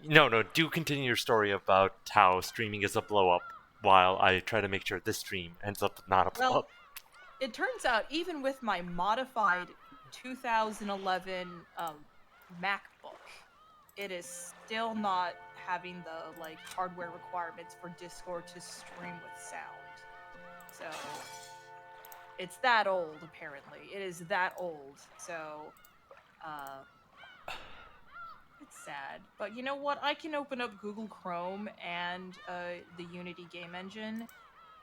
No, do continue your story about how streaming is a blow up while I try to make sure this stream ends up not a blow Well, up. it turns out even with my modified 2011 MacBook, it is still not having the like hardware requirements for Discord to stream with sound. So it's that old apparently. It is that old. So uh it's sad. But you know what? I can open up Google Chrome and the Unity game engine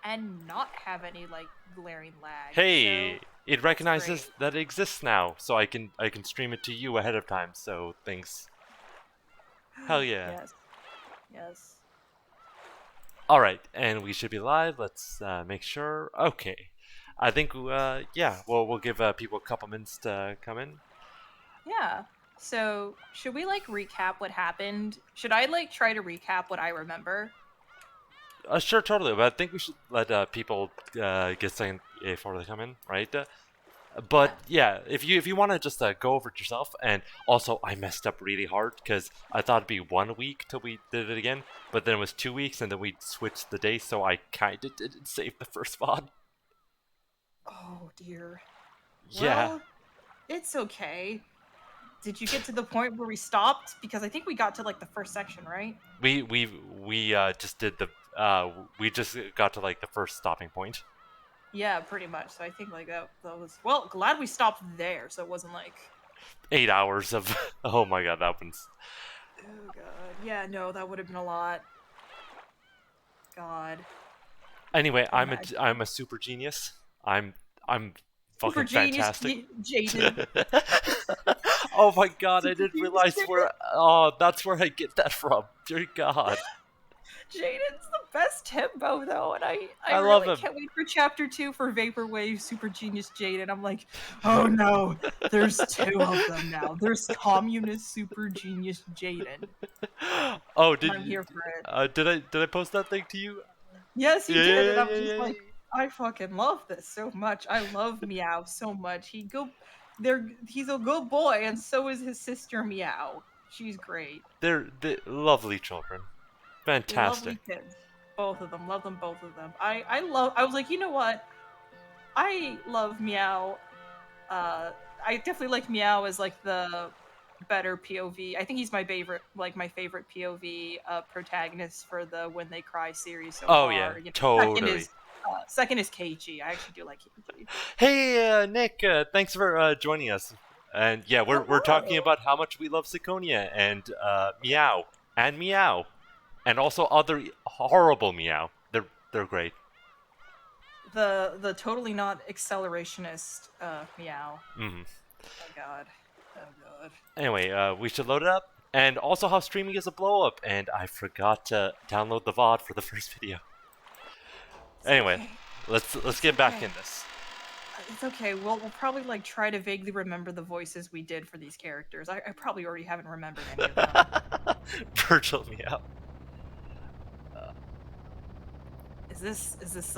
and not have any like glaring lag. So Hey, it it's great. recognizes that it exists now, so I can stream it to you ahead of time. So thanks. Hell yeah. Yes. Yes. All right, and we should be live. Let's make sure. Okay, I think yeah. Well, we'll give people a couple minutes to come in. Yeah. So, should we like recap what happened? Should I like try to recap what I remember? Sure, totally. But I think we should let people get second before they come in, right? But yeah, if you want to just go over it yourself, and also I messed up really hard because I thought it'd be 1 week till we did it again, but then it was 2 weeks, and then we switched the day, so I kind of didn't save the first VOD. Oh dear. Yeah, Well, it's okay. Did you get to the point where we stopped? Because I think we got to like the first section, right? we just did the we just got to like the first stopping point. Yeah, pretty much. So I think like that was well. Glad we stopped there, so it wasn't like 8 hours of oh my god, that one's oh god. Yeah, no, that would have been a lot. God. anyway. Imagine. I'm a super genius. I'm Super fucking genius, fantastic. Jaden. Oh my god, I Super didn't genius, realize Jaden. where. Oh, that's where I get that from. Dear God, Jaden's the best himbo though, and I I love really him. can't wait for chapter 2 for Vaporwave Super Genius Jaden. I'm like, oh no, there's 2 of them now. There's Communist Super Genius Jaden. Oh, And I'm here for it. did I post that thing to you? Yes, you Yeah, did, and yeah, I'm yeah, just yeah, like, yeah. I fucking love this so much. I love Meow so much. He's a good boy, and so is his sister Meow. She's great. They're lovely children. Fantastic. Lovely kids. Both of them. Love them, both of them. I was like, you know what? I love Meow. I definitely like Meow as like the better POV. I think he's my favorite POV protagonist for the When They Cry series so Oh yeah, far. You know, totally. second is KG. I actually do like KG. Hey, Nick, thanks for joining us. And yeah, we're talking Hello. about how much we love Siconia and Meow and Meow, and also other horrible Meow. They're great. The totally not accelerationist Meow. Hmm. Oh god. Oh god. Anyway, we should load it up, and also how streaming is a blow up. And I forgot to download the VOD for the first video. It's Anyway, okay. let's get back in this. It's okay. We'll probably like try to vaguely remember the voices we did for these characters. I probably already haven't remembered any of them. Virtual Meow. Is this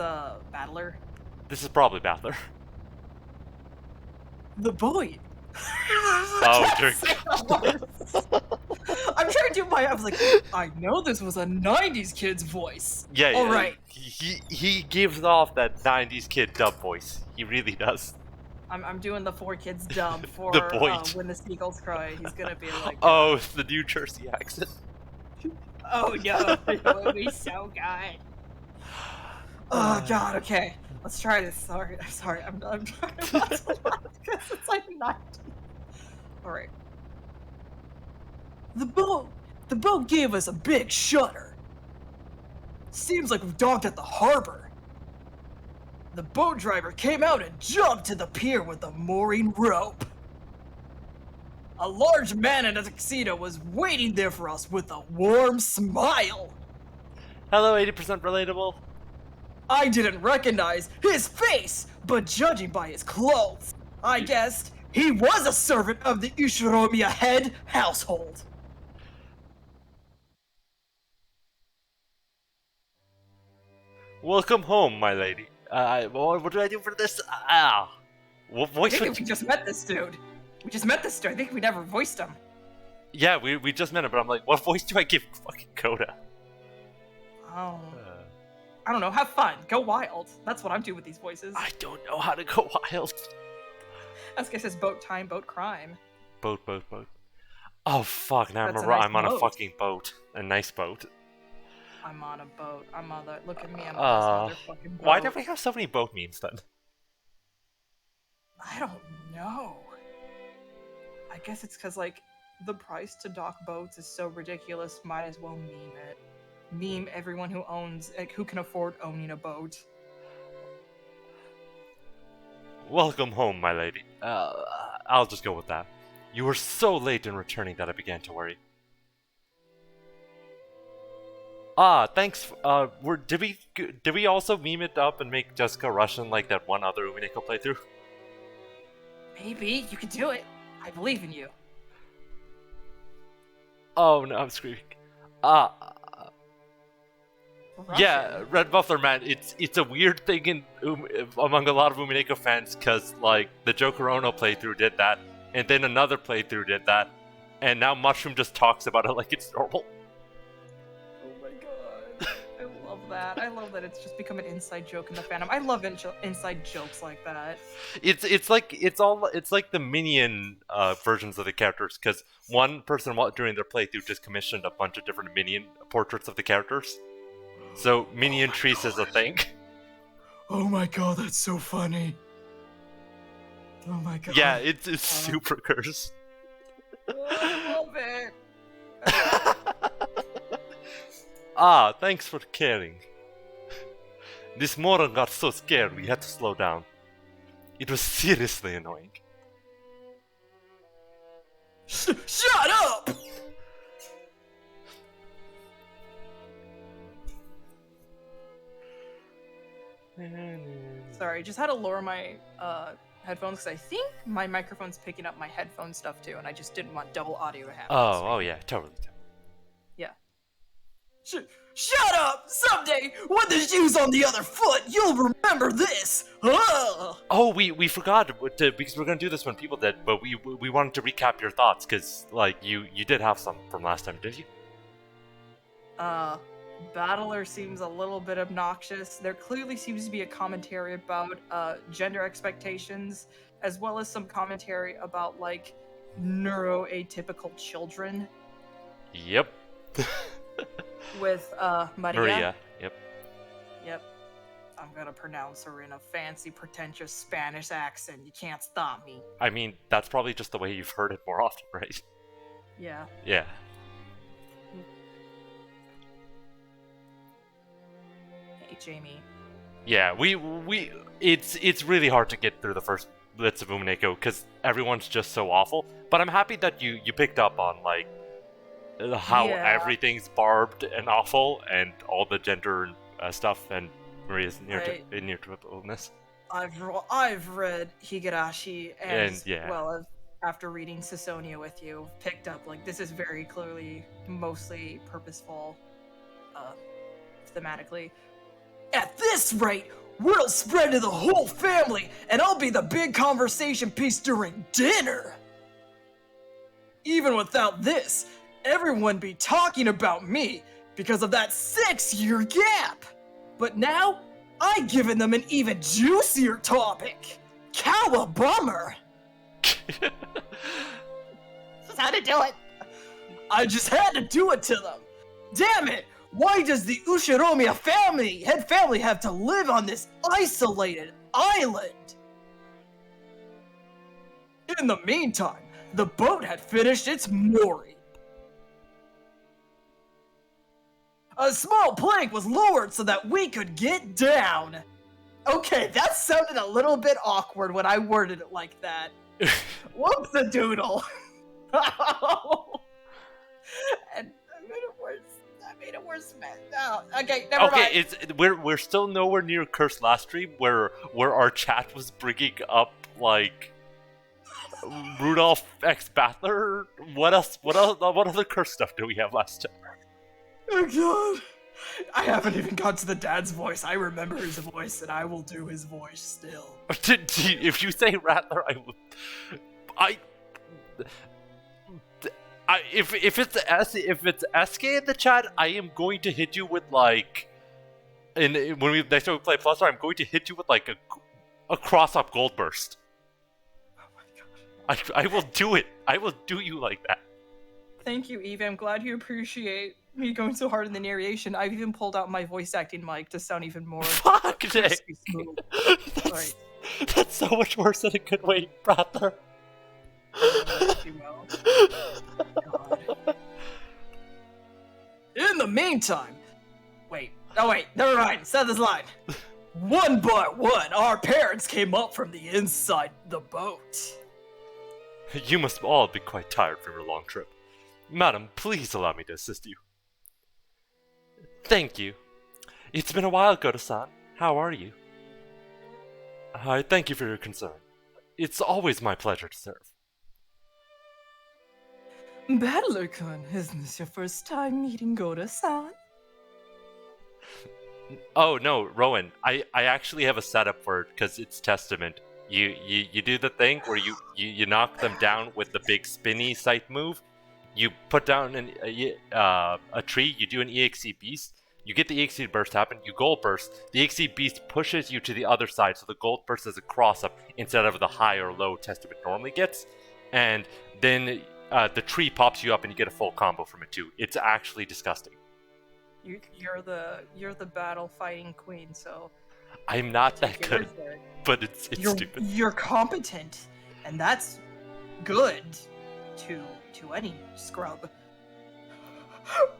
Battler? This is probably Battler. The boy. Oh, dear God. I'm trying to do my. I was like, I know this was a '90s kid's voice. Yeah, All right. He gives off that '90s kid dub voice. He really does. I'm doing the 4 Kids dub for The boy. When the Seagulls Cry. He's gonna be like, Oh, the New Jersey accent. oh no, it would be so good. Oh god, okay. Let's try this. Sorry, I'm trying not to laugh because it's like 90. Alright. The boat gave us a big shudder. Seems like we've docked at the harbor. The boat driver came out and jumped to the pier with a mooring rope. A large man in a tuxedo was waiting there for us with a warm smile. Hello, 80% relatable. I didn't recognize his face, but judging by his clothes, I guessed he was a servant of the Ushiromiya head household. Welcome home, my lady. What do I do for this? What I voice think would we just met this dude. I think we never voiced him. Yeah, we just met him, but I'm like, what voice do I give fucking Coda? Oh. I don't know. Have fun. Go wild. That's what I'm doing with these voices. I don't know how to go wild. This guy says boat time, boat crime. Boat. Oh fuck! Now That's I'm on a boat. fucking boat. A nice boat. I'm on a boat. Look at me. I'm on this motherfucking boat. Why do we have so many boat memes then? I don't know. I guess it's because like the price to dock boats is so ridiculous. Might as well meme it. Meme everyone who owns, like, who can afford owning a boat. Welcome home, my lady. I'll just go with that. You were so late in returning that I began to worry. Thanks. Did we also meme it up and make Jessica Russian like that one other Umineko playthrough? Maybe you could do it. I believe in you. Oh no, I'm screaming. Yeah, Red Buffler, man, it's a weird thing in among a lot of Umineko fans, because like the Joker Ono playthrough did that, and then another playthrough did that, and now Mushroom just talks about it like it's normal. Oh my god, I love that. I love that it's just become an inside joke in the fandom. I love inside jokes like that. It's like the minion versions of the characters, because one person during their playthrough just commissioned a bunch of different minion portraits of the characters. So minion trees is a thing. Oh my god, that's so funny. Oh my god. Yeah, it's super cursed. I love it. Thanks for caring. This moron got so scared we had to slow down. It was seriously annoying. Shut up! Sorry, just had to lower my headphones because I think my microphone's picking up my headphone stuff too, and I just didn't want double audio to happen. Oh yeah, totally. Yeah. Shut up! Someday, when the shoe's on the other foot, you'll remember this! Ugh! Oh, we forgot because we're gonna do this when people did, but we wanted to recap your thoughts, because like you did have some from last time, did you? Battler seems a little bit obnoxious. There clearly seems to be a commentary about gender expectations, as well as some commentary about like neuroatypical children. Yep. With Maria. Maria. Yep. Yep. I'm gonna pronounce her in a fancy, pretentious Spanish accent. You can't stop me. I mean, that's probably just the way you've heard it more often, right? Yeah. Yeah. Hey, Jamie. Yeah, it's really hard to get through the first blitz of Umineko because everyone's just so awful. But I'm happy that you picked up on like how everything's barbed and awful, and all the gender stuff, and Maria's near tribalness. I've read Higurashi and yeah. well, after reading Sasonia with you, picked up like this is very clearly mostly purposeful, thematically. At this rate, word'll spread to the whole family, and I'll be the big conversation piece during dinner. Even without this, everyone be talking about me because of that 6-year gap. But now, I've given them an even juicier topic. Cowabummer. Just had to do it. I just had to do it to them. Damn it! Why does the Ushiromiya head family have to live on this isolated island? In the meantime, the boat had finished its mooring. A small plank was lowered so that we could get down. Okay, that sounded a little bit awkward when I worded it like that. Whoops-a-doodle. And I made it worse, man. No, okay, never mind. We're still nowhere near Curse last stream where our chat was bringing up like Rudolph X Battler. What else? What other Curse stuff do we have last time? Oh god. I haven't even got to the dad's voice. I remember his voice, and I will do his voice still. If you say Rattler, If it's SK in the chat, I am going to hit you with like, and when we next time we play Plus, I'm going to hit you with like a cross up gold burst. Oh my gosh. I will do it. I will do you like that. Thank you, Eve. I'm glad you appreciate me going so hard in the narration. I've even pulled out my voice acting mic to sound even more Fuck, crispy smooth. That's so much worse than it could wait, brother. God. In the meantime, never mind. Said this line. One by one, our parents came up from the inside the boat. You must all be quite tired from your long trip. Madam, please allow me to assist you. Thank you. It's been a while, Goto-san. How are you? I thank you for your concern. It's always my pleasure to serve. Battler-kun, isn't this your first time meeting Goto-san? Oh no, Rowan, I actually have a setup for it because it's Testament. You do the thing where you knock them down with the big spinny sight move. You put down a tree, you do an EXE Beast, you get the EXE Burst happen, you Gold Burst, the EXE Beast pushes you to the other side, so the Gold Burst is a cross-up instead of the high or low Testament normally gets, and then the tree pops you up and you get a full combo from it too. It's actually disgusting. You're the battle fighting queen, so... I'm not that good, but it's stupid. You're competent, and that's good to any scrub.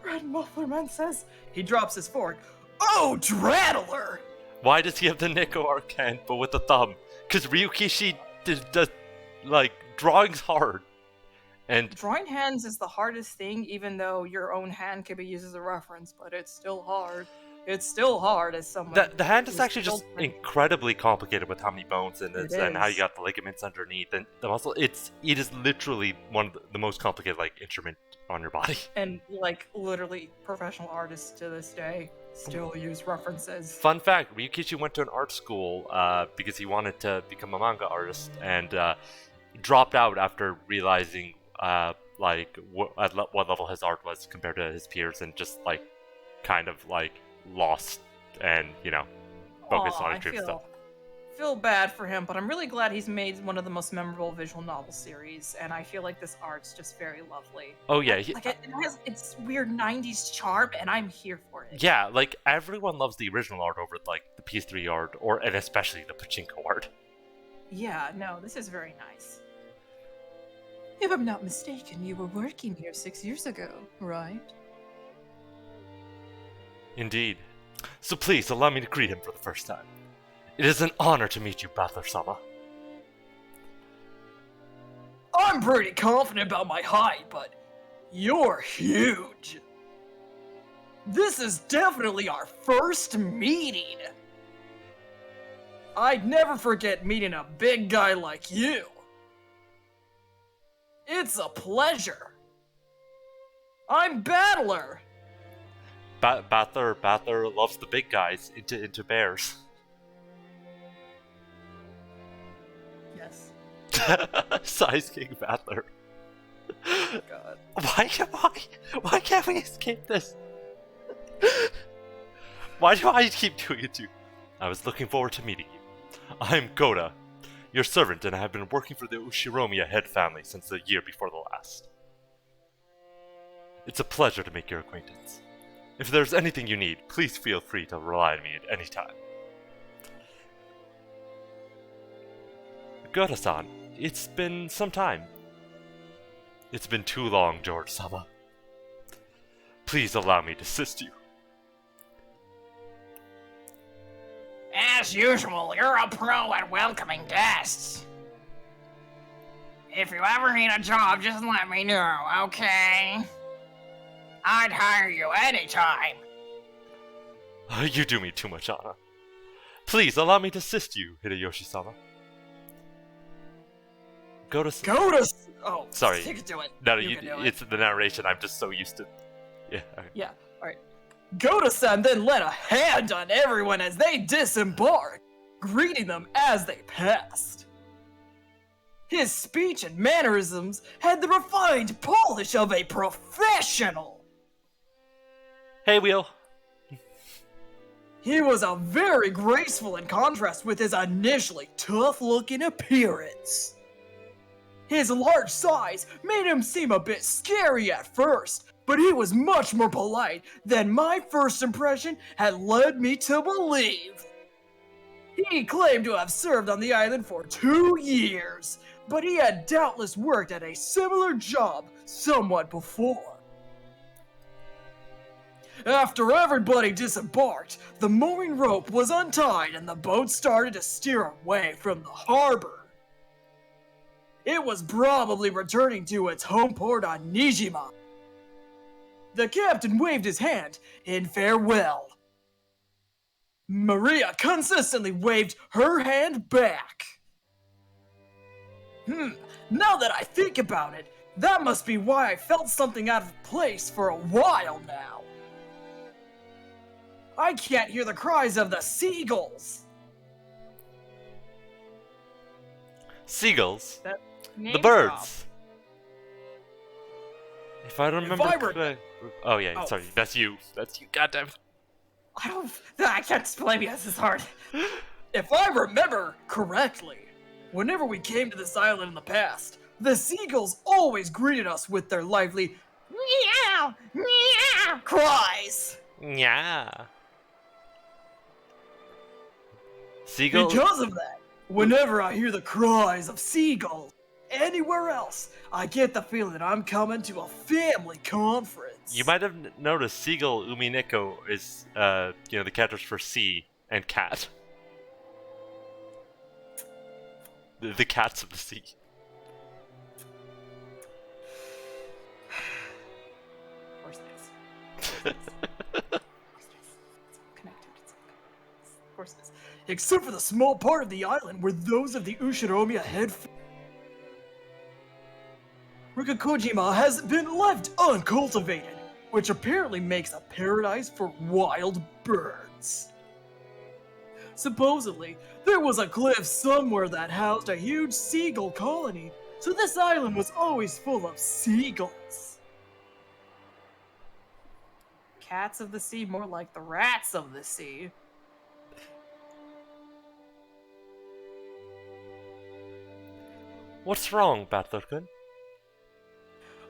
Red Mufflerman says, he drops his fork. Oh, Draddler! Why does he have the Neko Arcane, but with the thumb? Because Ryukishi does, like, drawing's hard. And drawing hands is the hardest thing, even though your own hand can be used as a reference, but it's still hard. It's still hard as someone. The hand is actually just incredibly complicated with how many bones in it and how you got the ligaments underneath and the muscle. It is literally one of the most complicated instrument on your body. And literally professional artists to this day still use references. Fun fact: Ryukishi went to an art school because he wanted to become a manga artist and dropped out after realizing at what level his art was compared to his peers and just kind of lost and focused on extreme stuff. Feel bad for him, but I'm really glad he's made one of the most memorable visual novel series, and I feel like this art's just very lovely. Oh yeah, it has its weird 90s charm, and I'm here for it. Yeah, everyone loves the original art over the PS3 art, and especially the pachinko art. Yeah, no, this is very nice. If I'm not mistaken, you were working here 6 years ago, right? Indeed. So please allow me to greet him for the first time. It is an honor to meet you, Battler-sama. I'm pretty confident about my height, but you're huge. This is definitely our first meeting. I'd never forget meeting a big guy like you. It's a pleasure. I'm Battler. Battler loves the big guys into bears. Yes. Size King Battler. Oh God. Why can't we escape this? Why do I keep doing it too? I was looking forward to meeting you. I'm Goda, your servant, and I have been working for the Ushiromiya head family since the year before the last. It's a pleasure to make your acquaintance. If there's anything you need, please feel free to rely on me at any time. Goda-san, it's been some time. It's been too long, George-sama. Please allow me to assist you. As usual, you're a pro at welcoming guests. If you ever need a job, just let me know, okay? I'd hire you anytime. You do me too much honor. Please allow me to assist you, Hideyoshi-sama. Oh, sorry. You can do it. No, it's the narration. I'm just so used to. Yeah. Okay. Yeah. All right. Goda-san then led a hand on everyone as they disembarked, greeting them as they passed. His speech and mannerisms had the refined polish of a professional. Hey, Wheel. He was a very graceful in contrast with his initially tough-looking appearance. His large size made him seem a bit scary at first, but he was much more polite than my first impression had led me to believe. He claimed to have served on the island for 2 years, but he had doubtless worked at a similar job somewhat before. After everybody disembarked, the mooring rope was untied and the boat started to steer away from the harbor. It was probably returning to its home port on Nijima. The captain waved his hand in farewell. Maria consistently waved her hand back. Now that I think about it, that must be why I felt something out of place for a while now. I can't hear the cries of the seagulls. Seagulls? Name The drop. birds! If I remember I correctly... Oh yeah, Oh. sorry, that's you. That's you, goddamn. I can't explain because it's hard. If I remember correctly, whenever we came to this island in the past, the seagulls always greeted us with their lively meow, meow cries. Yeah. Seagulls? Because of that, whenever I hear the cries of seagulls anywhere else, I get the feeling that I'm coming to a family conference. You might have noticed Seagull Umineko is, the characters for sea and cat. The cats of the sea. Of course it is. Of course it is. It's all connected. Of course it is. Except for the small part of the island where those of the Ushiromiya head. Rikakojima has been left uncultivated, which apparently makes a paradise for wild birds. Supposedly, there was a cliff somewhere that housed a huge seagull colony, so this island was always full of seagulls. Cats of the sea, more like the rats of the sea. What's wrong, Battlerkun?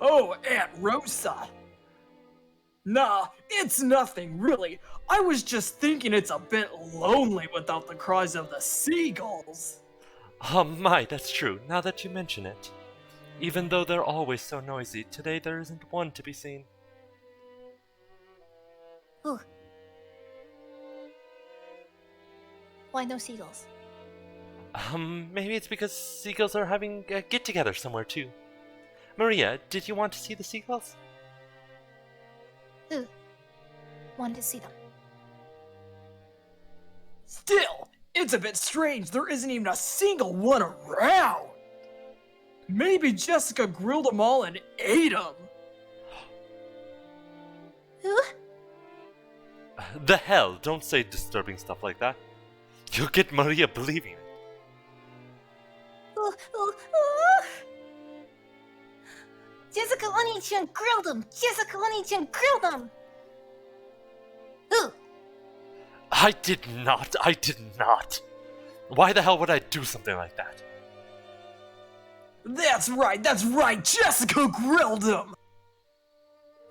Oh, Aunt Rosa. Nah, it's nothing, really. I was just thinking it's a bit lonely without the cries of the seagulls. Oh my, that's true, now that you mention it. Even though they're always so noisy, today there isn't one to be seen. Ooh. Why no seagulls? Maybe it's because seagulls are having a get-together somewhere too. Maria, did you want to see the seagulls? Wanted to see them. Still, it's a bit strange there isn't even a single one around. Maybe Jessica grilled them all and ate them. Who? The hell, don't say disturbing stuff like that. You'll get Maria believing it. Ooh, ooh, ooh. Jessica Oni-chan grilled them! Jessica Oni-chan grilled them! Ooh! I did not. Why the hell would I do something like that? That's right, Jessica grilled them!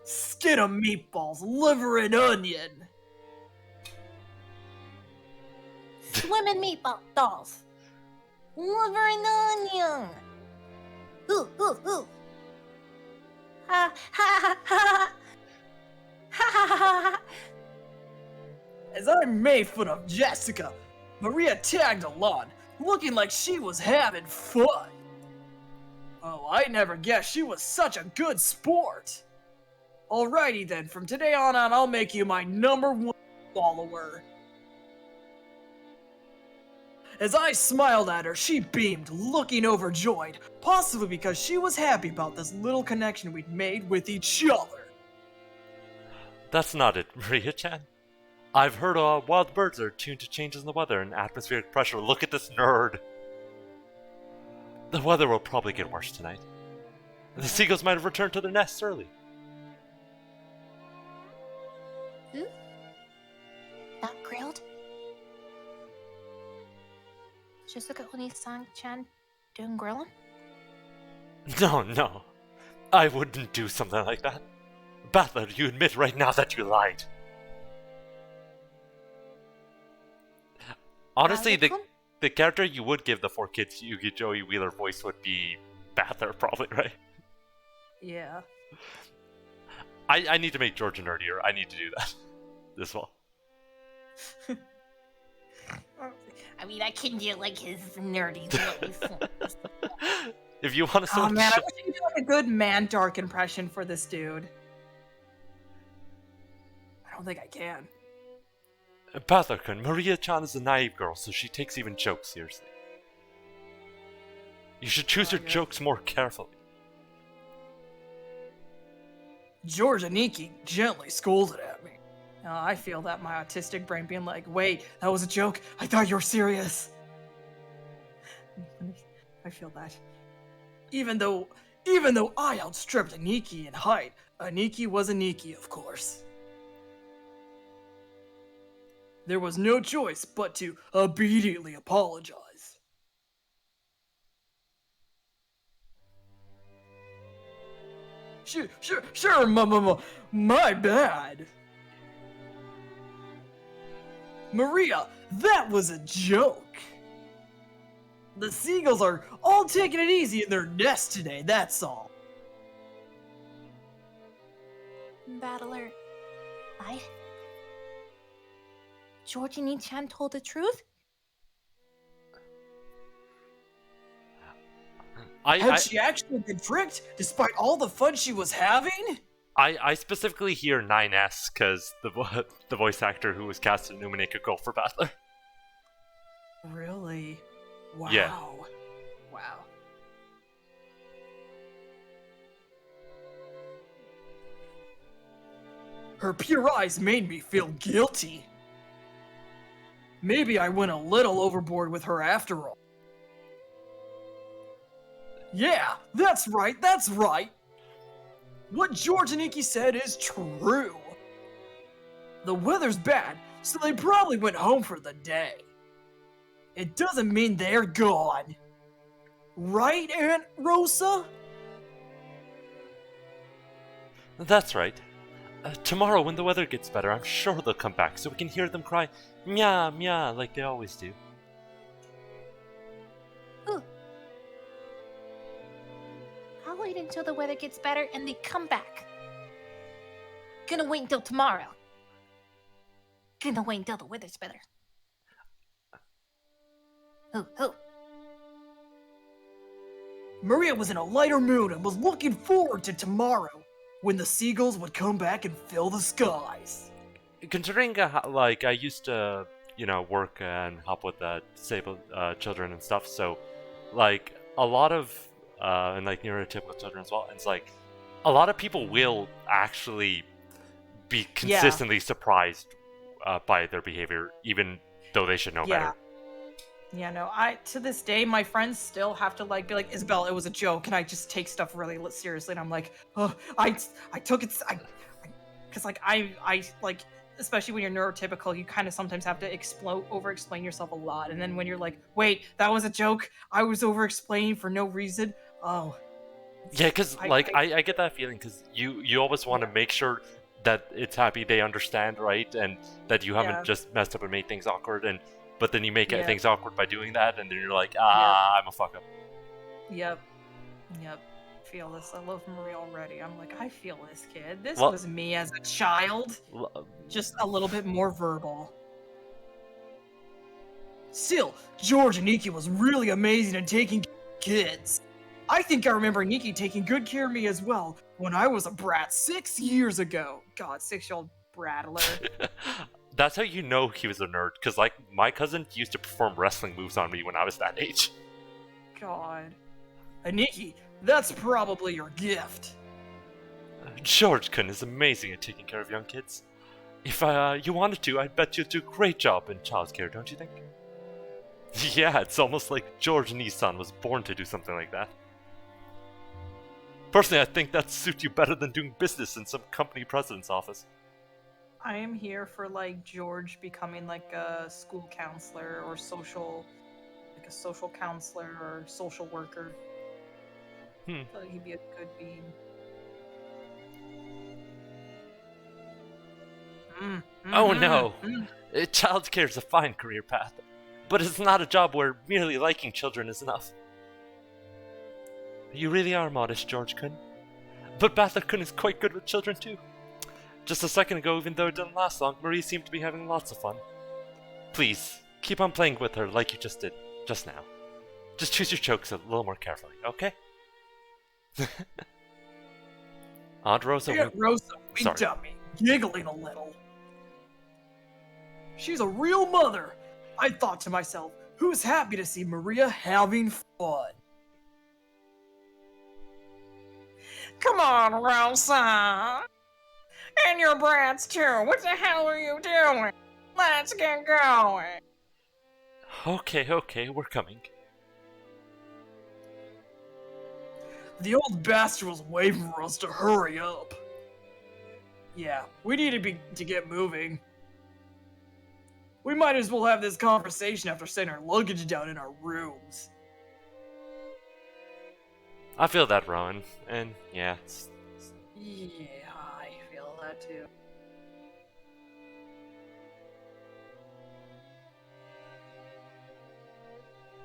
Skin of meatballs, liver and onion. Swimming meatball dolls! Liver and onion! Ooh, ooh, ooh! Ha ha ha ha! Ha ha ha ha! As I made fun of Jessica, Maria tagged along, looking like she was having fun. Oh, I never guessed she was such a good sport. Alrighty then, from today on I'll make you my #1 follower. As I smiled at her, she beamed, looking overjoyed, possibly because she was happy about this little connection we'd made with each other. That's not it, Maria-chan. I've heard wild birds are tuned to changes in the weather and atmospheric pressure. Look at this nerd. The weather will probably get worse tonight. The seagulls might have returned to their nests early. Who? Not grilled? Shizuka Oni-san-chan doing grilling? No, no. I wouldn't do something like that. Battler, you admit right now that you lied. Honestly, the character you would give the 4 kids Yugi Joey Wheeler voice would be Battler, probably, right? Yeah. I need to make George nerdier. I need to do that this fall. I mean, I can do like his nerdy voice. If you want to Oh switch, man, I wish I could do like a good man dark impression for this dude. I don't think I can. Battler-kun, Maria-chan is a naive girl, so she takes even jokes seriously. You should choose your jokes more carefully. George Aniki gently scolded at me. I feel that my autistic brain being like, wait, that was a joke. I thought you were serious. I feel that. Even though I outstripped Aniki in height, Aniki was Aniki, of course. There was no choice but to obediently apologize. Sure, my bad. Maria, that was a joke. The seagulls are all taking it easy in their nest today, that's all. Battler, George Ani-chan told the truth? Had she actually been tricked, despite all the fun she was having? I specifically hear 9S because the voice actor who was cast in Umineko go for Battler. Really? Wow. Yeah. Wow. Her pure eyes made me feel guilty. Maybe I went a little overboard with her after all. Yeah, that's right. What George and Ikki said is true. The weather's bad, so they probably went home for the day. It doesn't mean they're gone. Right, Aunt Rosa? That's right. Tomorrow, when the weather gets better, I'm sure they'll come back so we can hear them cry meow meow like they always do. Ooh. I'll wait until the weather gets better and they come back. Gonna wait until tomorrow. Gonna wait until the weather's better. Ooh. Maria was in a lighter mood and was looking forward to tomorrow, when the seagulls would come back and fill the skies. Considering, like, I used to, work and help with disabled children and stuff, so, like, a lot of, and, like, neurotypical children as well, and it's like, a lot of people will actually be consistently surprised by their behavior, even though they should know better. Yeah, no, to this day, my friends still have to, like, be like, Isabel, it was a joke, and I just take stuff really seriously, and I'm like, oh, I took it, because, like, I, especially when you're neurotypical, you kind of sometimes have to over-explain yourself a lot, and then when you're like, wait, that was a joke, I was over-explaining for no reason, oh. Yeah, because, I get that feeling, because you always want to make sure that it's happy they understand, right, and that you haven't just messed up and made things awkward, but then you make things awkward by doing that, and then you're like, I'm a fuck up. Yep. Feel this. I love Marie already. I'm like, I feel this kid. This was me as a child. Just a little bit more verbal. Still, George and Nikki was really amazing at taking kids. I think I remember Nikki taking good care of me as well when I was a brat 6 years ago. God, 6-year-old brattler. That's how you know he was a nerd, because, like, my cousin used to perform wrestling moves on me when I was that age. God. Aniki, that's probably your gift. George-kun is amazing at taking care of young kids. If you wanted to, I bet you'd do a great job in childcare, don't you think? Yeah, it's almost like George Nissan was born to do something like that. Personally, I think that suits you better than doing business in some company president's office. I am here for like George becoming like a school counselor or like a social counselor or social worker. I feel like he'd be a good bean. Oh no! Childcare is a fine career path, but it's not a job where merely liking children is enough. You really are modest, George-kun. But Battler-kun is quite good with children too. Just a second ago, even though it didn't last long, Marie seemed to be having lots of fun. Please, keep on playing with her like you just did, just now. Just choose your chokes a little more carefully, okay? Aunt Rosa Aunt Rosa winked Sorry. at me, giggling a little. She's a real mother. I thought to myself, who's happy to see Maria having fun? Come on, Rosa. And your brats too. What the hell are you doing? Let's get going. Okay, we're coming. The old bastard was waving for us to hurry up. Yeah, we need to get moving. We might as well have this conversation after setting our luggage down in our rooms. I feel that, Rowan. And yeah, Yeah, I feel that too.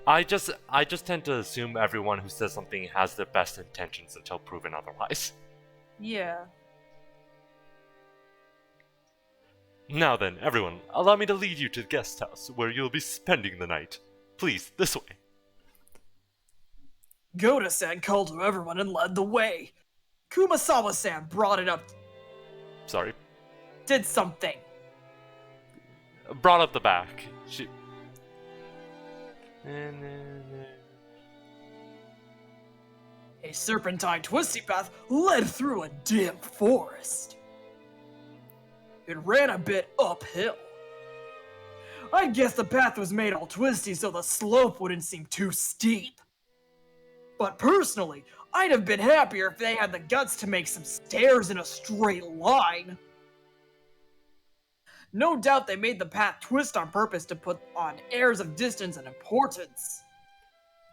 I just tend to assume everyone who says something has the best intentions until proven otherwise. Yeah. Now then, everyone, allow me to lead you to the guest house, where you'll be spending the night. Please, this way. Goda-san called to everyone and led the way. Kumasawa-san brought it up, Sorry. did something. Brought up the back. She... A serpentine twisty path led through a dim forest. It ran a bit uphill. I guess the path was made all twisty so the slope wouldn't seem too steep. But personally, I'd have been happier if they had the guts to make some stairs in a straight line. No doubt they made the path twist on purpose to put on airs of distance and importance.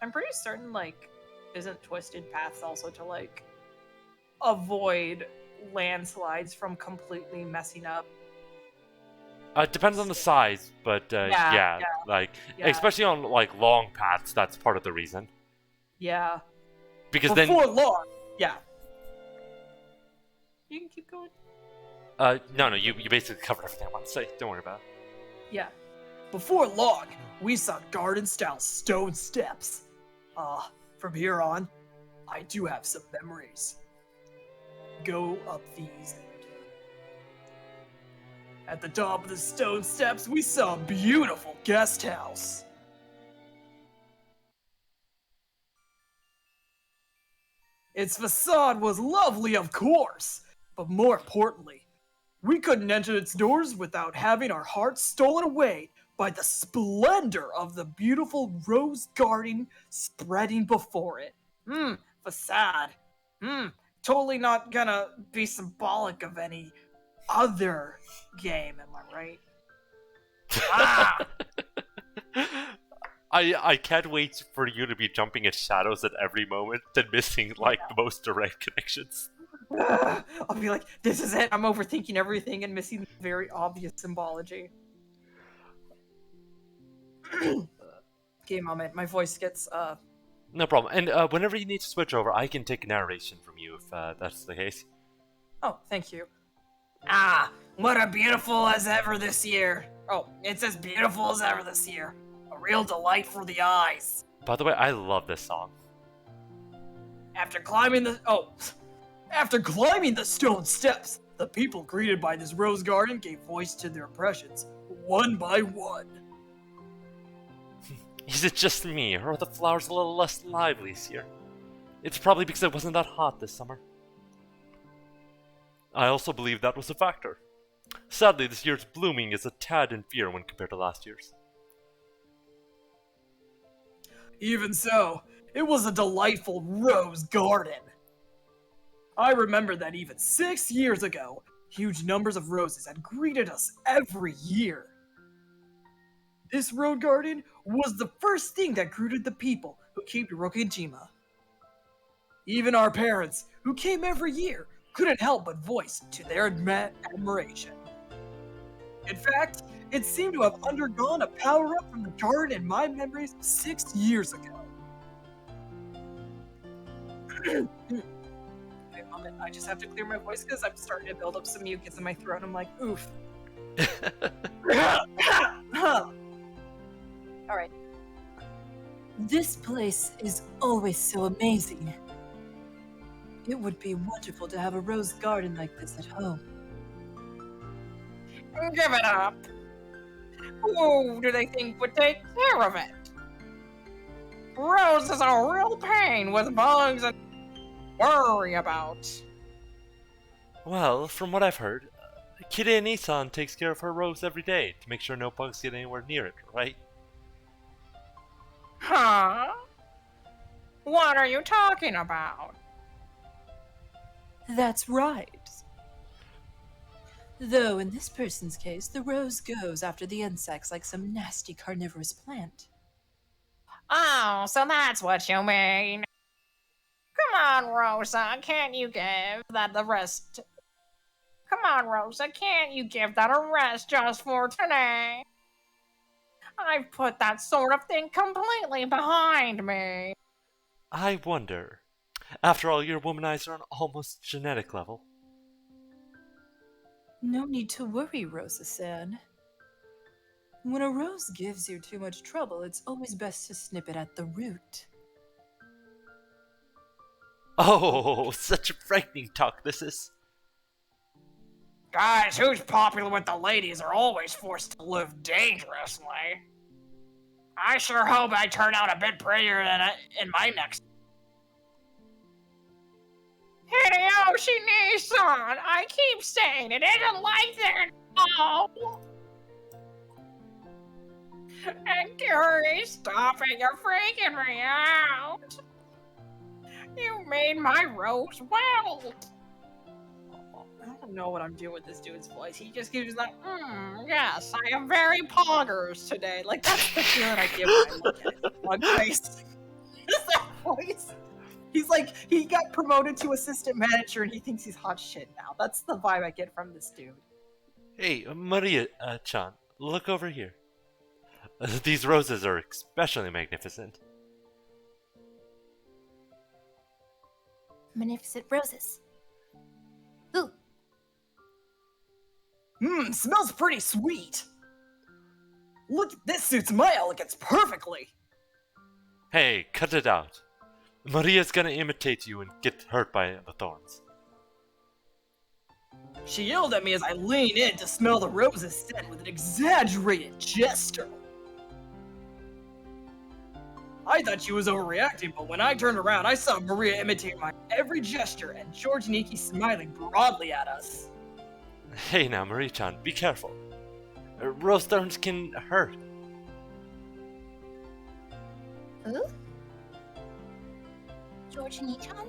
I'm pretty certain, like, isn't twisted paths also to, like, avoid landslides from completely messing up? It depends on the size, but yeah, like, yeah. especially on, like, long paths, that's part of the reason. Yeah. Because Before long, yeah. You can keep going. no, you basically covered everything I want to say. Don't worry about it. Yeah. Before long, we saw garden-style stone steps. From here on, I do have some memories. Go up these. At the top of the stone steps, we saw a beautiful guest house. Its facade was lovely, of course, but more importantly, we couldn't enter its doors without having our hearts stolen away by the splendor of the beautiful rose garden spreading before it. Facade. Totally not gonna be symbolic of any other game, am I right? Ah! I can't wait for you to be jumping at shadows at every moment and missing, like, the most direct connections. I'll be like, this is it. I'm overthinking everything and missing very obvious symbology. Okay, moment. My voice gets, No problem. And whenever you need to switch over, I can take narration from you if that's the case. Oh, thank you. Ah, what a beautiful as ever this year. Oh, it's as beautiful as ever this year. A real delight for the eyes. By the way, I love this song. After climbing the stone steps, the people greeted by this rose garden gave voice to their impressions, one by one. Is it just me, or are the flowers a little less lively this year? It's probably because it wasn't that hot this summer. I also believe that was a factor. Sadly, this year's blooming is a tad inferior when compared to last year's. Even so, it was a delightful rose garden. I remember that even 6 years ago, huge numbers of roses had greeted us every year. This road garden was the first thing that greeted the people who came to Rokijima. Even our parents, who came every year, couldn't help but voice to their admiration. In fact, it seemed to have undergone a power-up from the garden in my memories 6 years ago. Wait a moment, I just have to clear my voice because I'm starting to build up some mucus in my throat. I'm like, oof. Alright. This place is always so amazing. It would be wonderful to have a rose garden like this at home. Give it up. Who do they think would take care of it? Roses are a real pain with bugs and worry about. Well, from what I've heard, Kirei-Nisan takes care of her rose every day to make sure no bugs get anywhere near it, right? Huh? What are you talking about? That's right. Though in this person's case, the rose goes after the insects like some nasty carnivorous plant. Oh, so that's what you mean. Come on, Rosa, can't you give that the rest? Come on, Rosa, can't you give that a rest just for today? I've put that sort of thing completely behind me. I wonder. After all, your womanizer on almost genetic level. No need to worry, Rosa-san. When a rose gives you too much trouble, it's always best to snip it at the root. Oh, such a frightening talk this is. Guys who's popular with the ladies are always forced to live dangerously. I sure hope I turn out a bit prettier than in my next. Hideyoshi Nissan, I keep saying it isn't like that. No. And Curie, stop it, you're freaking me out. You made my rose wilt. I don't know what I'm doing with this dude's voice. He just gives that, yes, I am very poggers today. Like, that's the feeling I give when I look at his mug face. Is that voice? He's like, he got promoted to assistant manager and he thinks he's hot shit now. That's the vibe I get from this dude. Hey, Maria-chan, look over here. These roses are especially magnificent. Magnificent roses. Ooh, Smells pretty sweet. Look, this suits my elegance perfectly. Hey, cut it out. Maria's gonna imitate you and get hurt by the thorns. She yelled at me as I leaned in to smell the roses scent with an exaggerated gesture. I thought she was overreacting, but when I turned around, I saw Maria imitating my every gesture and George Niki smiling broadly at us. Hey now, Marie-chan, be careful. Rose thorns can hurt. ooh. George Nichan?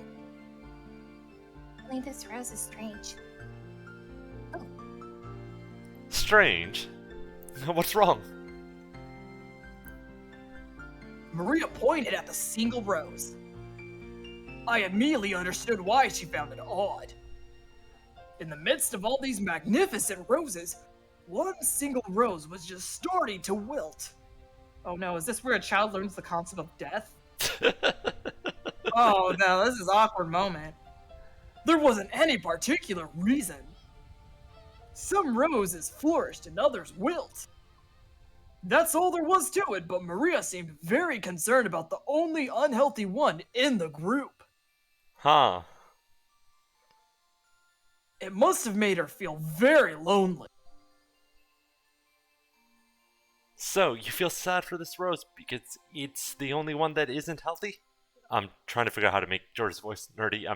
Only this rose is strange. Strange. What's wrong? Maria pointed at the single rose. I immediately understood why she found it odd. In the midst of all these magnificent roses, one single rose was just starting to wilt. Oh no, is this where a child learns the concept of death? Oh no, this is an awkward moment. There wasn't any particular reason. Some roses flourished and others wilt. That's all there was to it, but Maria seemed very concerned about the only unhealthy one in the group. Huh. It must have made her feel very lonely. So, you feel sad for this rose because it's the only one that isn't healthy? I'm trying to figure out how to make George's voice nerdy.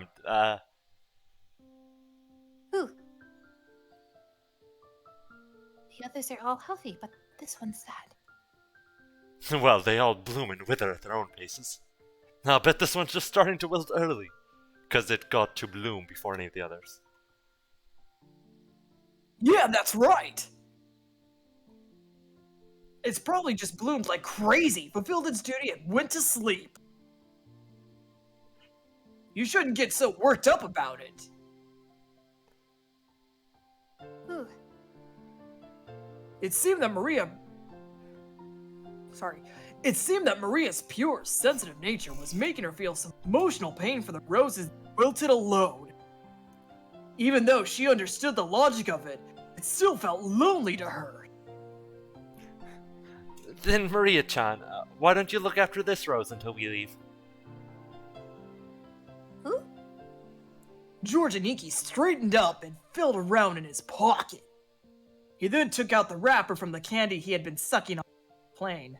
Ooh. The others are all healthy, but this one's sad. Well, they all bloom and wither at their own paces. I'll bet this one's just starting to wilt early, 'cause it got to bloom before any of the others. Yeah, that's right! It's probably just bloomed like crazy, fulfilled its duty, and went to sleep. You shouldn't get so worked up about it. Ooh. It seemed that Maria's pure, sensitive nature was making her feel some emotional pain for the roses that wilted alone. Even though she understood the logic of it, it still felt lonely to her. Then Maria-chan, why don't you look after this rose until we leave? Who? George Aniki straightened up and felt around in his pocket. He then took out the wrapper from the candy he had been sucking on the plane.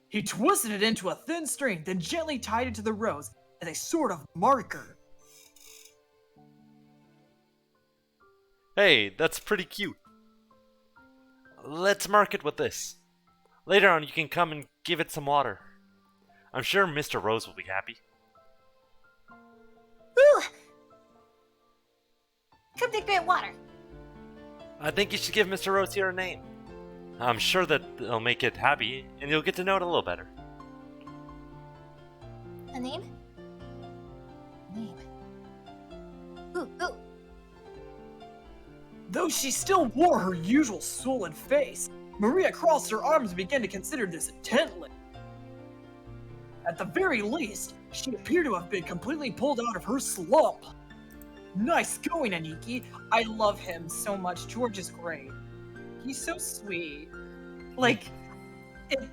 He twisted it into a thin string, then gently tied it to the rose as a sort of marker. Hey, that's pretty cute. Let's mark it with this. Later on, you can come and give it some water. I'm sure Mr. Rose will be happy. Ooh! Come take that water. I think you should give Mr. Rose here a name. I'm sure that it'll make it happy, and you'll get to know it a little better. A name? Name. Ooh, ooh. Though she still wore her usual swollen face, Maria crossed her arms and began to consider this intently. At the very least, she appeared to have been completely pulled out of her slump. Nice going, Aniki. I love him so much. George is great. He's so sweet. Like, it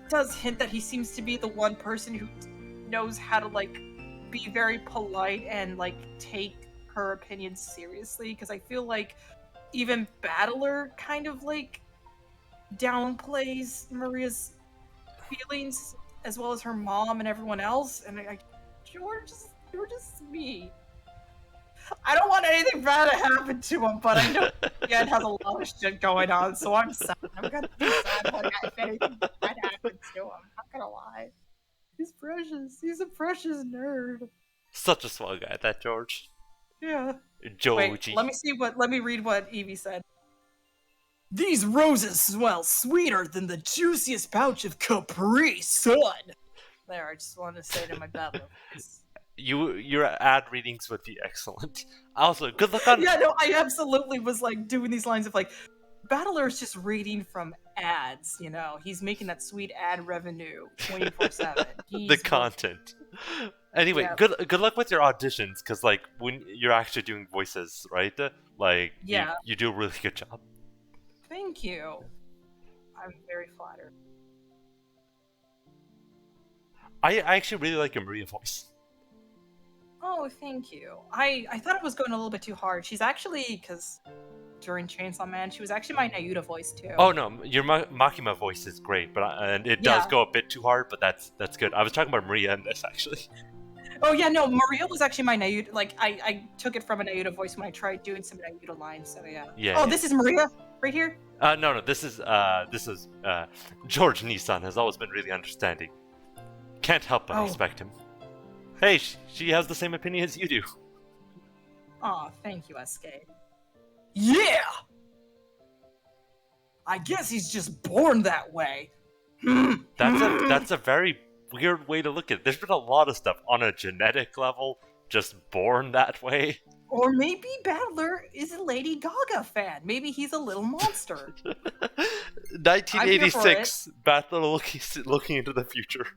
does hint that he seems to be the one person who knows how to, like, be very polite and, like, take her opinions seriously. Because I feel like even Battler kind of, like, downplays Maria's feelings as well as her mom and everyone else. And George is sweet. I don't want anything bad to happen to him, but I know Ed has a lot of shit going on, so I'm sad. I'm gonna be sad if anything bad happens to him. I'm not gonna lie. He's precious. He's a precious nerd. Such a swell guy, that George. Yeah. Joji. Wait, let me read what Evie said. These roses smell sweeter than the juiciest pouch of Capri Sun. There, I just wanted to say to my Battler. Your ad readings would be excellent. Also, good luck on. Yeah, no, I absolutely was like doing these lines of like, Battler's just reading from ads, you know. He's making that sweet ad revenue 24/7. The content. Anyway, Yeah. good luck with your auditions, because like when you're actually doing voices, right? Like Yeah. you do a really good job. Thank you. I'm very flattered. I actually really like your Maria voice. Oh, thank you. I thought it was going a little bit too hard. She's actually, because during Chainsaw Man, she was actually my Nayuta voice too. Oh no, your Makima voice is great, but and it does Yeah. go a bit too hard, but that's good. I was talking about Maria in this actually. Oh yeah, no, Maria was actually my Nayuta. Like I took it from a Nayuta voice when I tried doing some Nayuta lines. So yeah. Yeah. Oh, this is Maria right here. No, this is George Nissan has always been really understanding. Can't help but Oh. respect him. Hey, she has the same opinion as you do. Oh, thank you, SK. Yeah! I guess he's just born that way. That's a very weird way to look at it. There's been a lot of stuff on a genetic level just born that way. Or maybe Battler is a Lady Gaga fan. Maybe he's a little monster. 1986, Battler looking into the future.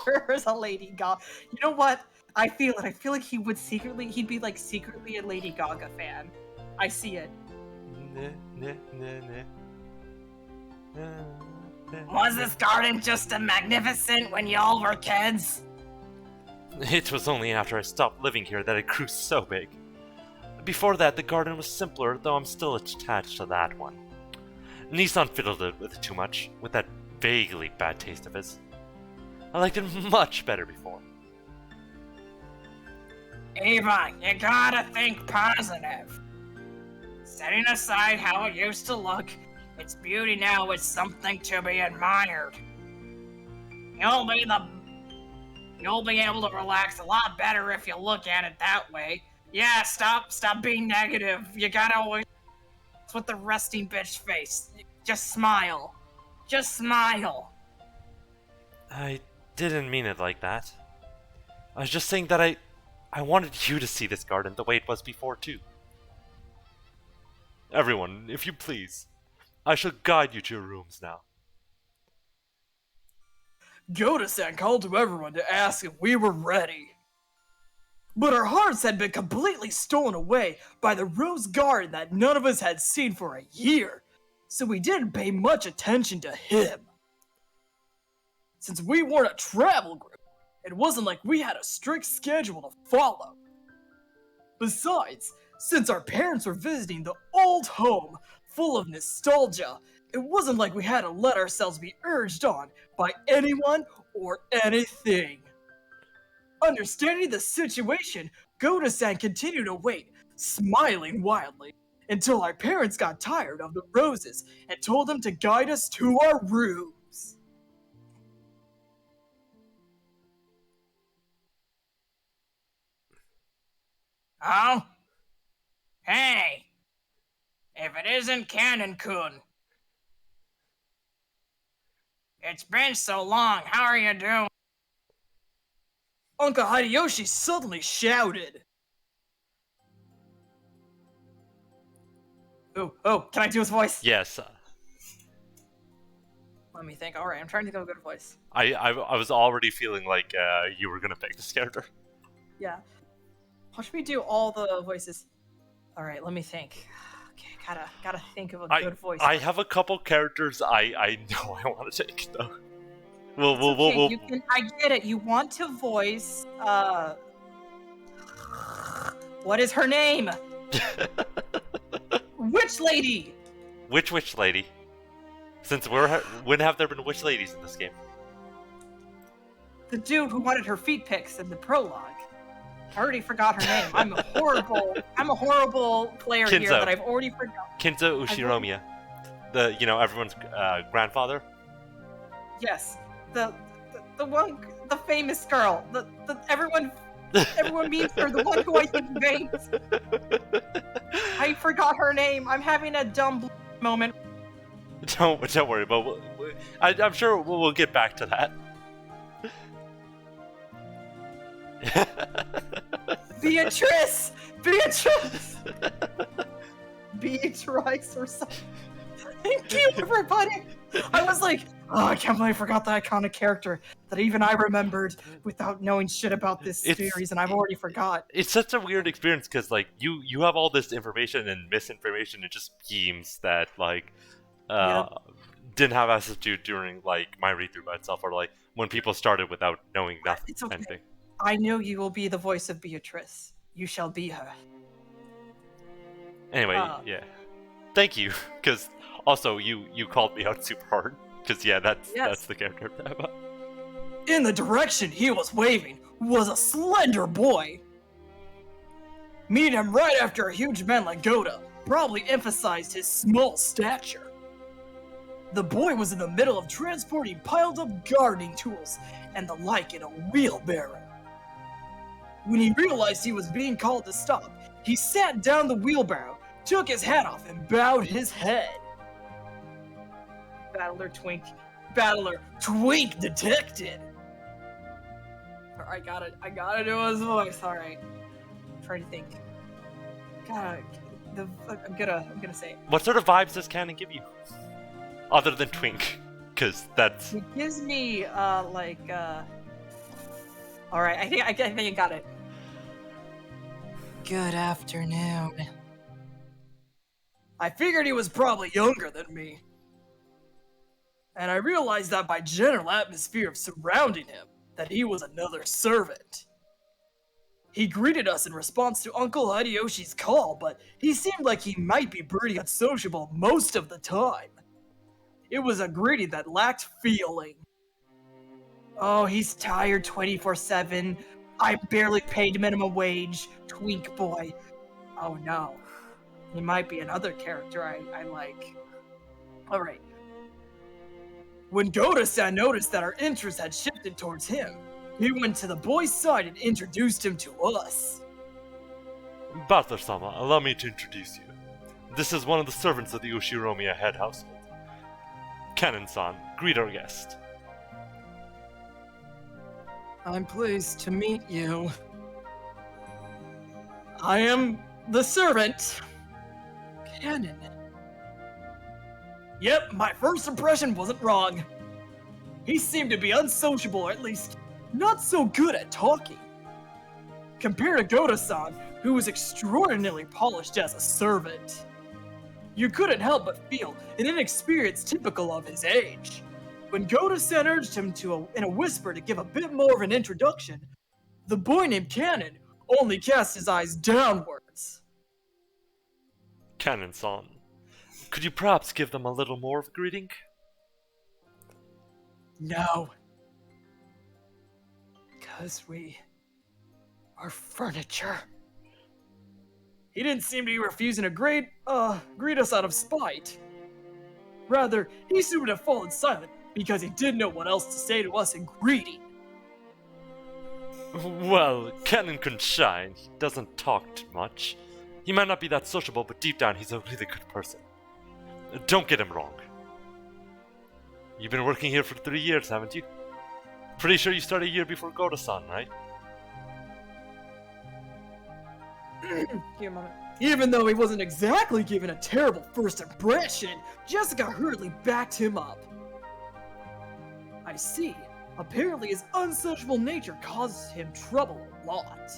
Battler's a Lady Gaga. You know what? I feel it. I feel like he'd be like secretly a Lady Gaga fan. I see it. Was this garden just a magnificent when y'all were kids? It was only after I stopped living here that it grew so big. Before that, the garden was simpler, though I'm still attached to that one. Nissan fiddled with it too much, with that vaguely bad taste of his. I liked it much better before. Eva, you gotta think positive. Setting aside how it used to look, Its beauty now is something to be admired. You'll be able to relax a lot better if you look at it that way. Yeah, stop being negative. You gotta always with the resting bitch face. Just smile. Just smile. I didn't mean it like that. I was just saying that I wanted you to see this garden the way it was before, too. Everyone, if you please, I shall guide you to your rooms now. Goda-san called to everyone to ask if we were ready. But our hearts had been completely stolen away by the rose garden that none of us had seen for a year, so we didn't pay much attention to him. Since we weren't a travel group, it wasn't like we had a strict schedule to follow. Besides, since our parents were visiting the old home full of nostalgia, it wasn't like we had to let ourselves be urged on by anyone or anything. Understanding the situation, Goda-san continued to wait, smiling wildly, until our parents got tired of the roses and told them to guide us to our rooms. Oh? Hey! If it isn't Canon-kun. It's been so long, how are you doing? Uncle Hideyoshi suddenly shouted. Oh, can I do his voice? Yes, Let me think. Alright, I'm trying to think of a good voice. I was already feeling like you were gonna pick this character. Yeah. How should we do all the voices? Alright, let me think. Okay, gotta think of a good voice. I have a couple characters I know I want to take though. Okay, you can. I get it. You want to voice. What is her name? Witch lady. Which witch lady? Since when have there been witch ladies in this game? The dude who wanted her feet pics in the prologue. I already forgot her name. I'm a horrible player here, Kinzo. but I've already forgotten. Kinzo Ushiromiya, everyone's grandfather. Yes, the famous girl. The everyone means her. The one who I think veins. I forgot her name. I'm having a dumb moment. Don't worry, but I'm sure we'll get back to that. Beatrice or something. Thank you, everybody. I was like, oh, I can't believe I forgot the iconic character that even I remembered without knowing shit about this series, and I've already forgot. It's such a weird experience because like you have all this information and misinformation and just schemes that like didn't have access to during like my read through by itself, or like when people started without knowing nothing. It's okay. Anything. I know you will be the voice of Beatrice. You shall be her. Anyway, yeah. Thank you, because also you called me out super hard. Because that's the character I'm about. In the direction he was waving was a slender boy. Meeting him right after a huge man like Goda probably emphasized his small stature. The boy was in the middle of transporting piled up gardening tools and the like in a wheelbarrow. When he realized he was being called to stop, he sat down the wheelbarrow, took his hat off, and bowed his head. Battler Twink detected. I gotta do his voice. All right, I'm trying to think. I'm gonna say it. What sort of vibes does Canon give you, other than Twink? Because that's. It gives me All right, I think I got it. Good afternoon. I figured he was probably younger than me. And I realized that by general atmosphere of surrounding him, that he was another servant. He greeted us in response to Uncle Hideyoshi's call, but he seemed like he might be pretty unsociable most of the time. It was a greeting that lacked feeling. Oh, he's tired 24/7. I barely paid minimum wage. Twink boy. Oh no. He might be another character I like. Alright. When Goda-san noticed that our interest had shifted towards him, he went to the boy's side and introduced him to us. Butler-sama, allow me to introduce you. This is one of the servants of the Ushiromiya head household. Kanen-san, greet our guest. I'm pleased to meet you. I am the servant, Kanen. Yep, my first impression wasn't wrong. He seemed to be unsociable, or at least not so good at talking. Compared to Goda-san, who was extraordinarily polished as a servant. You couldn't help but feel an inexperience typical of his age. When Goda-san urged him in a whisper to give a bit more of an introduction, the boy named Kanen only cast his eyes downwards. Kanen-san, could you perhaps give them a little more of a greeting? No. Because we are furniture. He didn't seem to be refusing to greet us out of spite. Rather, he seemed to have fallen silent because he didn't know what else to say to us in greeting. Well, Kanen can shine. He doesn't talk too much. He might not be that sociable, but deep down he's a really good person. Don't get him wrong. You've been working here for 3 years, haven't you? Pretty sure you started a year before Goda-san, right? Here, Mama. Even though he wasn't exactly given a terrible first impression, Jessica hurriedly backed him up. I see. Apparently his unsociable nature causes him trouble a lot.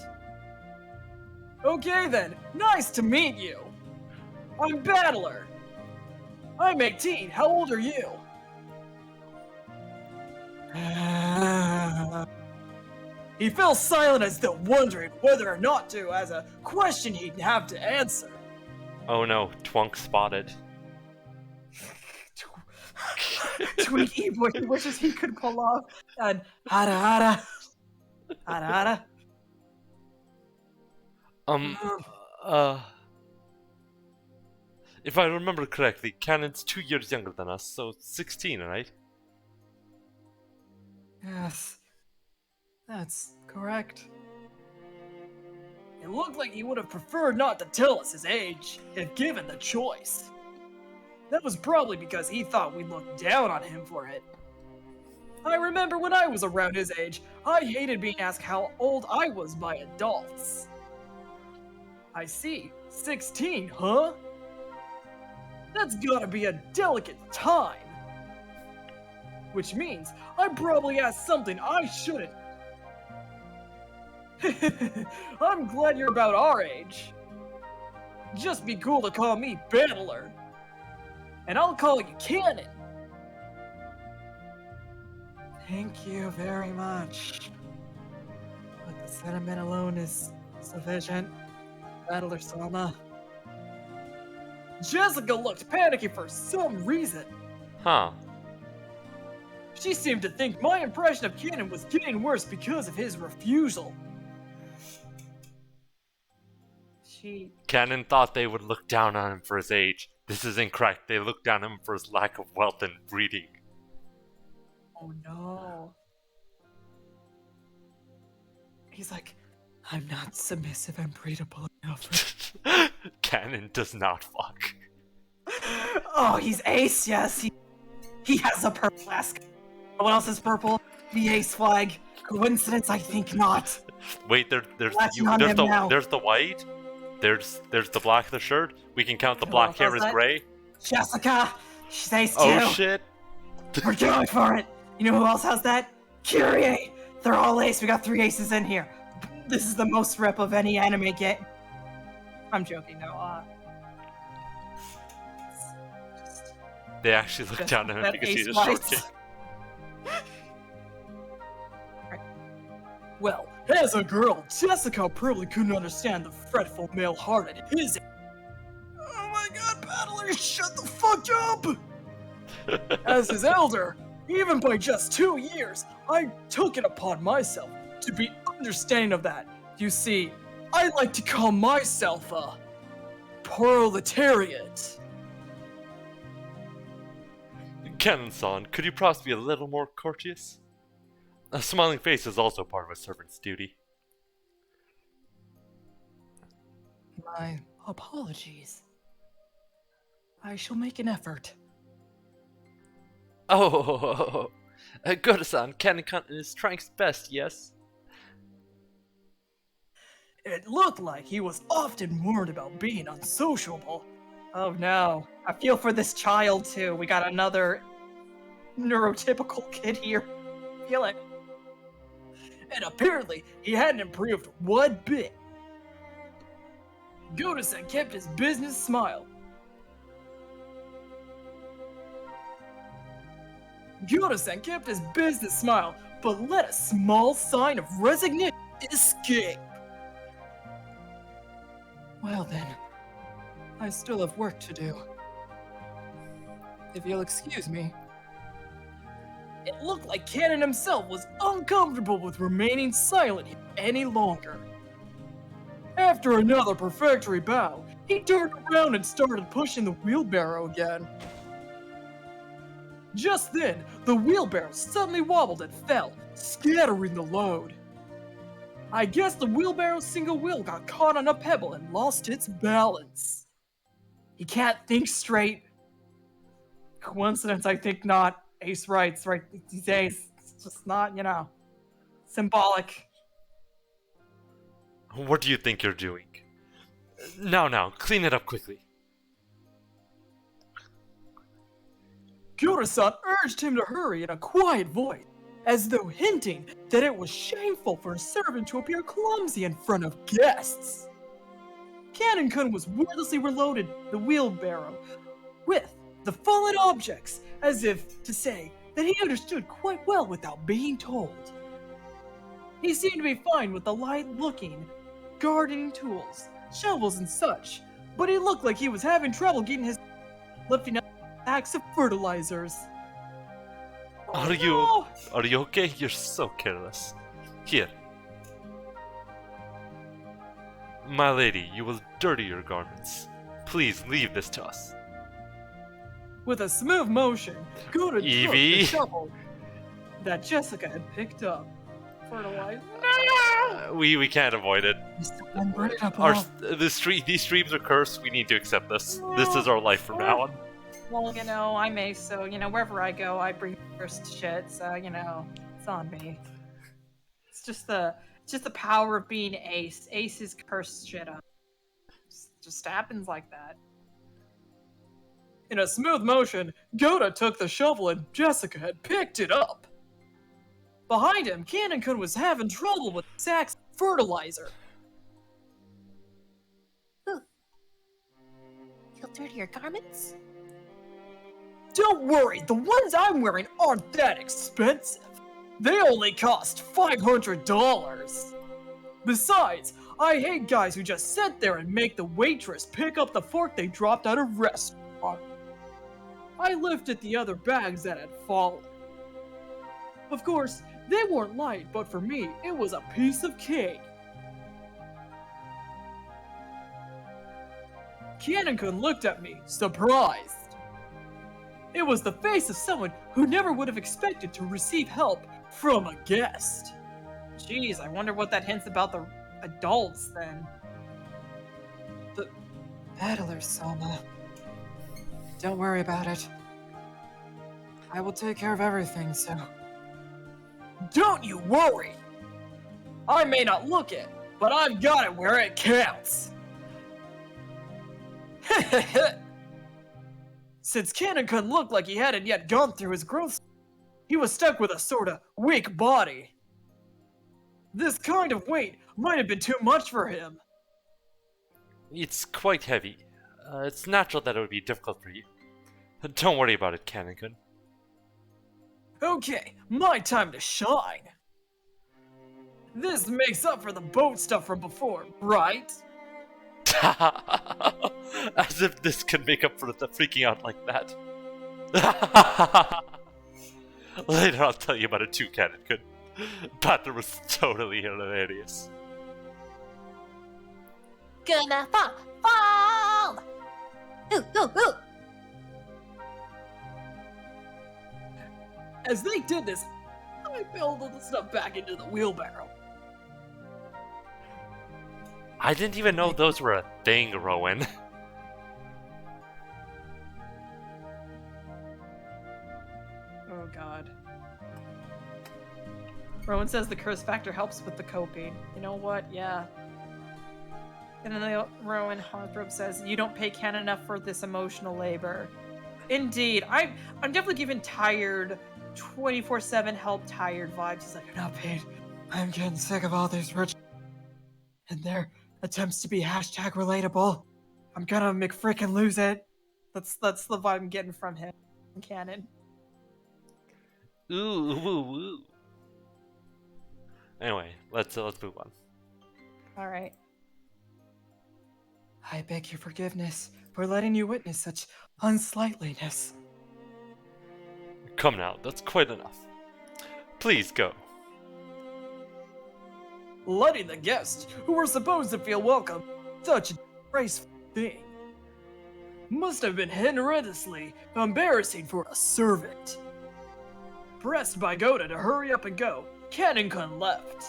Okay then, nice to meet you. I'm Battler. I'm 18, how old are you? He fell silent as though wondering whether or not to as a question he'd have to answer. Oh no, Twunk spotted. Tweaky boy wishes he could pull off and hada hada. If I remember correctly, Kanen's 2 years younger than us, so 16, right? Yes, that's correct. It looked like he would have preferred not to tell us his age, if given the choice. That was probably because he thought we looked down on him for it. I remember when I was around his age, I hated being asked how old I was by adults. I see, 16, huh? That's gotta be a delicate time. Which means I probably asked something I shouldn't. I'm glad you're about our age. Just be cool to call me Battler. And I'll call you Kanen. Thank you very much. But the sentiment alone is sufficient. Battler-sama. Jessica looked panicky for some reason. Huh. She seemed to think my impression of Kanen was getting worse because of his refusal. Kanen thought they would look down on him for his age. This is incorrect. They looked down on him for his lack of wealth and breeding. Oh no. He's like, I'm not submissive and breedable enough. Kanen does not fuck. Oh, he's ace, yes. He has a purple mask. What else is purple? The ace flag. Coincidence? I think not. Wait, there's the white. There's the black of the shirt. We can count the black hair as gray. Jessica, she's ace too. Oh shit. We're going for it. You know who else has that? Kyrie. They're all ace. We got 3 aces in here. This is the most rep of any anime game. I'm joking, no. They actually look down on him because he's a short kid. Well, as a girl, Jessica probably couldn't understand the fretful male heart at his age. Oh my god, Battler, shut the fuck up! As his elder, even by just 2 years, I took it upon myself to be understanding of that. You see, I like to call myself a proletariat. Canon-san, could you perhaps be a little more courteous? A smiling face is also part of a servant's duty. My apologies. I shall make an effort. Oh, Goda-san, Canon-kun is trying his best, yes? It looked like he was often warned about being unsociable. Oh no, I feel for this child too. We got another neurotypical kid here. I feel it. And apparently, he hadn't improved one bit. Goda-san kept his business smile. Goda-san kept his business smile, but let a small sign of resignation escape. Well then, I still have work to do. If you'll excuse me. It looked like Canon himself was uncomfortable with remaining silent any longer. After another prefectory bow, he turned around and started pushing the wheelbarrow again. Just then, the wheelbarrow suddenly wobbled and fell, scattering the load. I guess the wheelbarrow's single wheel got caught on a pebble and lost its balance. He can't think straight. Coincidence, I think not. Ace writes, right? He's ace. It's just not, symbolic. What do you think you're doing? Now, clean it up quickly. Koro-san urged him to hurry in a quiet voice, as though hinting that it was shameful for a servant to appear clumsy in front of guests. Canon-kun was wordlessly reloaded the wheelbarrow with the fallen objects, as if to say that he understood quite well without being told. He seemed to be fine with the light-looking gardening tools, shovels and such, but he looked like he was having trouble getting his lifting up packs of fertilizers. Are you okay? You're so careless. Here. My lady, you will dirty your garments. Please leave this to us. With a smooth motion, Koro took Evie? the shovel that Jessica had picked up. Fertilizer. We can't avoid it. These streams are cursed. We need to accept this. This is our life from now on. Well, I'm Ace, so, wherever I go, I bring first shit, so, it's on me. It's just the power of being Ace. Ace is cursed shit up. Just happens like that. In a smooth motion, Goda took the shovel and Jessica had picked it up. Behind him, Canon-kun was having trouble with sacks of fertilizer. Ooh. You'll dirty your garments? Don't worry, the ones I'm wearing aren't that expensive. They only cost $500. Besides, I hate guys who just sit there and make the waitress pick up the fork they dropped at a restaurant. I lifted the other bags that had fallen. Of course, they weren't light, but for me, it was a piece of cake. Canon-kun looked at me, surprised. It was the face of someone who never would have expected to receive help from a guest. Jeez, I wonder what that hints about the adults, then. The peddler, Soma. Don't worry about it. I will take care of everything, so... Don't you worry! I may not look it, but I've got it where it counts! Since Canon-kun looked like he hadn't yet gone through his growth, he was stuck with a sorta weak body. This kind of weight might have been too much for him. It's quite heavy. It's natural that it would be difficult for you. Don't worry about it, Canon-kun. Okay, my time to shine. This makes up for the boat stuff from before, right? As if this can make up for the freaking out like that. Later I'll tell you about it too, Canon-kun. That was totally hilarious. Gonna fall! Ooh, ooh, ooh! As they did this, I filled all the stuff back into the wheelbarrow. I didn't even know those were a thing, Rowan. Oh god. Rowan says the curse factor helps with the coping. You know what? Yeah. And then Rowan Hawthorpe says, you don't pay Ken enough for this emotional labor. Indeed. I'm definitely giving tired, 24/7 help tired vibes. He's like, You're not paid. I'm getting sick of all these rich and their attempts to be hashtag relatable. I'm gonna McFrickin' lose it. that's the vibe I'm getting from him. Canon. Ooh, ooh, ooh. Anyway, let's move on. Alright. I beg your forgiveness for letting you witness such unsightliness. Come now, that's quite enough. Please go. Letting the guests, who were supposed to feel welcome, such a disgraceful thing, must have been horrendously embarrassing for a servant. Pressed by Goda to hurry up and go, Cannon left.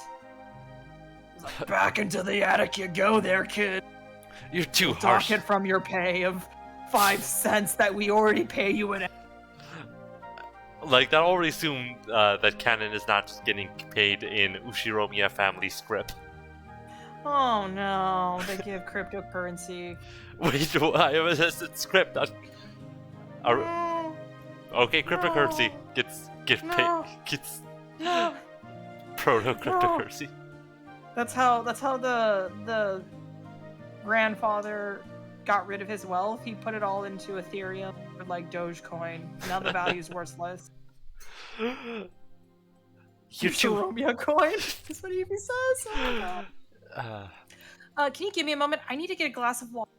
He's like, back into the attic you go there, kid. You're too harsh. Dock it from your pay of 5 cents that we already pay you in. Like, that already assumed that Canon is not just getting paid in Ushiromiya family script. Oh no, they give cryptocurrency. Wait, why was this script? No, Okay, cryptocurrency No. gets No. paid. Gets no. proto cryptocurrency. That's how the grandfather got rid of his wealth. He put it all into Ethereum or like Dogecoin. Now the value's worthless. You're too. Romeo coin. That's what he even says. Oh my god. Can you give me a moment? I need to get a glass of water.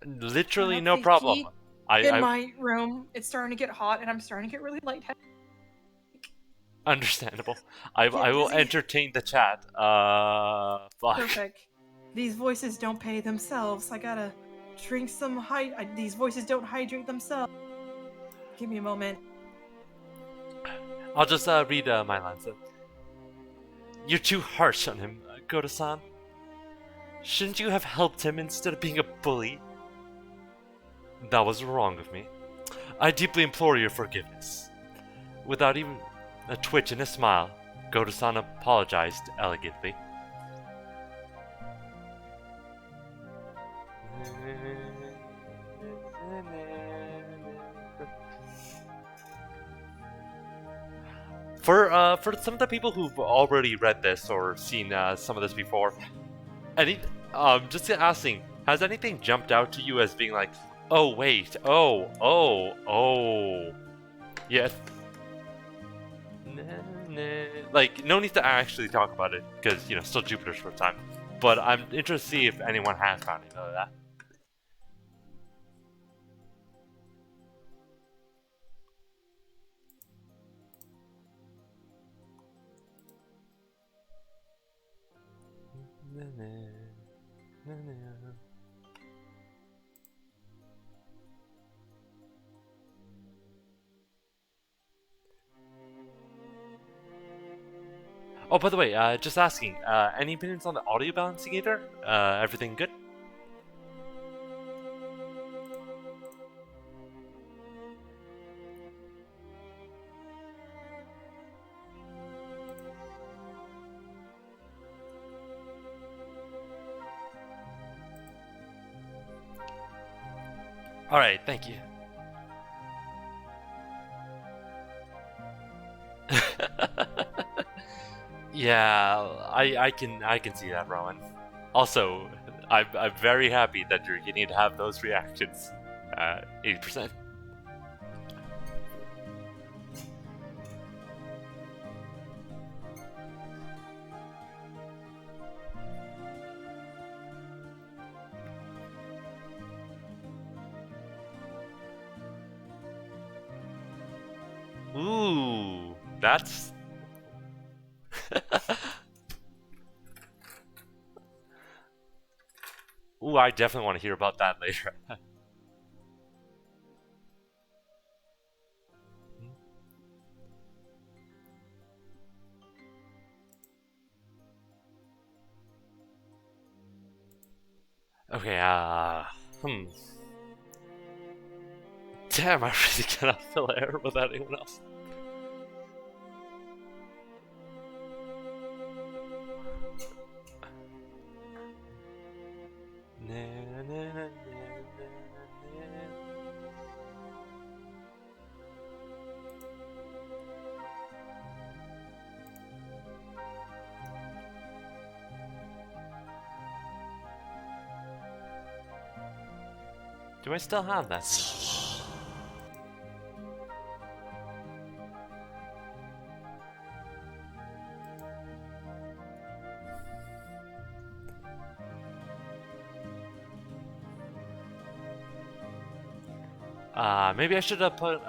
Literally Turn no up the problem. heat I in my room. It's starting to get hot, and I'm starting to get really lightheaded. understandable. I Get will busy. entertain the chat. Fuck. Perfect. These voices don't pay themselves. I gotta drink some these voices don't hydrate themselves. Give me a moment. I'll just read my lines. You're too harsh on him, Goda-san. Shouldn't you have helped him instead of being a bully? That was wrong of me. I deeply implore your forgiveness. Without even a twitch and a smile, Goda-san apologized elegantly. For some of the people who've already read this or seen some of this before, just asking, has anything jumped out to you as being like, oh wait, oh, yes, like no need to actually talk about it because still Jupiter's first time, but I'm interested to see if anyone has found any of that. Oh, by the way, just asking, any opinions on the audio balancing either? Everything good? Alright, thank you. Yeah, I can see that, Rowan. Also, I'm very happy that you're getting to have those reactions. 80%. Ooh, that's... Ooh, I definitely want to hear about that later. Okay, Damn, I really cannot fill air without anyone else. Do I still have that? Maybe I should have put,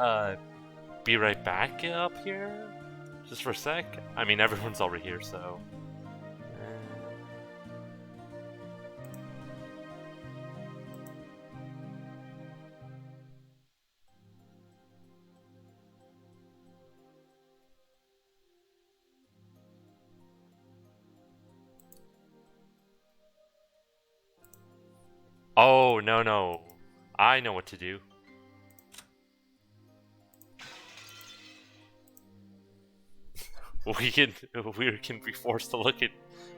be right back up here? Just for a sec? I mean, everyone's already here, so... Oh, no. I know what to do. we can be forced to look at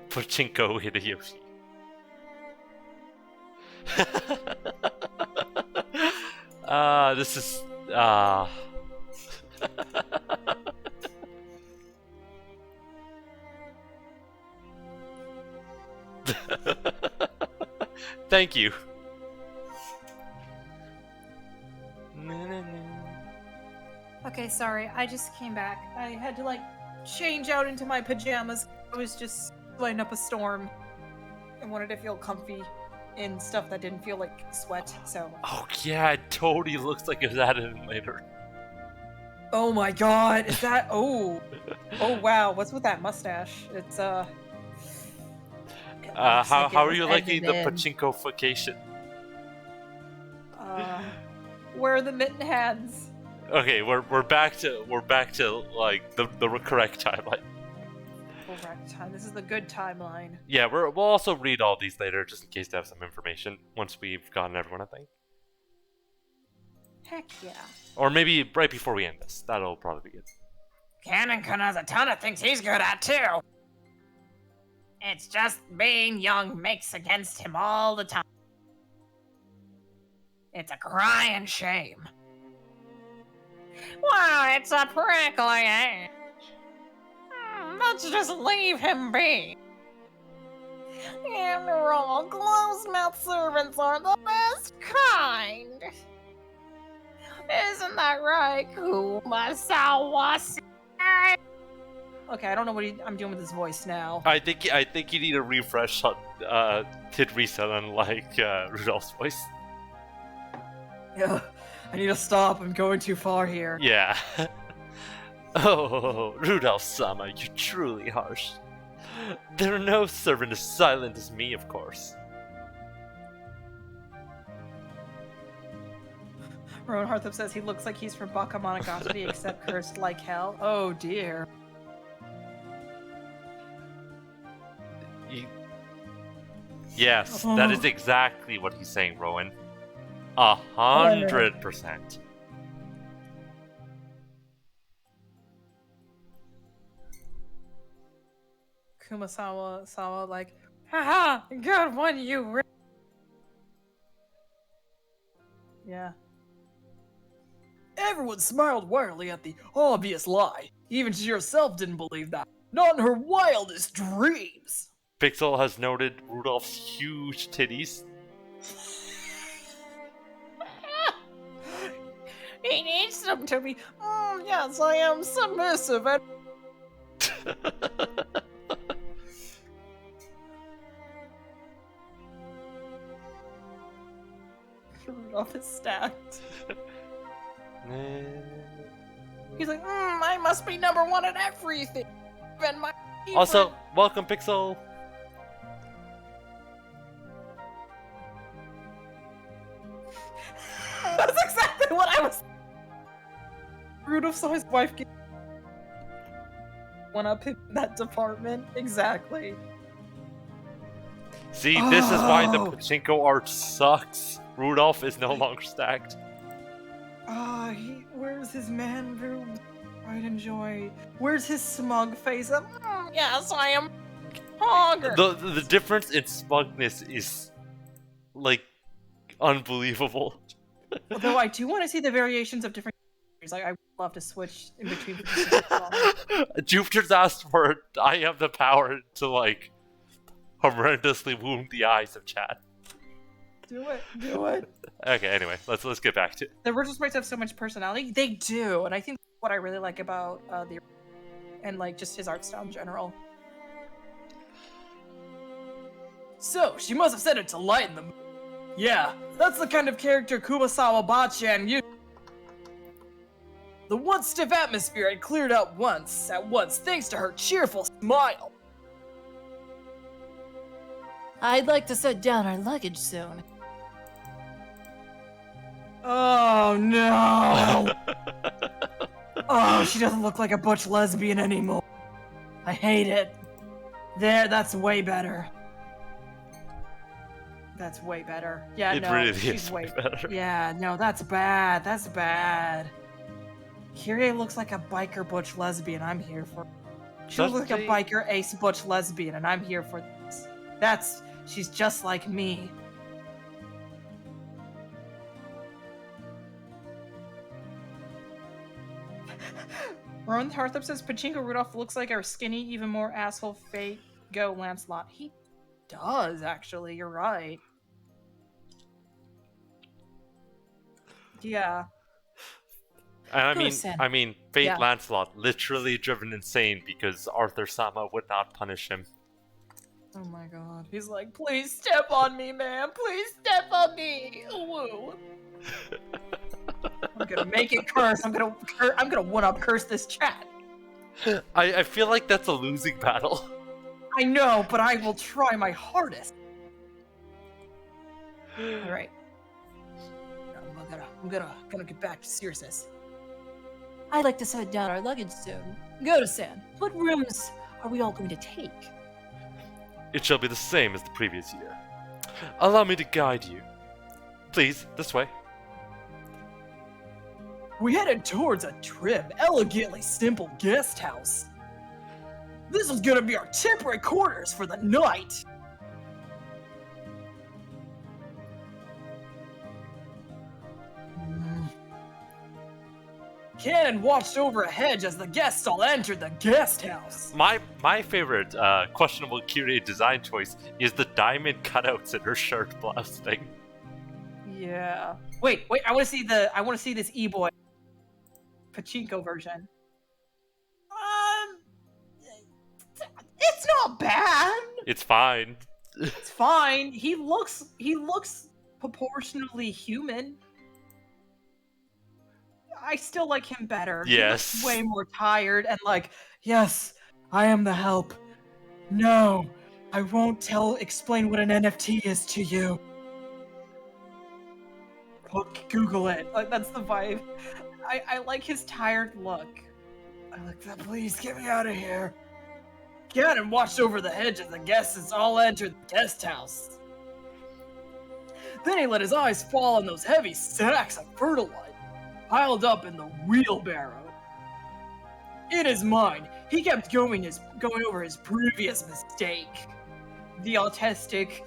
Pachinko Hideyoshi. This is Thank you. Okay, sorry. I just came back. I had to like change out into my pajamas. I was just lighting up a storm. I wanted to feel comfy in stuff that didn't feel like sweat. So. Oh yeah, it totally looks like it was added in later. Oh my God! Is that? Oh. Oh wow! What's with that mustache? It's How are you liking the pachinko-fication? Where are the mitten hands? Okay, we're back to like the correct timeline. Correct time. This is the good timeline. Yeah, we'll also read all these later just in case to have some information once we've gotten everyone, I think. Heck yeah. Or maybe right before we end this. That'll probably be good. Cannon-kun has a ton of things he's good at, too. It's just being young makes against him all the time. It's a crying shame. Well, it's a prickly age. Let's just leave him be. After all, close-mouthed servants are the best kind. Isn't that right, Kumasawa? Okay, I don't know what I'm doing with his voice now. I think you need a refresh on hit reset on like Rudolph's voice. Yeah, I need to stop. I'm going too far here. Yeah. Oh, Rudolph-sama, you're truly harsh. There are no servant as silent as me, of course. Rowan Harthop says he looks like he's from Bakemonogatari except cursed like hell. Oh dear. Yes, that is exactly what he's saying, Rowan. 100%. Kumasawa like, haha, good one, you. Yeah. Everyone smiled wildly at the obvious lie. Even she herself didn't believe that. Not in her wildest dreams. Pixel has noted Rudolph's huge titties. He needs them to be. Yes, I am submissive and. Rudolph is stacked. He's like, I must be number one at everything. Even my Also, welcome, Pixel. That's exactly what I was. Rudolph saw his wife get one up in that department. Exactly. See, this is why the Oh. pachinko art sucks. Rudolph is no longer stacked. Where's his man room? Pride and joy. Where's his smug face? Yes, I am hungry. The difference in smugness is like unbelievable. Although I do want to see the variations of different. Like I would love to switch in between. Jupiter's asked for it. I have the power to like horrendously wound the eyes of Chad. Do it. Okay, anyway, let's get back to The original sprites have so much personality. They do, and I think what I really like about the and like just his art style in general. So, she must have said it to lighten the mood. Yeah, that's the kind of character Kumasawa Bachan used. The once stiff atmosphere had cleared out at once thanks to her cheerful smile. I'd like to set down our luggage soon. Oh no! Oh, she doesn't look like a butch lesbian anymore. I hate it. There, that's way better. That's way better. Yeah, it no, really she's is way way better. Yeah, no, that's bad. That's bad. Kyrie looks like a biker butch lesbian. I'm here for. She looks like a Doesn't biker ace butch lesbian, and I'm here for this. She's just like me. Ron Harthup says Pachinko Rudolph looks like our skinny, even more asshole fate go Lancelot. He does, actually. You're right. Yeah. And Listen. I mean, Fate Yeah. Lancelot literally driven insane because Arthur Sama would not punish him. Oh my god. He's like, please step on me, man. Please step on me. Woo. I'm gonna make it curse. I'm gonna one-up curse this chat. I feel like that's a losing battle. I know, but I will try my hardest. All right. I'm gonna get back to seriousness. I'd like to set down our luggage soon. Go-to-san, what rooms are we all going to take? It shall be the same as the previous year. Allow me to guide you. Please, this way. We headed towards a trim, elegantly simple guest house. This was gonna be our temporary quarters for the night. Cannon watched over a hedge as the guests all entered the guest house. My favorite questionable Kyrie design choice is the diamond cutouts in her shirt blouse thing. Yeah. Wait. I want to see this e-boy pachinko version. It's not bad. It's fine. It's fine. He looks proportionally human. I still like him better. He looks Yes. way more tired and like, Yes, I am the help. No, I won't explain what an NFT is to you. Google it. like that's the vibe. I like his tired look. I like that. Please get me out of here. Cannon watched over the hedge as the guests all entered the guest house. Then he let his eyes fall on those heavy sacks of fertilizer piled up in the wheelbarrow. In his mind, he kept going over his previous mistake. The autistic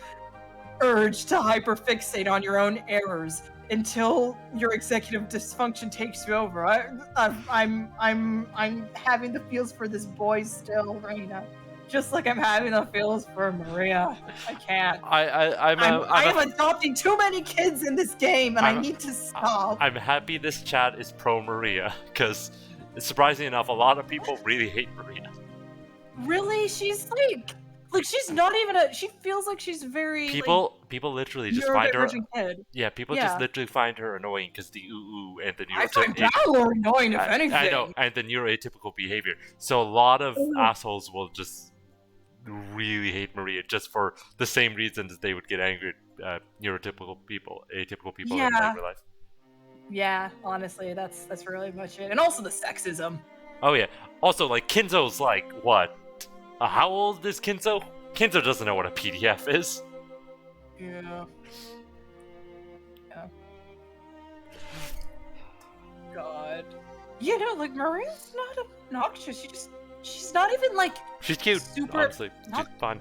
urge to hyperfixate on your own errors until your executive dysfunction takes you over. I'm having the feels for this boy still, Raina. Just like I'm having the feels for Maria. I can't. I am adopting too many kids in this game, and I need to stop. I'm happy this chat is pro Maria, because surprisingly enough, a lot of people really hate Maria. Really? She's like she's not even a. She feels like she's very. People literally just find her. Kid. Yeah, people just literally find her annoying because the ooh and the I find Balor annoying, if anything. I know, and the neuroatypical behavior. So a lot of assholes will just really hate Maria just for the same reasons they would get angry at atypical people in regular life. Yeah, honestly, that's really much it. And also the sexism. Oh yeah. Also, like Kinzo's like what? How old is Kinzo? Kinzo doesn't know what a PDF is. Yeah. Yeah. God. You know, like Maria's not obnoxious. She's not even like She's cute, super. honestly. Not, She's fun.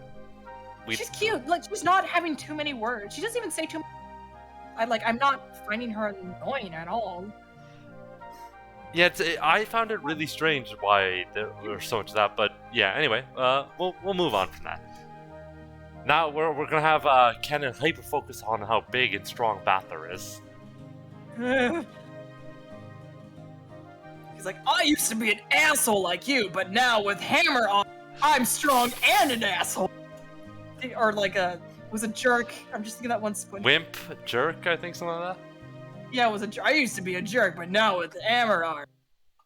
she's cute. Like she's not having too many words. She doesn't even say too. I'm not finding her annoying at all. Yeah, I found it really strange why there was so much of that, but yeah. Anyway, we'll move on from that. Now we're gonna have Kennen hyper focus on how big and strong Bather is. He's like, I used to be an asshole like you, but now with Hammer on, I'm strong and an asshole. Or like was a jerk. I'm just thinking that one squint. Wimp, jerk, I think something like that. Yeah, I used to be a jerk, but now with Hammer on,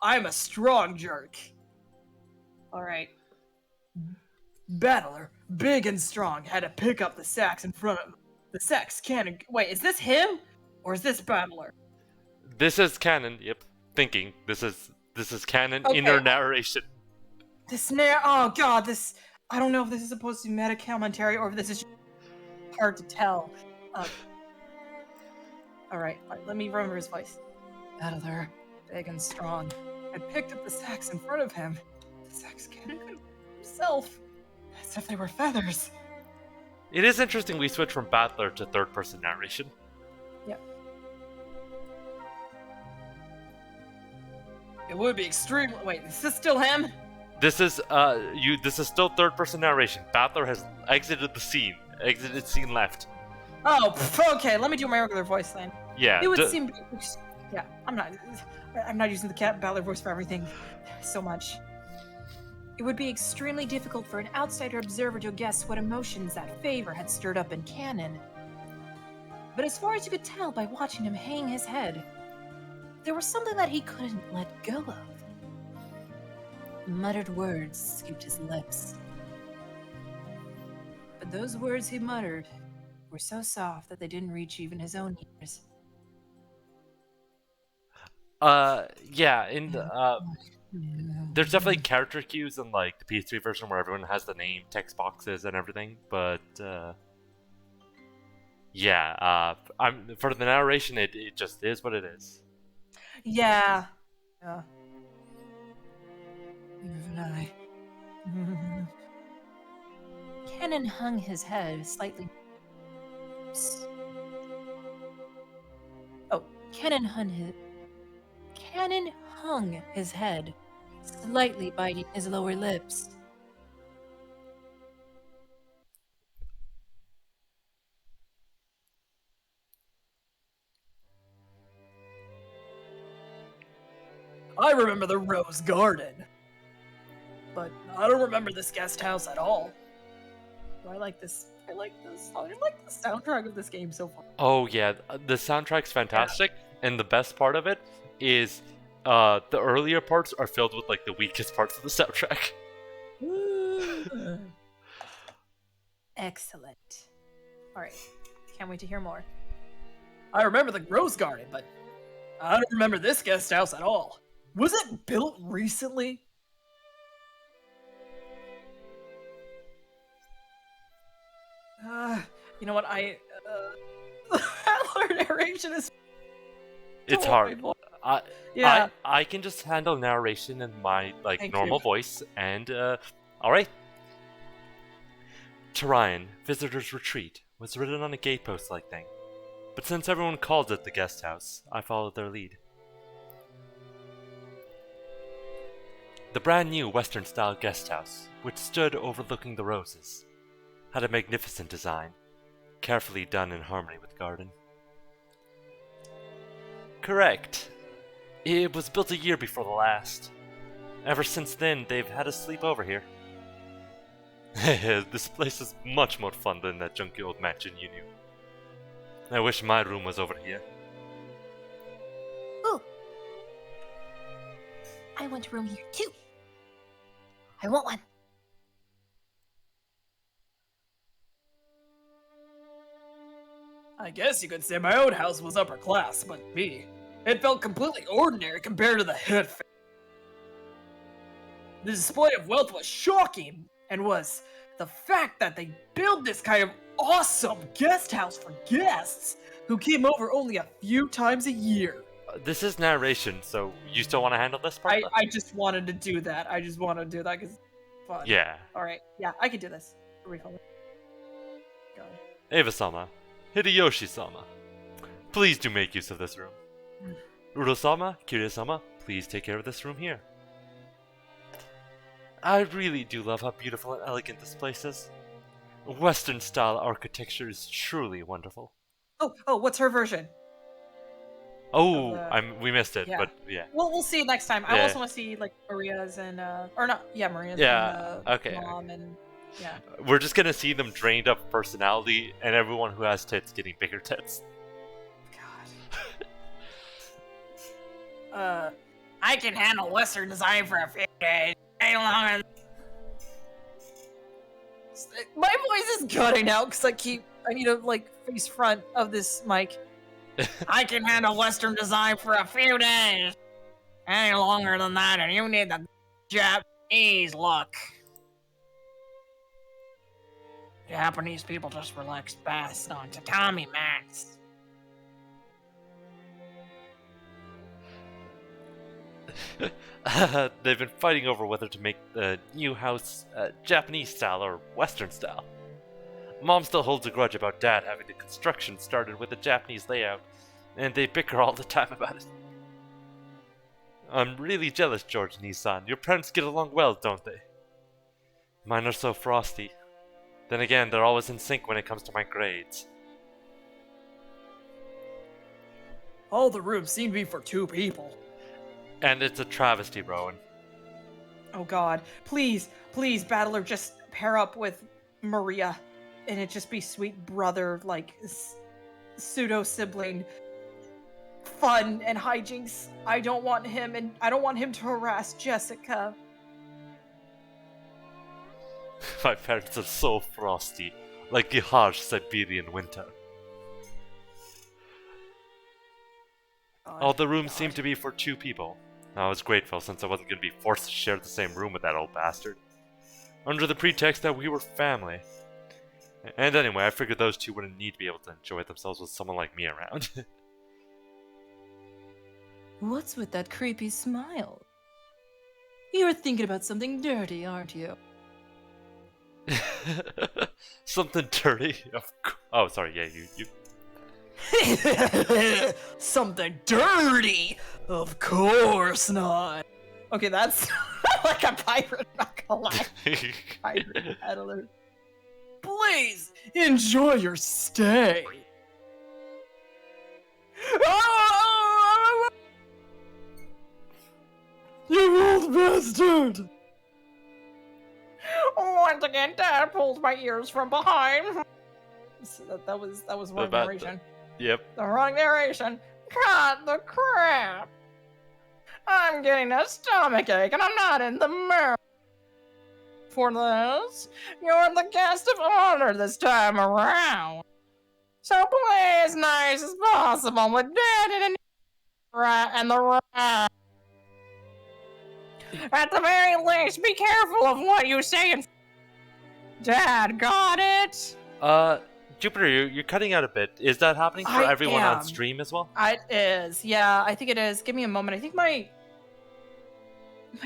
I'm a strong jerk. All right. Battler, big and strong, had to pick up the sacks in front of him. The sacks cannon. Wait, is this him? Or is this Battler? This is canon. Yep. Thinking. This is canon Okay. inner narration. Oh god, this. I don't know if this is supposed to be meta commentary or if this is just hard to tell. Alright, let me remember his voice. Battler, big and strong, had picked up the sacks in front of him. The sacks cannon himself. As if they were feathers. It is interesting we switch from Battler to third-person narration. Yeah. It would be extremely. Wait, is this still him? This is This is still third-person narration. Battler has exited the scene. Exited scene left. Oh, okay. Let me do my regular voice then. Yeah. It would seem. Yeah, I'm not using the cat Battler voice for everything so much. It would be extremely difficult for an outsider observer to guess what emotions that favor had stirred up in canon. But as far as you could tell by watching him hang his head, there was something that he couldn't let go of. Muttered words escaped his lips. But those words he muttered were so soft that they didn't reach even his own ears. Yeah, in the, there's definitely character cues in like the PS3 version where everyone has the name text boxes and everything, but yeah, I'm for the narration it just is what it is. Yeah. Yeah. Even I. Kennen hung his head slightly. Oh, Kennen hung his head, slightly biting his lower lips. I remember the Rose Garden. But I don't remember this guest house at all. I like this. I like the soundtrack of this game so far. Oh yeah, the soundtrack's fantastic, and the best part of it is the earlier parts are filled with like the weakest parts of the soundtrack. Excellent. All right. Can't wait to hear more. I remember the Rose Garden, but I don't remember this guest house at all. Was it built recently? You know what? Battler narration is. It's hard. Yeah. I can just handle narration in my like Thank normal you. voice, and all right. Tarion, Visitor's Retreat, was written on a gatepost-like thing, but since everyone called it the guest house, I followed their lead. The brand new Western-style guest house, which stood overlooking the roses, had a magnificent design, carefully done in harmony with the garden. Correct. It was built a year before the last. Ever since then, they've had us sleep over here. This place is much more fun than that junky old mansion you knew. I wish my room was over here. Ooh. I want a room here too. I want one. I guess you could say my own house was upper class, but me, it felt completely ordinary compared to the head. The display of wealth was shocking, and was the fact that they build this kind of awesome guest house for guests who came over only a few times a year. This is narration, so you still want to handle this part? I just wanted to do that. I just wanted to do that because it's fun. Yeah. Alright, yeah, I can do this. Refund. Go. Eva-sama, Hideyoshi-sama, please do make use of this room. Uro-sama, Kiryu-sama, please take care of this room here. I really do love how beautiful and elegant this place is. Western-style architecture is truly wonderful. Oh, what's her version? Oh, Of, we missed it, yeah. but yeah. We'll see next time. I Yeah. also want to see like Maria's and or not, yeah, Maria's Yeah, and okay. mom and yeah. We're just gonna see them drained of personality, and everyone who has tits getting bigger tits. God. I can handle Western design for a few days. Any longer. My voice is cutting out because I need to like face front of this mic. I can handle Western design for a few days. Any longer than that, and you need the Japanese look. Japanese people just relax best on tatami mats. They've been fighting over whether to make the new house Japanese style or Western style. Mom still holds a grudge about Dad having the construction started with a Japanese layout, and they bicker all the time about it. I'm really jealous, George Nissan. Your parents get along well, don't they? Mine are so frosty. Then again, they're always in sync when it comes to my grades. All the rooms seem to be for 2 people. And it's a travesty, Rowan. Oh God, please, Battler, just pair up with Maria, and it just be sweet brother like pseudo sibling fun and hijinks. I don't want him to harass Jessica. My parents are so frosty, like the harsh Siberian winter. All the rooms seem to be for 2 people. I was grateful since I wasn't going to be forced to share the same room with that old bastard. Under the pretext that we were family. And anyway, I figured those 2 wouldn't need to be able to enjoy themselves with someone like me around. What's with that creepy smile? You're thinking about something dirty, aren't you? Something dirty? Oh, sorry, yeah, you. Something dirty? Of course not. Okay, that's like a pirate, not gonna lie. Pirate peddler. Please enjoy your stay. You old bastard! Once again, Dad pulled my ears from behind. So that was wrong About narration. Yep. The wrong narration. Cut the crap. I'm getting a stomachache and I'm not in the mood for this. You're the guest of honor this time around. So play as nice as possible with Dad and the rat. At the very least, be careful of what you say. Dad, got it? Jupiter, you're cutting out a bit. Is that happening for I everyone on am. stream as well? It is. Yeah, I think it is. Give me a moment. I think my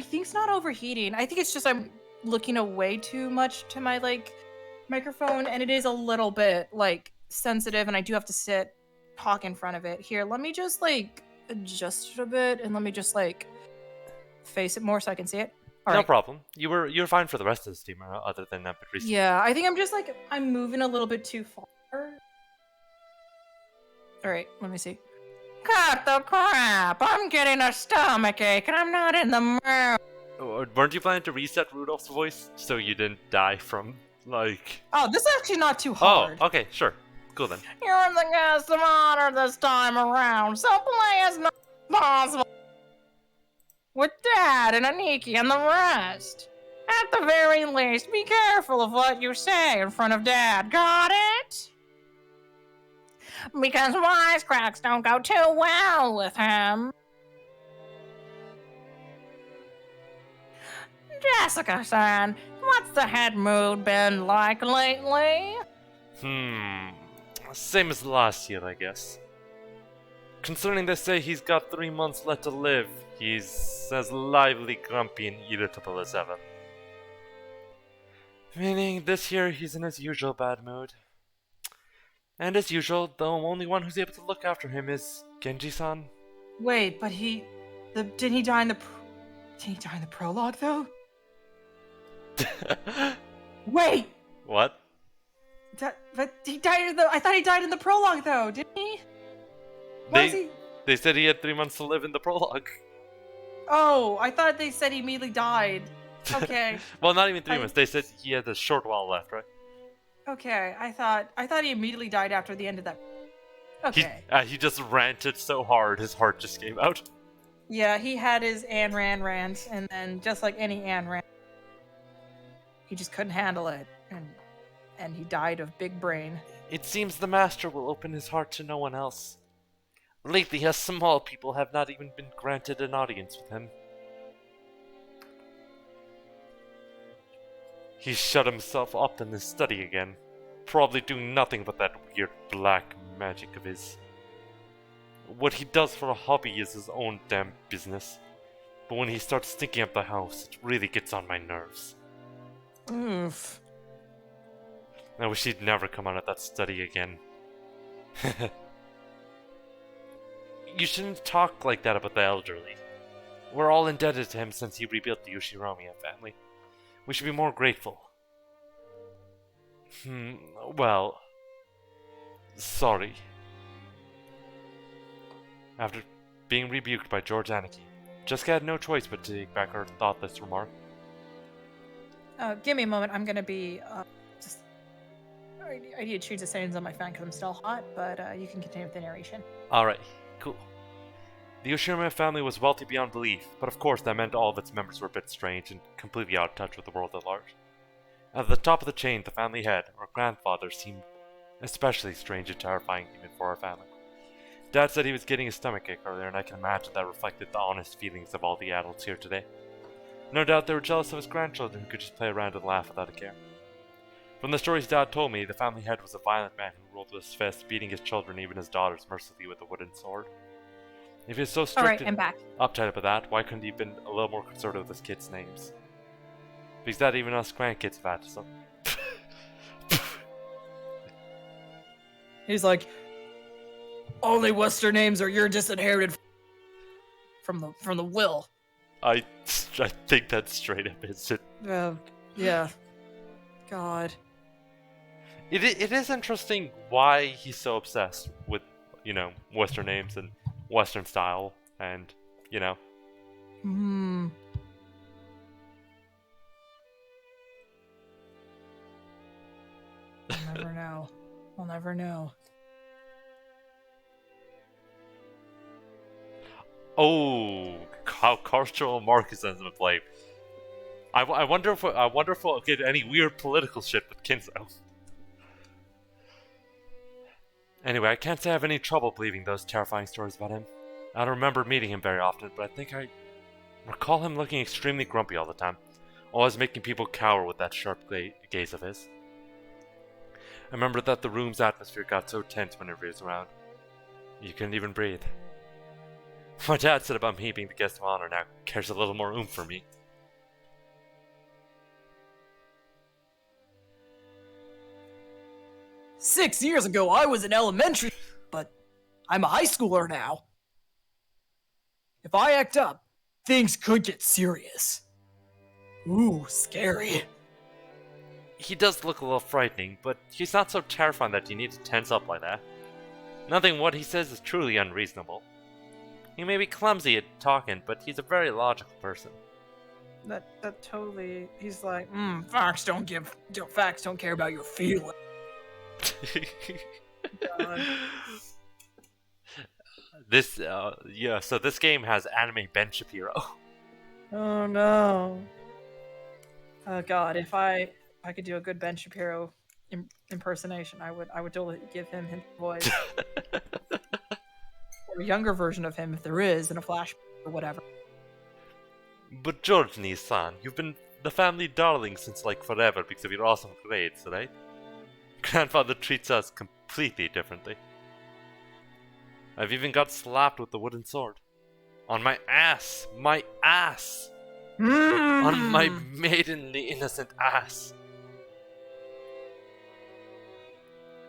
thing's not overheating. I think it's just I'm looking away too much to my like microphone, and it is a little bit like sensitive, and I do have to talk in front of it. Here, let me just like adjust it a bit, and let me just like face it more so I can see it. All No right. problem. You were fine for the rest of the stream, other than that bit recently. Yeah, I think I'm just like I'm moving a little bit too far. All right, let me see. Cut the crap. I'm getting a stomachache and I'm not in the mood. Weren't you planning to reset Rudolph's voice so you didn't die from like? Oh, this is actually not too hard. Oh, okay, sure, cool then. You're the guest of honor this time around, so play as much as possible with Dad and Aniki and the rest. At the very least, be careful of what you say in front of Dad, got it? Because wisecracks don't go too well with him. Jessica-san, what's the head mood been like lately? Same as last year, I guess. Concerning they say he's got 3 months left to live, he's as lively, grumpy, and irritable as ever. Meaning, this year he's in his usual bad mood. And as usual, the only one who's able to look after him is Genji-san. Wait, but didn't he die in the prologue though? Wait, What? but he died I thought he died in the prologue though, didn't he? Why is he? They said he had 3 months to live in the prologue. Oh, I thought they said he immediately died. Okay. Well, not even 3 months. They said he had a short while left, right? Okay, I thought he immediately died after the end of that. Okay. He just ranted so hard, his heart just gave out. Yeah, he had his Ayn Rand rant, and then just like any Ayn Rand, he just couldn't handle it, and he died of big brain. It seems the master will open his heart to no one else. Lately, us small people have not even been granted an audience with him. He shut himself up in his study again, probably doing nothing but that weird black magic of his. What he does for a hobby is his own damn business, but when he starts stinking up the house, it really gets on my nerves. Oof. I wish he'd never come out of that study again. You shouldn't talk like that about the elderly. We're all indebted to him since he rebuilt the Yoshiromiya family. We should be more grateful. Well... Sorry. After being rebuked by George Anarchy, Jessica had no choice but to take back her thoughtless remark. Give me a moment. I'm gonna be just. I need to change the settings on my fan because I'm still hot, but you can continue with the narration. Alright, cool. The Yoshiromiya family was wealthy beyond belief, but of course that meant all of its members were a bit strange and completely out of touch with the world at large. At the top of the chain, the family head, or grandfather, seemed especially strange and terrifying even for our family. Dad said he was getting a stomachache earlier, and I can imagine that reflected the honest feelings of all the adults here today. No doubt they were jealous of his grandchildren who could just play around and laugh without a care. From the stories Dad told me, the family head was a violent man who ruled with his fist, beating his children, even his daughters, mercilessly with a wooden sword. If he was so strict Alright, I'm and back. uptight about that, why couldn't he have been a little more conservative with his kids' names? Because that even us grandkids have had to some. He's like, only Western names are your disinherited from the will. I think that's straight up is it. Yeah. God. It is interesting why he's so obsessed with, Western names and Western style and, I'll never know. I'll never know. Oh, how cultural Marxism at play. I wonder if we'll get any weird political shit with Kinzo. Anyway, I can't say I have any trouble believing those terrifying stories about him. I don't remember meeting him very often, but I think I recall him looking extremely grumpy all the time, always making people cower with that sharp gaze of his. I remember that the room's atmosphere got so tense whenever he was around. You couldn't even breathe. My dad said about me being the guest of honor now carries a little more oomph for me. "6 years ago, I was in elementary, but I'm a high schooler now. If I act up, things could get serious. Ooh, scary." He does look a little frightening, but he's not so terrifying that you need to tense up like that. Nothing what he says is truly unreasonable. He may be clumsy at talking, but he's a very logical person. That totally. He's like, facts don't care about your feelings. God. So this game has anime Ben Shapiro. Oh no. Oh God, if I could do a good Ben Shapiro impersonation, I would totally give him his voice. Or a younger version of him if there is in a flashback or whatever. But George Nissan, you've been the family darling since like forever because of your awesome grades, right? Grandfather treats us completely differently. I've even got slapped with the wooden sword. On my ass! My ass! On my maidenly innocent ass!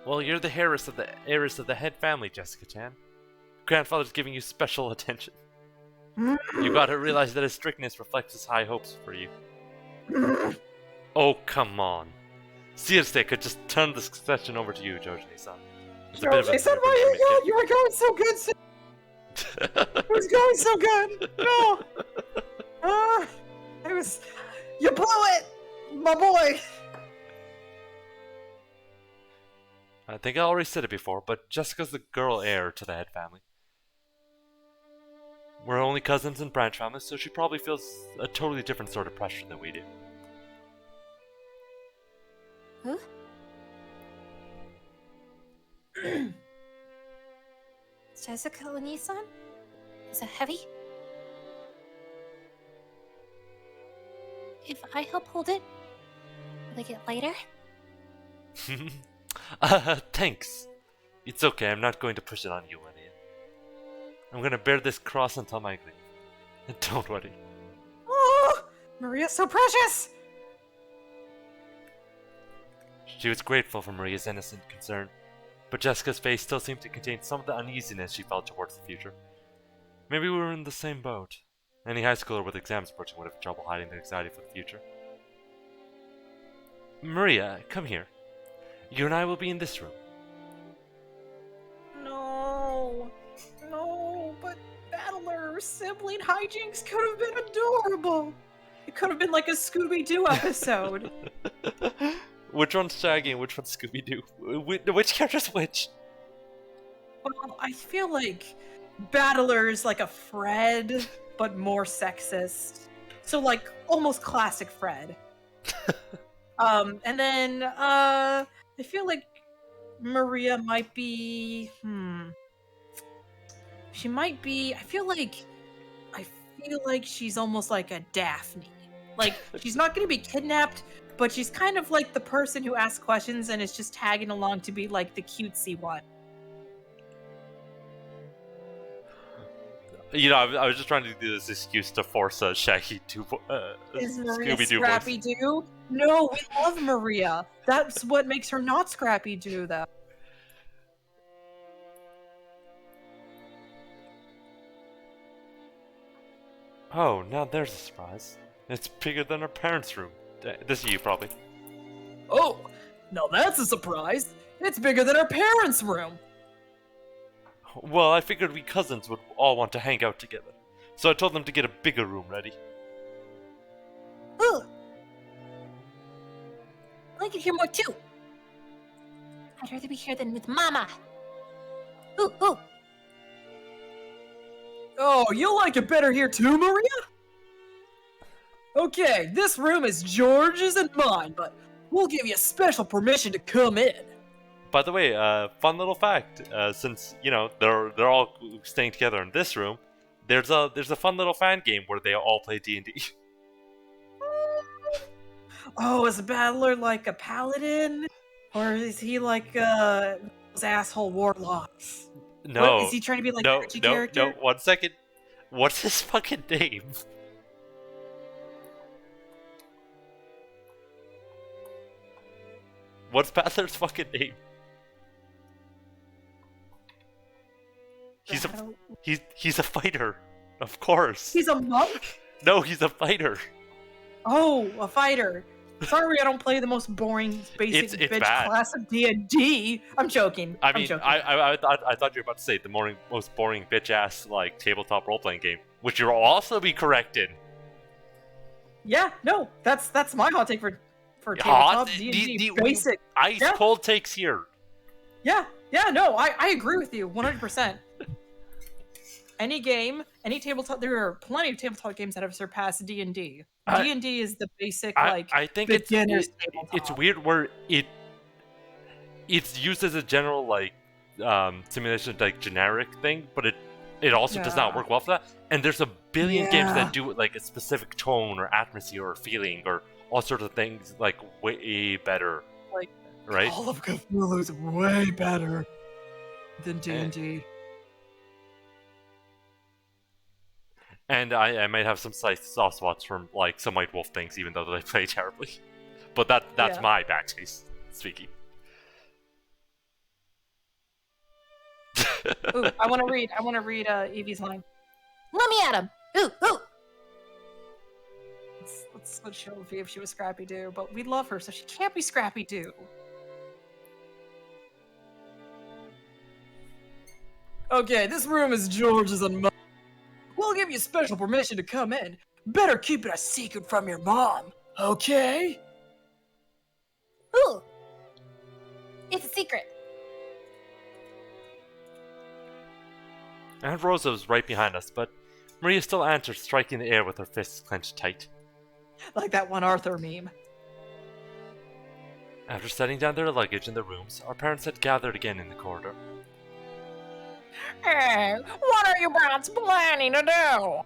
Well, you're the heiress of the head family, Jessica-chan. Grandfather's giving you special attention. You gotta realize that his strictness reflects his high hopes for you. Oh, come on. Seriously, I could just turn this session over to you, Jojini-san. It's a bit of a Joji-san, you were going so good. It was going so good. No. You blew it, my boy. I think I already said it before, but Jessica's the girl heir to the head family. We're only cousins and branch families, so she probably feels a totally different sort of pressure than we do. Huh? Jessica Oni-san? Is it heavy? If I help hold it, will it get lighter? Thanks. It's okay, I'm not going to push it on you, Lydia. I'm gonna bear this cross until my grave. And don't worry. Oh, Maria's so precious. She was grateful for Maria's innocent concern, but Jessica's face still seemed to contain some of the uneasiness she felt towards the future. Maybe we were in the same boat. Any high schooler with exams approaching would have trouble hiding their anxiety for the future. Maria, come here. You and I will be in this room. No, but Battler sibling hijinks could have been adorable. It could have been like a Scooby-Doo episode. Which one's Shaggy and which one's Scooby-Doo? Which character's which? Well, I feel like Battler's like a Fred, but more sexist. So like almost classic Fred. And then I feel like Maria might be she might be I feel like she's almost like a Daphne. Like she's not gonna be kidnapped, but she's kind of like the person who asks questions and is just tagging along to be like the cutesy one. You know, I was just trying to do this excuse to force a Shaggy to Is Maria Scooby-Doo Scrappy voice. Doo? No, we love Maria. That's what makes her not Scrappy Doo, though. Oh, now there's a surprise. It's bigger than our parents' room. This is you, probably. Oh, now that's a surprise. It's bigger than our parents' room. Well, I figured we cousins would all want to hang out together. So I told them to get a bigger room ready. Ooh! I like it here more too. I'd rather be here than with Mama. Ooh, ooh. Oh, you'll like it better here too, Maria? Okay, this room is George's and mine, but we'll give you special permission to come in. By the way, fun little fact. Since you know they're all staying together in this room, there's a fun little fan game where they all play D&D. Oh, is Battler like a paladin? Or is he like those asshole warlocks? No. What, is he trying to be like no, a edgy no, character? no. 1 second. What's his fucking name? What's Battler's fucking name? He's a fighter, of course. He's a monk? No, he's a fighter. Oh, a fighter. Sorry, I don't play the most boring, basic It's bitch bad. class of D&D. I'm joking. I I'm mean, joking. I thought you were about to say the most boring bitch ass like tabletop role playing game, which you'll also be corrected. Yeah, no, that's my hot take for Hot? tabletop D&D The basic. ice Yeah. cold takes here. Yeah, no, I agree with you 100%. Any game, any tabletop, there are plenty of tabletop games that have surpassed D&D. D&D is the basic I think beginner's it's tabletop. weird where it's used as a general like simulation like generic thing, but it also does not Yeah. work well for that. And there's a billion games Yeah. that do it like a specific tone or atmosphere or feeling or all sorts of things like way better. right? Call of Cthulhu's way better than D&D. And I might have some soft spots from like some White Wolf things, even though they play terribly. But that's Yeah. my bad taste speaking. Ooh, I want to read Evie's line. Let me at him. Ooh, ooh. Let's switch Sylvie if she was Scrappy Doo, but we love her, so she can't be Scrappy Doo. Okay, this room is George's and Mom. We'll give you special permission to come in. Better keep it a secret from your mom, okay? Ooh. It's a secret. Aunt Rosa was right behind us, but Maria still answered, striking the air with her fists clenched tight. Like that one Arthur meme. After setting down their luggage in the rooms, our parents had gathered again in the corridor. Hey, what are you brats planning to do?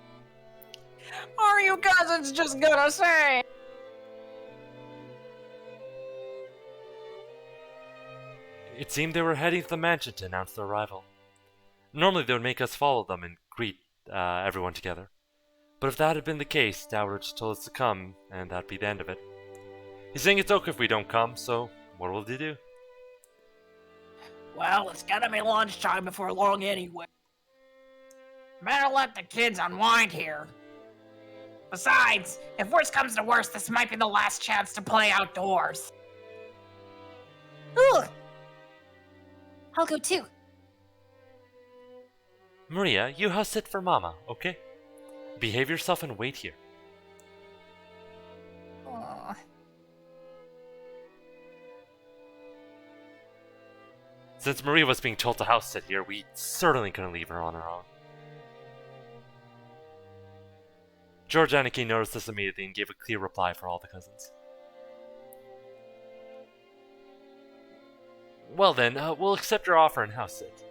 Are you cousins just gonna say? It seemed they were heading to the mansion to announce their arrival. Normally they would make us follow them and greet everyone together. But if that had been the case, Dower just told us to come, and that'd be the end of it. He's saying it's okay if we don't come, so what will he do? Well, it's gonna be lunchtime before long anyway. Better let the kids unwind here. Besides, if worse comes to worse, this might be the last chance to play outdoors. Ooh. I'll go too. Maria, you house sit for Mama, okay? Behave yourself and wait here. Aw. Since Maria was being told to house sit here, we certainly couldn't leave her on her own. George Anarchy noticed this immediately and gave a clear reply for all the cousins. Well then, we'll accept your offer and house sit.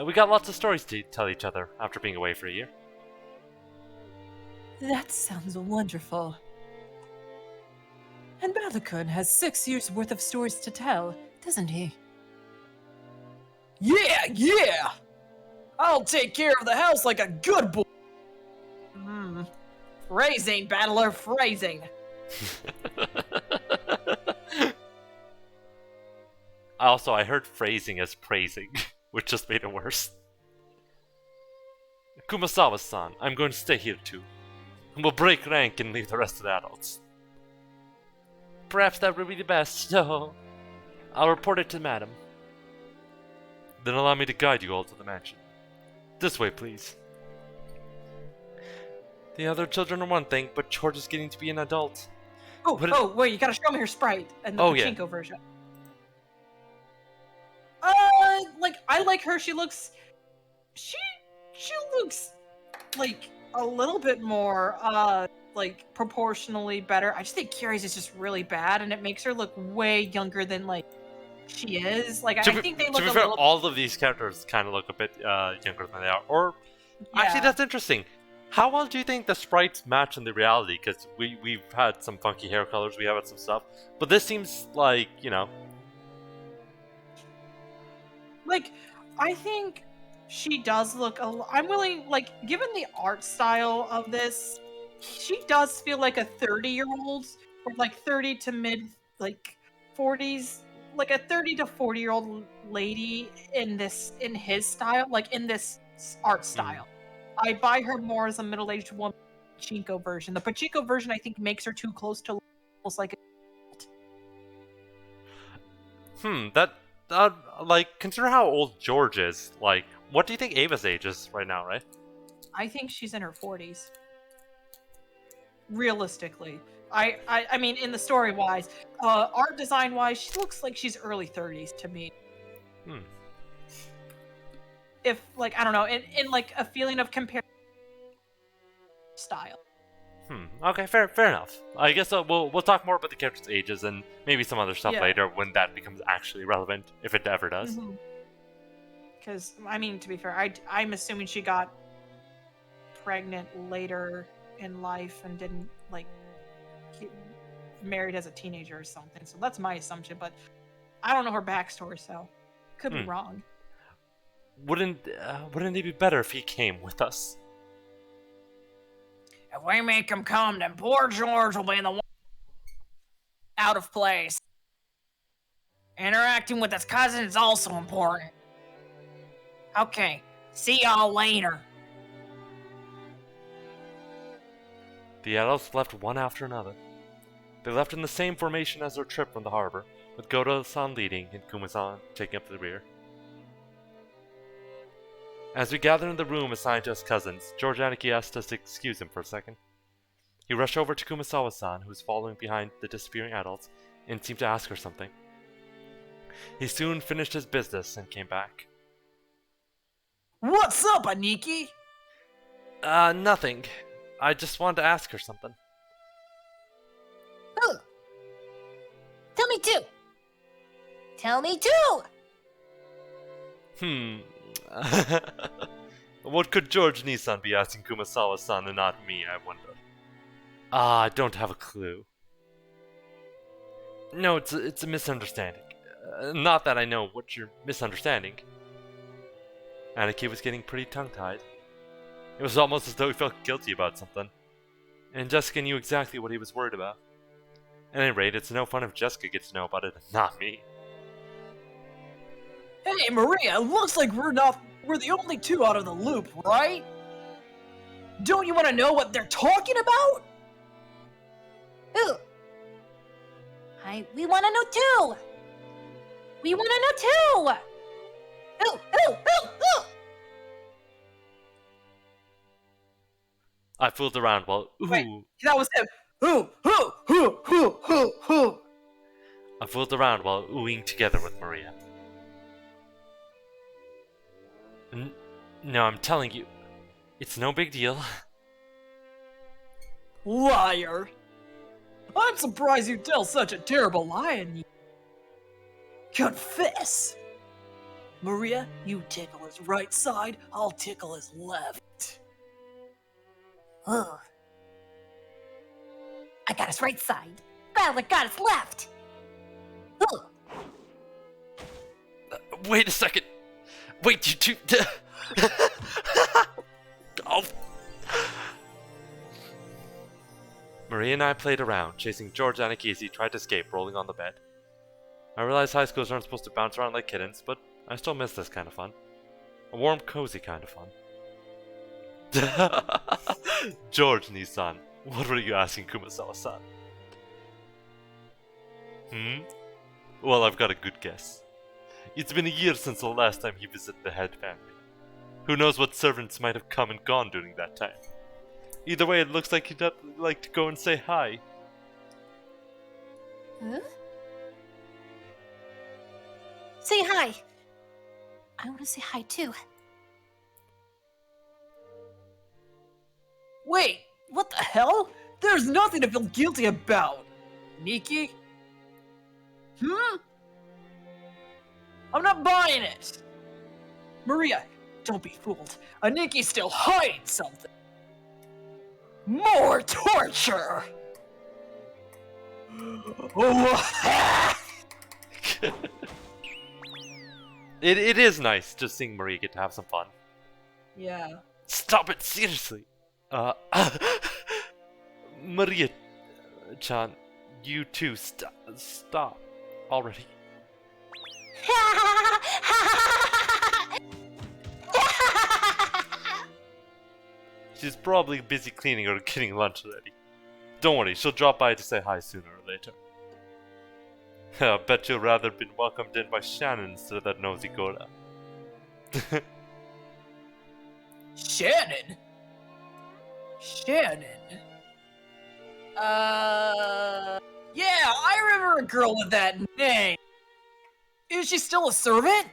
We got lots of stories to tell each other after being away for a year. That sounds wonderful. And Balakun has 6 years worth of stories to tell, doesn't he? Yeah! I'll take care of the house like a good boy. Phrasing, battler, phrasing. Also, I heard phrasing as praising, which just made it worse. Kumasawa-san, I'm going to stay here too. We'll break rank and leave the rest of the adults. Perhaps that would be the best, so I'll report it to Madam. Then allow me to guide you all to the mansion. This way, please. The other children are one thing, but George is getting to be an adult. Wait, you gotta show me her sprite and the pachinko version. I like her. She looks like a little bit more like proportionally better. I just think Kiri's is just really bad, and it makes her look way younger than like she is. Like I think they look to be a fair, little. all of these characters kind of look a bit younger than they are. Or actually, Yeah. that's interesting. How well do you think the sprites match in the reality? Because we've had some funky hair colors, we have had some stuff, but this seems like, you know. Like, I think she does look. I'm willing, like, given the art style of this, she does feel like a 30-year-old, or like 30 to mid, like 40s, like a 30 to 40-year-old lady in his style, like in this art style. I buy her more as a middle-aged woman. Pachinko version. The Pachinko version, I think, makes her too close to almost like. That like, consider how old George is. Like, what do you think Ava's age is right now, right? I think she's in her 40s. Realistically. I mean, in the story-wise. Art design-wise, she looks like she's early 30s to me. If, like, I don't know, in like, a feeling of compare style. Okay, fair enough. I guess we'll talk more about the characters' ages and maybe some other stuff later when that becomes actually relevant, if it ever does. Because, I mean, to be fair, I'm assuming she got pregnant later in life and didn't, like, get married as a teenager or something. So that's my assumption, but I don't know her backstory, so could be Hmm. wrong. Wouldn't it be better if he came with us? If we make him come, then poor George will be in the out of place. Interacting with his cousin is also important. Okay, see y'all later. The adults left one after another. They left in the same formation as their trip from the harbor, with Goto-san leading and Kuma-san taking up the rear. As we gathered in the room assigned to us cousins, George Aniki asked us to excuse him for a second. He rushed over to Kumasawa-san, who was following behind the disappearing adults, and seemed to ask her something. He soon finished his business and came back. What's up, Aniki? Nothing. I just wanted to ask her something. Ooh. Tell me too. Tell me too. What could George Nissan be asking Kumasawa-san and not me, I wonder? I don't have a clue. No, it's a misunderstanding. Not that I know what you're misunderstanding. Aniki was getting pretty tongue-tied. It was almost as though he felt guilty about something. And Jessica knew exactly what he was worried about. At any rate, it's no fun if Jessica gets to know about it and not me. Hey, Maria, looks like we're the only two out of the loop, right? Don't you want to know what they're talking about? Ooh. We want to know too. We want to know too. Ooh, ooh, ooh, ooh. I fooled around while Wait. That was him. Hoo. I fooled around while oohing together with Maria. No, I'm telling you, it's no big deal. Liar. I'm surprised you tell such a terrible lie, and you confess. Maria, you tickle his right side, I'll tickle his left. Ooh. I got his right side. Bella got his left. Ooh. Wait a second. Wait, you two. Oh. Maria and I played around, chasing George Aniki as he tried to escape, rolling on the bed. I realized high schoolers aren't supposed to bounce around like kittens, but I still miss this kind of fun. A warm, cozy kind of fun. George Nissan, what were you asking Kumasawa-san? Well, I've got a good guess. It's been a year since the last time he visited the head family. Who knows what servants might have come and gone during that time. Either way, it looks like he'd like to go and say hi. Huh? Say hi. I want to say hi too. Wait, what the hell? There's nothing to feel guilty about. Nikki? I'm not buying it. Maria, don't be fooled. Aniki's still hiding something. More torture! It is nice just seeing Maria get to have some fun. Yeah. Stop it, seriously! Maria-chan, you too, stop already. She's probably busy cleaning or getting lunch ready. Don't worry, she'll drop by to say hi sooner or later. I bet you'll rather have been welcomed in by Shannon instead of that nosy Koro. Shannon? Shannon? Yeah, I remember a girl with that name. Is she still a servant?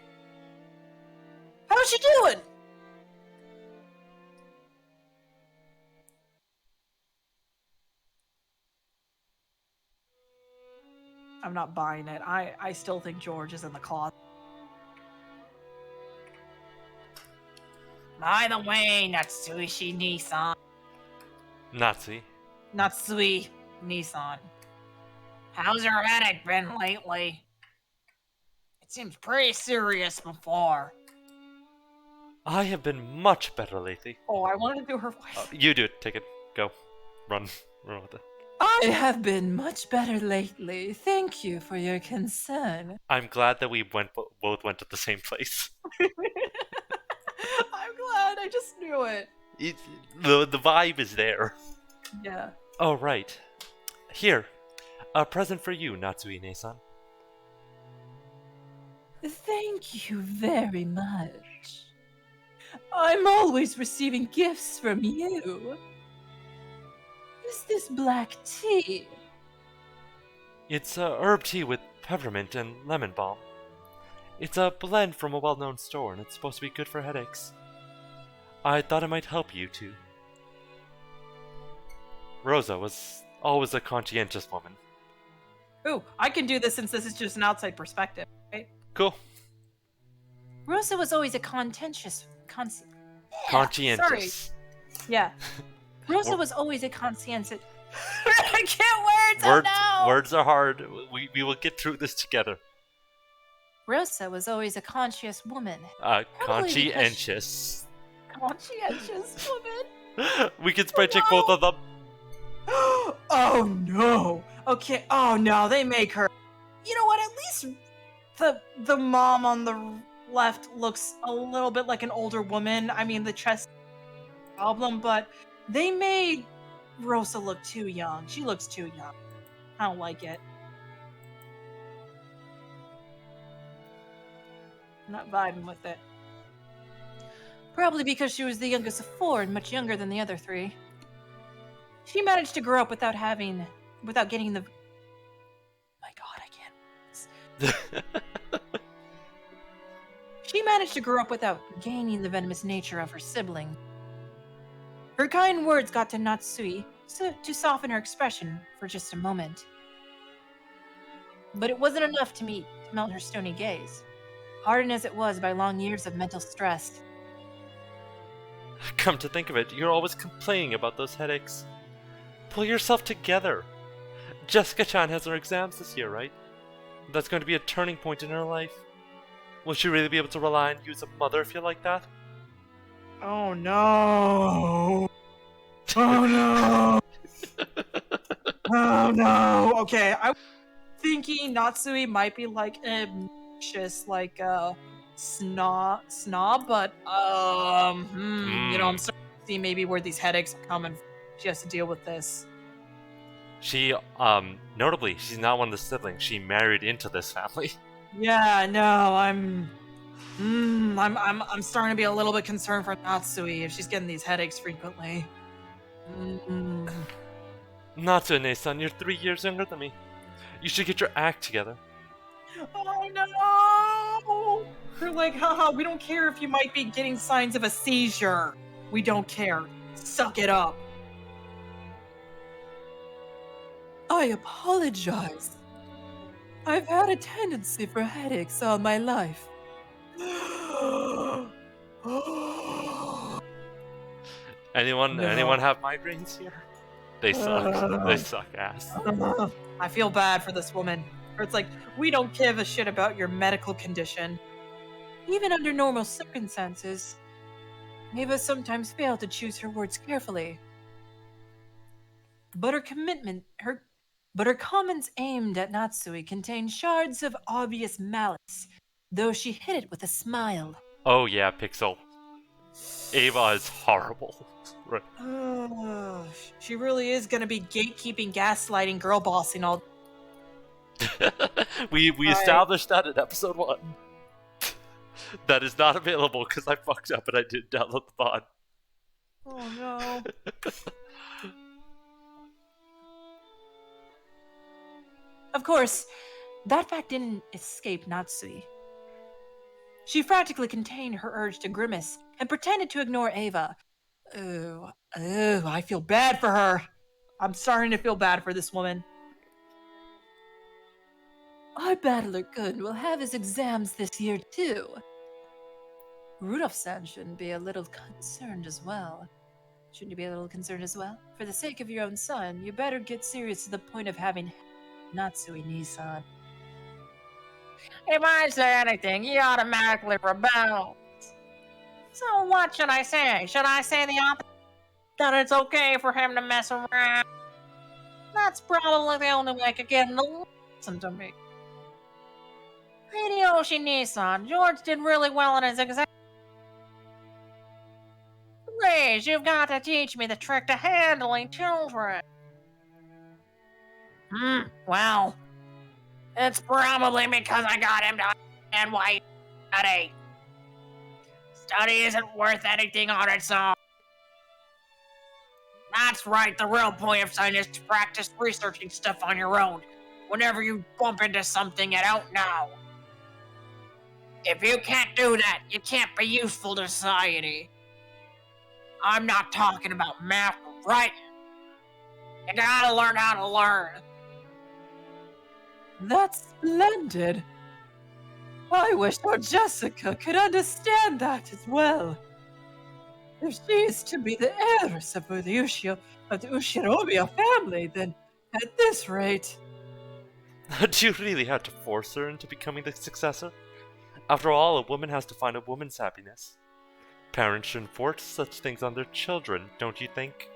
How's she doing? I'm not buying it. I still think George is in the closet. By the way, Natsushi Nissan. Nazi. Natsui Nissan. How's your headache been lately? Seems pretty serious before. I have been much better lately. Oh, I wanted to do her voice. You do it. Take it. Go. Run. Run with it. I have been much better lately. Thank you for your concern. I'm glad that we both went to the same place. I'm glad. I just knew it. The vibe is there. Yeah. Oh, right. Here. A present for you, Natsui-ne-san. Thank you very much. I'm always receiving gifts from you. Is this black tea? It's a herb tea with peppermint and lemon balm. It's a blend from a well-known store, and it's supposed to be good for headaches. I thought it might help you, too. Rosa was always a conscientious woman. Ooh, I can do this since this is just an outside perspective, right? Cool. Rosa was always a conscientious. Conscientious. Yeah. Rosa Wor- was always a conscientious. I can't words. Words, Oh no! words are hard. We will get through this together. Rosa was always a conscious woman. Probably because Conscientious. Conscientious woman. We can spell check both of them. Oh no. Okay. Oh no, they make her. You know what? At least the mom on the left looks a little bit like an older woman. I mean, the chest problem, but they made Rosa look too young. She looks too young. I don't like it. I'm not vibing with it. Probably because she was the youngest of four and much younger than the other three. She managed to grow up without getting the. My God, I can't. She managed to grow up without gaining the venomous nature of her sibling. Her kind words got to Natsui to soften her expression for just a moment. But it wasn't enough to melt her stony gaze, hardened as it was by long years of mental stress. Come to think of it, you're always complaining about those headaches. Pull yourself together. Jessica-chan has her exams this year, right? That's going to be a turning point in her life. Will she really be able to rely on you as a mother if you're like that? Oh no. Oh no. Oh no. Okay, I'm thinking Natsui might be like just like a snob, but you know, I'm starting to see maybe where these headaches are coming from. She has to deal with this. She, notably, she's not one of the siblings. She married into this family. Yeah, no, I'm starting to be a little bit concerned for Natsui if she's getting these headaches frequently. Natsune-san, you're 3 years younger than me. You should get your act together. Oh no! They're like, haha, we don't care if you might be getting signs of a seizure. We don't care. Suck it up. I apologize. I've had a tendency for headaches all my life. Anyone No. have migraines here? They suck. They suck ass. I feel bad for this woman. Or it's like, we don't give a shit about your medical condition. Even under normal circumstances, Ava sometimes failed to choose her words carefully. But her comments aimed at Natsui contained shards of obvious malice, though she hid it with a smile. Oh yeah, Pixel. Ava is horrible. Right. She really is gonna be gatekeeping, gaslighting, girl bossing all. we Right. established that in episode 1. That is not available because I fucked up and I didn't download the pod. Oh no. Of course, that fact didn't escape Natsui. She frantically contained her urge to grimace and pretended to ignore Ava. I feel bad for her. I'm starting to feel bad for this woman. Our battler Gun will have his exams this year too. Rudolph-san shouldn't be a little concerned as well. Shouldn't you be a little concerned as well? For the sake of your own son, you better get serious to the point of having Natsui-Nisan. If I say anything, he automatically rebels. So what should I say? Should I say the opposite? That it's okay for him to mess around? That's probably the only way I could get him to listen to me. Hideyoshi Nissan, George did really well in his exam. Please, you've got to teach me the trick to handling children. Well, it's probably because I got him to understand why he study. Study isn't worth anything on its own. That's right, the real point of science is to practice researching stuff on your own whenever you bump into something you don't know. If you can't do that, you can't be useful to society. I'm not talking about math or writing. You gotta learn how to learn. That's splendid. I wish our Jessica could understand that as well. If she is to be the heiress of the Ushiromiya family, then at this rate... Do you really have to force her into becoming the successor? After all, a woman has to find a woman's happiness. Parents shouldn't force such things on their children, don't you think?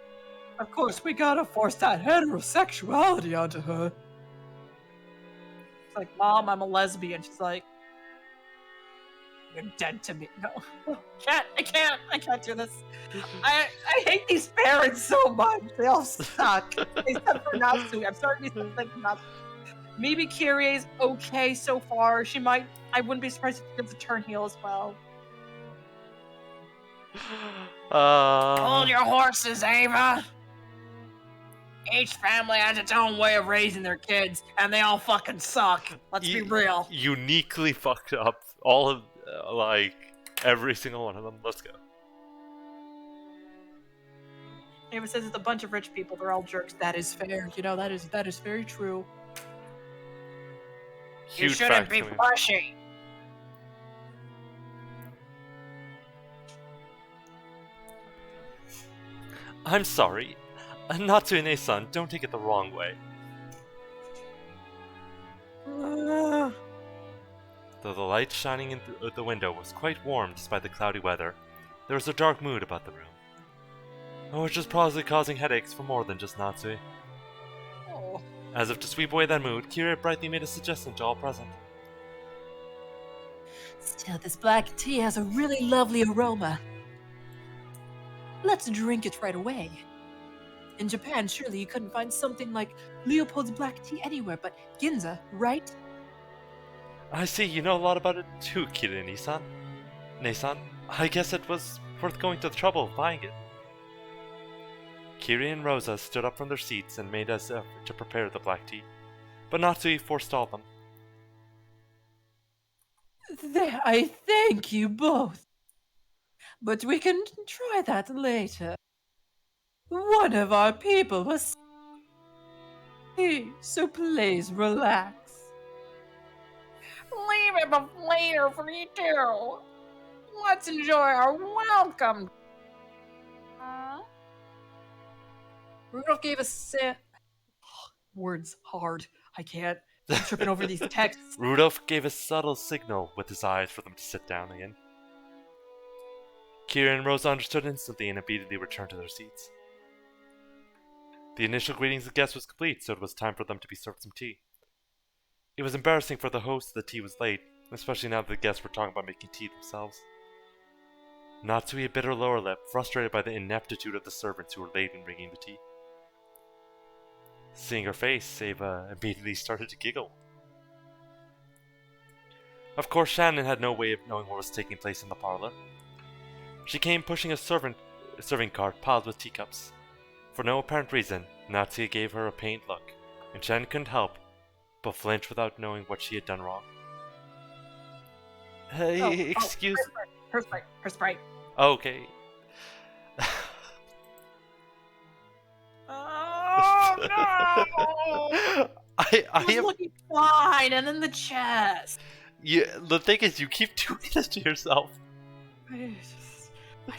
Of course, we gotta force that heterosexuality onto her. It's like, Mom, I'm a lesbian. She's like, you're dead to me. No, I can't do this. I hate these parents so much. They all suck. Except for Natsu. I'm starting to think Natsu. Maybe Kirie's okay so far. I wouldn't be surprised if she gets a turn heel as well. Hold your horses, Ava. Each family has its own way of raising their kids, and they all fucking suck. Let's be real. Uniquely fucked up. All of, every single one of them. Let's go. Ava says it's a bunch of rich people. They're all jerks. That is fair. You know, that is very true. You shouldn't be pushy. I'm sorry. Natsune-san, don't take it the wrong way. Though the light shining in the window was quite warm despite the cloudy weather, there was a dark mood about the room, which was probably causing headaches for more than just Natsue. Oh. As if to sweep away that mood, Kirie brightly made a suggestion to all present. Still, this black tea has a really lovely aroma. Let's drink it right away. In Japan, surely you couldn't find something like Leopold's black tea anywhere but Ginza, right? I see, you know a lot about it too, Kirie-san. Nei-san, I guess it was worth going to the trouble of buying it. Kirie and Rosa stood up from their seats and made as effort to prepare the black tea, but Natsue forestalled them. I thank you both. But we can try that later. One of our people was sick, so please relax. Leave it for later for you two. Let's enjoy our welcome. Rudolph gave us words hard. I can't. I'm tripping over these texts. Rudolph gave a subtle signal with his eyes for them to sit down again. Kira and Rosa understood instantly and immediately returned to their seats. The initial greetings of the guests was complete, so it was time for them to be served some tea. It was embarrassing for the host that the tea was late, especially now that the guests were talking about making tea themselves. Natsue bit her lower lip, frustrated by the ineptitude of the servants who were late in bringing the tea. Seeing her face, Ava immediately started to giggle. Of course, Shannon had no way of knowing what was taking place in the parlor. She came pushing a serving cart piled with teacups. For no apparent reason, Natsuya gave her a pained look, and Shannon couldn't help but flinch without knowing what she had done wrong. Hey, excuse... Her sprite. Okay. Oh no! I He am... was looking fine, and in the chest. Yeah, the thing is, you keep doing this to yourself. I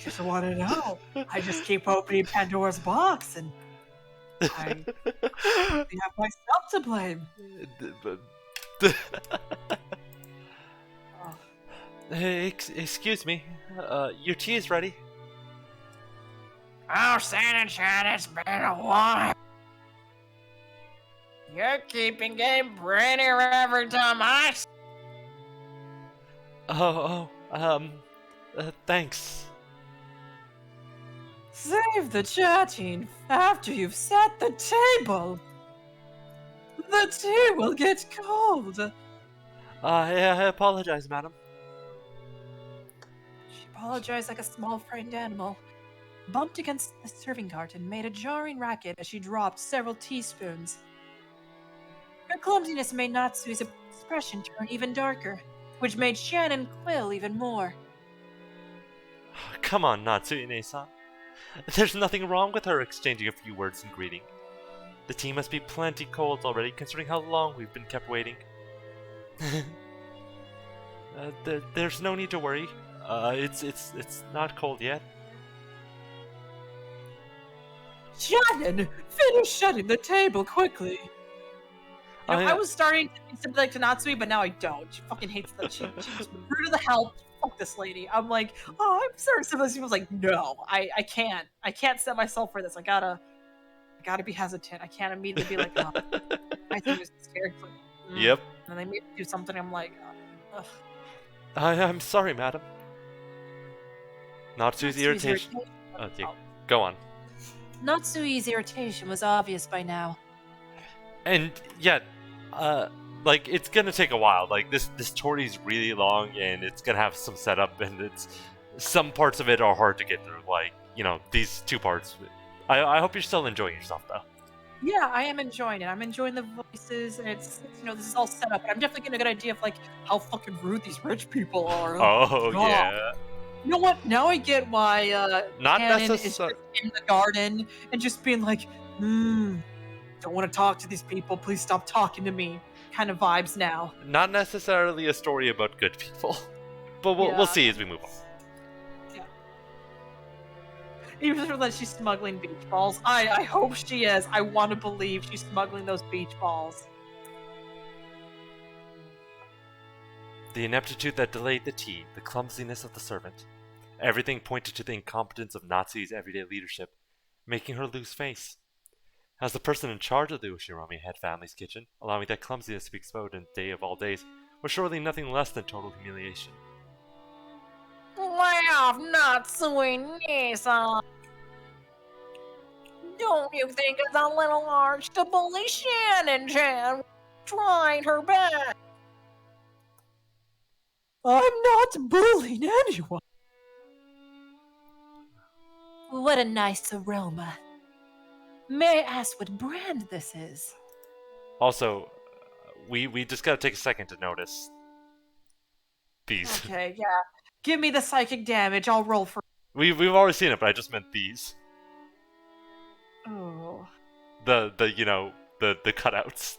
just want to know. I just keep opening Pandora's box, and I have myself to blame. Hey, excuse me. Your tea is ready. Oh, Santa-chan, it's been a while. You're keeping it prettier every time I see. Thanks. Save the chatting after you've set the table. The tea will get cold. I apologize, madam. She apologized like a small frightened animal, bumped against the serving cart, and made a jarring racket as she dropped several teaspoons. Her clumsiness made Natsui's expression turn even darker, which made Shannon quail even more. Come on, Natsune-san. There's nothing wrong with her exchanging a few words in greeting. The tea must be plenty cold already, considering how long we've been kept waiting. There's no need to worry. It's not cold yet. Shannon, finish shutting the table quickly. You know, I was starting to be sympathetic to Natsui, but now I don't. She fucking hates that. She's rude to the hell. Fuck this lady. I'm like, oh, I'm sorry. Sympathetic. She was like, no, I can't. I can't set myself for this. I gotta be hesitant. I can't immediately be like, oh, I think it's scared. Like, Yep. And they make me do something. I'm like, ugh. I'm sorry, madam. Natsui's irritation. Okay, go on. Natsui's irritation was obvious by now. And yet, like it's gonna take a while. Like this story's really long, and it's gonna have some setup, and some parts of it are hard to get through. Like these two parts. I hope you're still enjoying yourself though. Yeah, I am enjoying it. I'm enjoying the voices, and it's this is all set up. And I'm definitely getting a good idea of like how fucking rude these rich people are. Oh God. yeah. You know what? Now I get why Not Shannon is necessarily. just in the garden and just being like, don't want to talk to these people. Please stop talking to me. Kind of vibes now. Not necessarily a story about good people, but we'll Yeah. see as we move on. Even though that she's smuggling beach balls. I hope she is. I want to believe she's smuggling those beach balls. The ineptitude that delayed the tea, the clumsiness of the servant, everything pointed to the incompetence of Natsui's everyday leadership, making her lose face. As the person in charge of the Ushiromi head family's kitchen, allowing that clumsiness to be exposed in day of all days was surely nothing less than total humiliation. Laugh, Natsui-san. Don't you think it's a little harsh to bully Shannon-chan? Tried her best. I'm not bullying anyone. What a nice aroma. May I ask what brand this is? Also, we just gotta take a second to notice these. Okay, yeah. Give me the psychic damage. I'll roll for. We've already seen it, but I just meant these. Oh. The cutouts.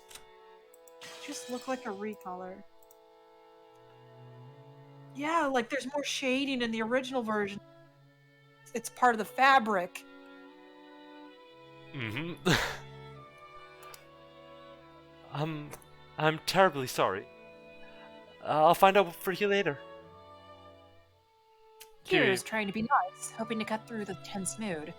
Just look like a recolor. Yeah, like there's more shading in the original version. It's part of the fabric. Mm-hmm. I'm terribly sorry. I'll find out for you later. Kira is trying to be nice, hoping to cut through the tense mood.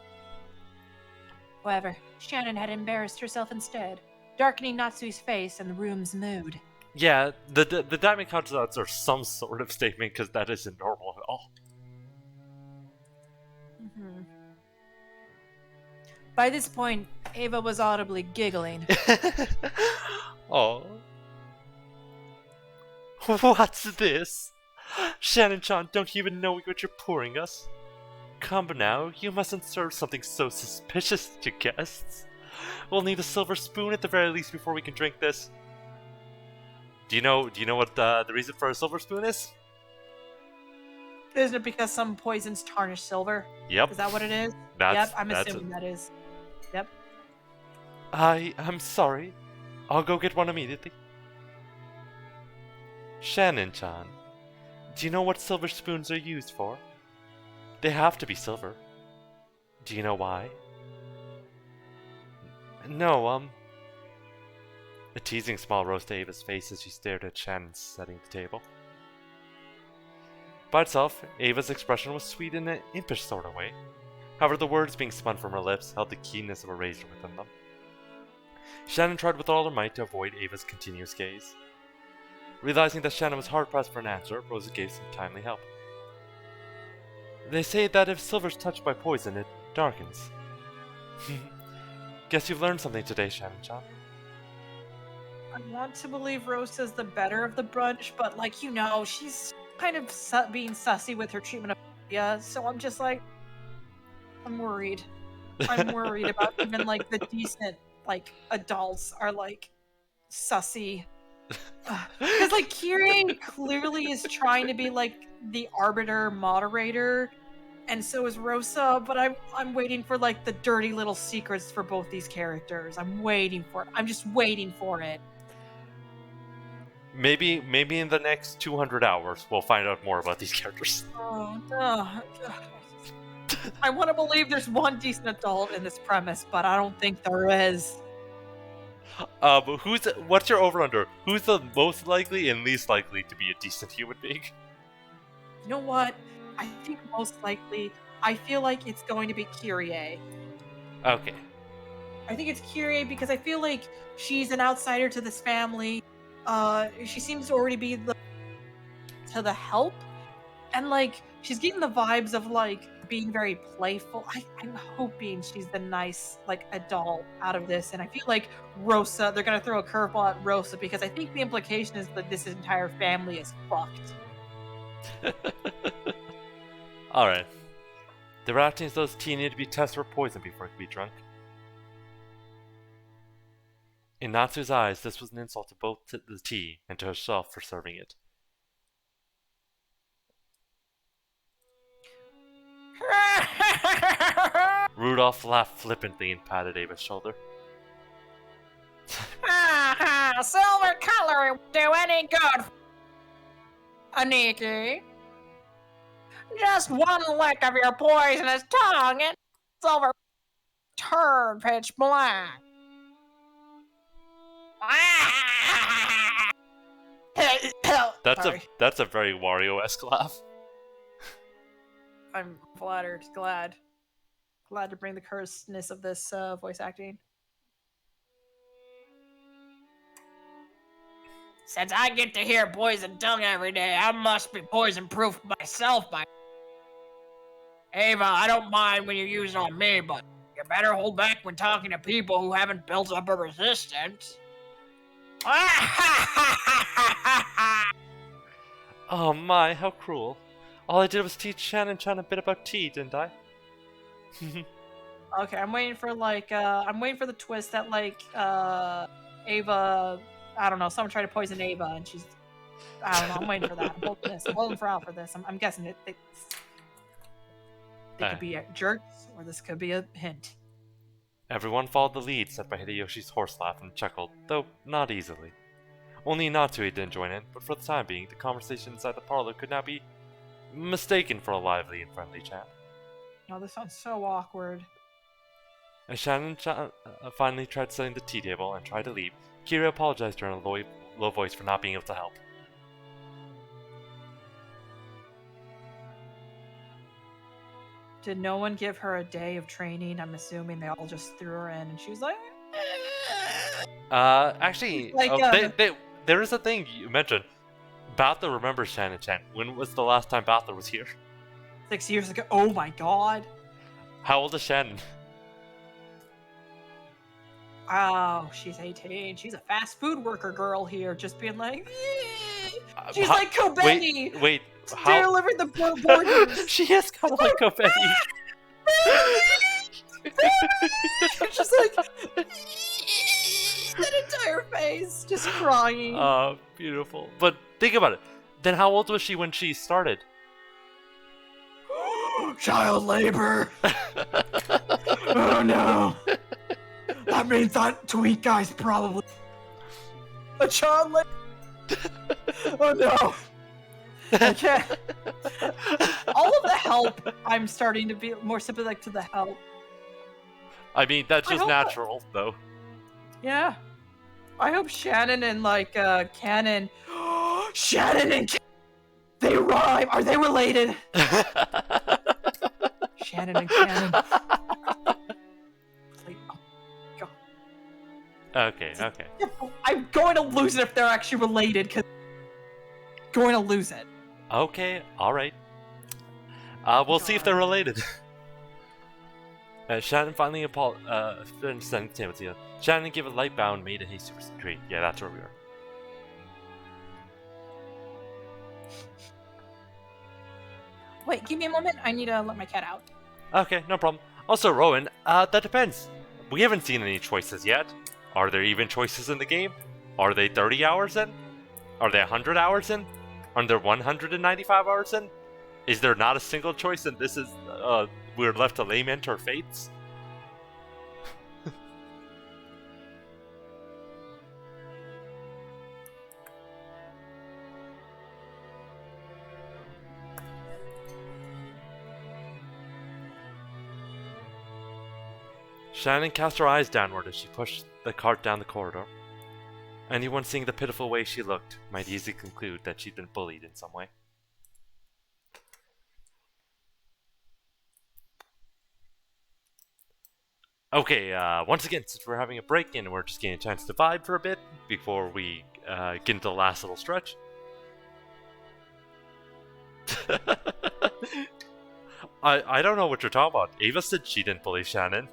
However, Shannon had embarrassed herself instead, darkening Natsui's face and the room's mood. Yeah, the diamond cutouts are some sort of statement because that isn't normal at all. Mm-hmm. By this point, Ava was audibly giggling. Oh. What's this? Shannon-chan, don't you even know what you're pouring us? Come now, you mustn't serve something so suspicious to guests. We'll need a silver spoon at the very least before we can drink this. Do you know what the reason for a silver spoon is? Isn't it because some poisons tarnish silver? Yep. Is that what it is? That's, Yep, I'm that's assuming that is. Yep. I'm sorry. I'll go get one immediately. Shannon-chan, do you know what silver spoons are used for? They have to be silver. Do you know why? No, A teasing smile rose to Ava's face as she stared at Shannon setting the table. By itself, Ava's expression was sweet in an impish sort of way. However, the words being spun from her lips held the keenness of a razor within them. Shannon tried with all her might to avoid Ava's continuous gaze. Realizing that Shannon was hard-pressed for an answer, Rosa gave some timely help. They say that if silver's touched by poison, it darkens. Guess you've learned something today, Shannon-chan. I want to believe Rosa's the better of the bunch, but like, you know, she's kind of being sussy with her treatment of Olivia, so I'm just like, I'm worried. I'm worried about even like the decent like adults are like sussy. Because like Kirie clearly is trying to be like the arbiter moderator, and so is Rosa, but I'm waiting for like the dirty little secrets for both these characters. I'm waiting for it. I'm just waiting for it. Maybe in the next 200 hours we'll find out more about these characters. Oh, no. I want to believe there's one decent adult in this premise, but I don't think there is. What's your over-under? Who's the most likely and least likely to be a decent human being? You know what? I think most likely, I feel like it's going to be Kirie. Okay. I think it's Kirie because I feel like she's an outsider to this family. She seems to already be to the help, and like she's getting the vibes of like being very playful. I'm hoping she's the nice like adult out of this, and I feel like Rosa, they're gonna throw a curveball at Rosa because I think the implication is that this entire family is fucked. Alright. The rat teams those tea needed to be tested for poison before it could be drunk. In Natsu's eyes, this was an insult to both the tea and to herself for serving it. Rudolph laughed flippantly and patted Ava's shoulder. Silver coloring won't do any good, Aniki. Just one lick of your poisonous tongue and silver turn pitch black. That's a very Wario-esque laugh. I'm flattered, glad to bring the cursedness of this voice acting. Since I get to hear poison tongue every day, I must be poison-proof myself. Ava, I don't mind when you use it on me, but you better hold back when talking to people who haven't built up a resistance. Oh my, how cruel. All I did was teach Shannon-chan a bit about tea, didn't I? Okay, I'm waiting for the twist that like Ava, I don't know, someone tried to poison Ava and she's, I don't know, I'm waiting for that. I'm holding for out for this. I'm guessing they could be jerks or this could be a hint. Everyone followed the lead set by Hideyoshi's horse laugh and chuckled, though not easily. Only Natsui didn't join in, but for the time being, the conversation inside the parlor could now be mistaken for a lively and friendly chat. Oh, this sounds so awkward. As Shannon finally tried setting the tea table and tried to leave, Kira apologized to her in a low voice for not being able to help. Did no one give her a day of training? I'm assuming they all just threw her in and she was like... Actually, like, there is a thing you mentioned. Batha remembers Shannon-chan. When was the last time Batha was here? 6 years ago. Oh my god. How old is Shannon? Oh, she's 18. She's a fast food worker girl here, just being like... She's like Kobetti! Wait, how... Delivered the burgers! She is kind of like Kobetti! Just like... that entire face, just crying. Oh, beautiful. But think about it. Then how old was she when she started? Child labor. Oh no. That means that tweet guy's probably a child labor. Oh no. I can't. All of the help, I'm starting to be more sympathetic to the help. I mean, that's just natural, though. Yeah. I hope Shannon and, like, Canon... Shannon and Canon, they rhyme! time. Are they related? Shannon and Cannon. Like, oh, God. Okay, okay. I'm going to lose it if they're actually related, because I'm going to lose it. Okay, alright. We'll see if they're related. Shannon finally sending Timothy. Shannon gave a light bow and made a hasty retreat. Yeah, that's where we are. Wait, give me a moment. I need to let my cat out. Okay, no problem. Also, Rowan, that depends. We haven't seen any choices yet. Are there even choices in the game? Are they 30 hours in? Are they 100 hours in? Are there 195 hours in? Is there not a single choice and this is, we're left to lament our fates? Shannon cast her eyes downward as she pushed the cart down the corridor. Anyone seeing the pitiful way she looked might easily conclude that she'd been bullied in some way. Okay, once again, since we're having a break and we're just getting a chance to vibe for a bit before we get into the last little stretch. I don't know what you're talking about. Ava said she didn't bully Shannon.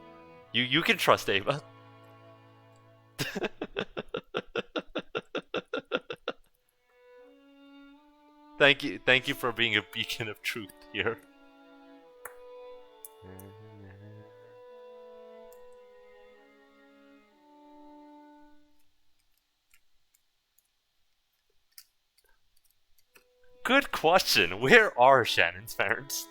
You can trust Ava. Thank you for being a beacon of truth here. Good question. Where are Shannon's parents?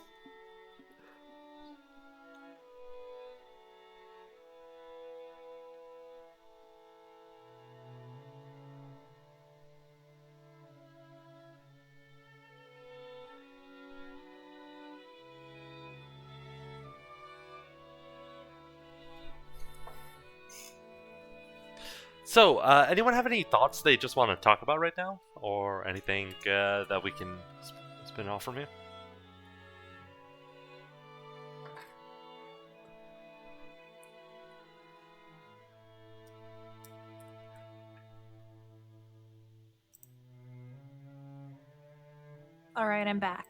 So, anyone have any thoughts they just want to talk about right now? Or anything that we can spin off from here? Alright, I'm back.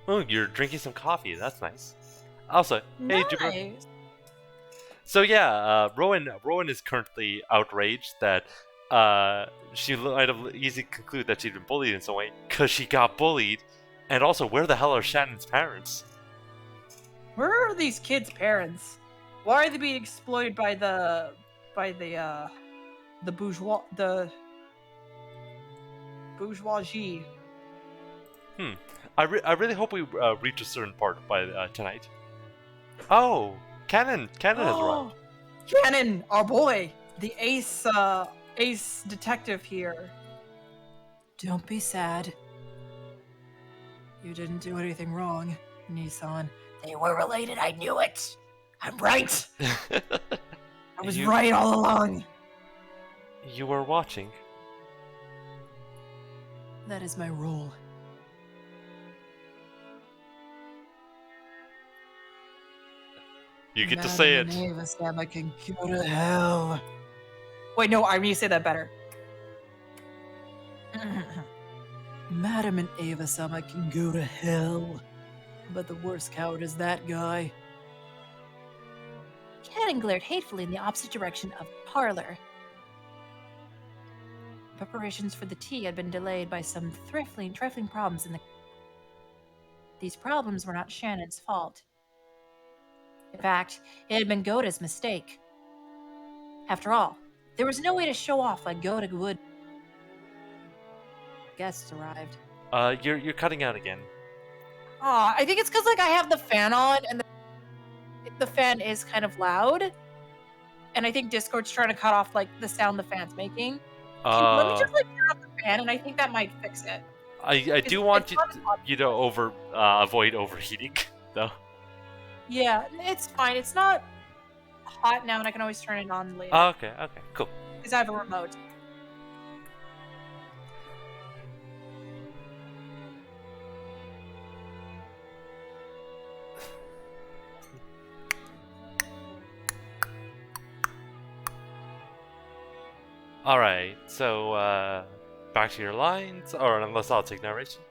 Oh, you're drinking some coffee. That's nice. Also, hey, Jupiter. Nice. So yeah, Rowan is currently outraged that she might have easily concluded that she'd been bullied in some way because she got bullied, and also where the hell are Shannon's parents? Where are these kids' parents? Why are they being exploited by the bourgeoisie? I really hope we reach a certain part by tonight. Oh, Cannon has arrived. Cannon, our boy, the ace detective here. Don't be sad. You didn't do anything wrong, Nissan. They were related, I knew it. I'm right. I was right all along. You were watching. That is my role. You get to say it. Sam, I can go to hell. Wait, no, I need to say that better. Madam and Ava-sama can go to hell. But the worst coward is that guy. Cannon glared hatefully in the opposite direction of the parlor. Preparations for the tea had been delayed by some trifling problems in the... These problems were not Shannon's fault. In fact, it had been Goda's mistake. After all, there was no way to show off like Goda would. Guests arrived. You're cutting out again. I think it's because like I have the fan on and the fan is kind of loud, and I think Discord's trying to cut off like the sound the fan's making. Let me just like turn off the fan, and I think that might fix it. I do want you to avoid overheating though. Yeah, it's fine. It's not hot now, and I can always turn it on later. Okay, cool. Because I have a remote. Alright, so, back to your lines, or unless I'll take narration.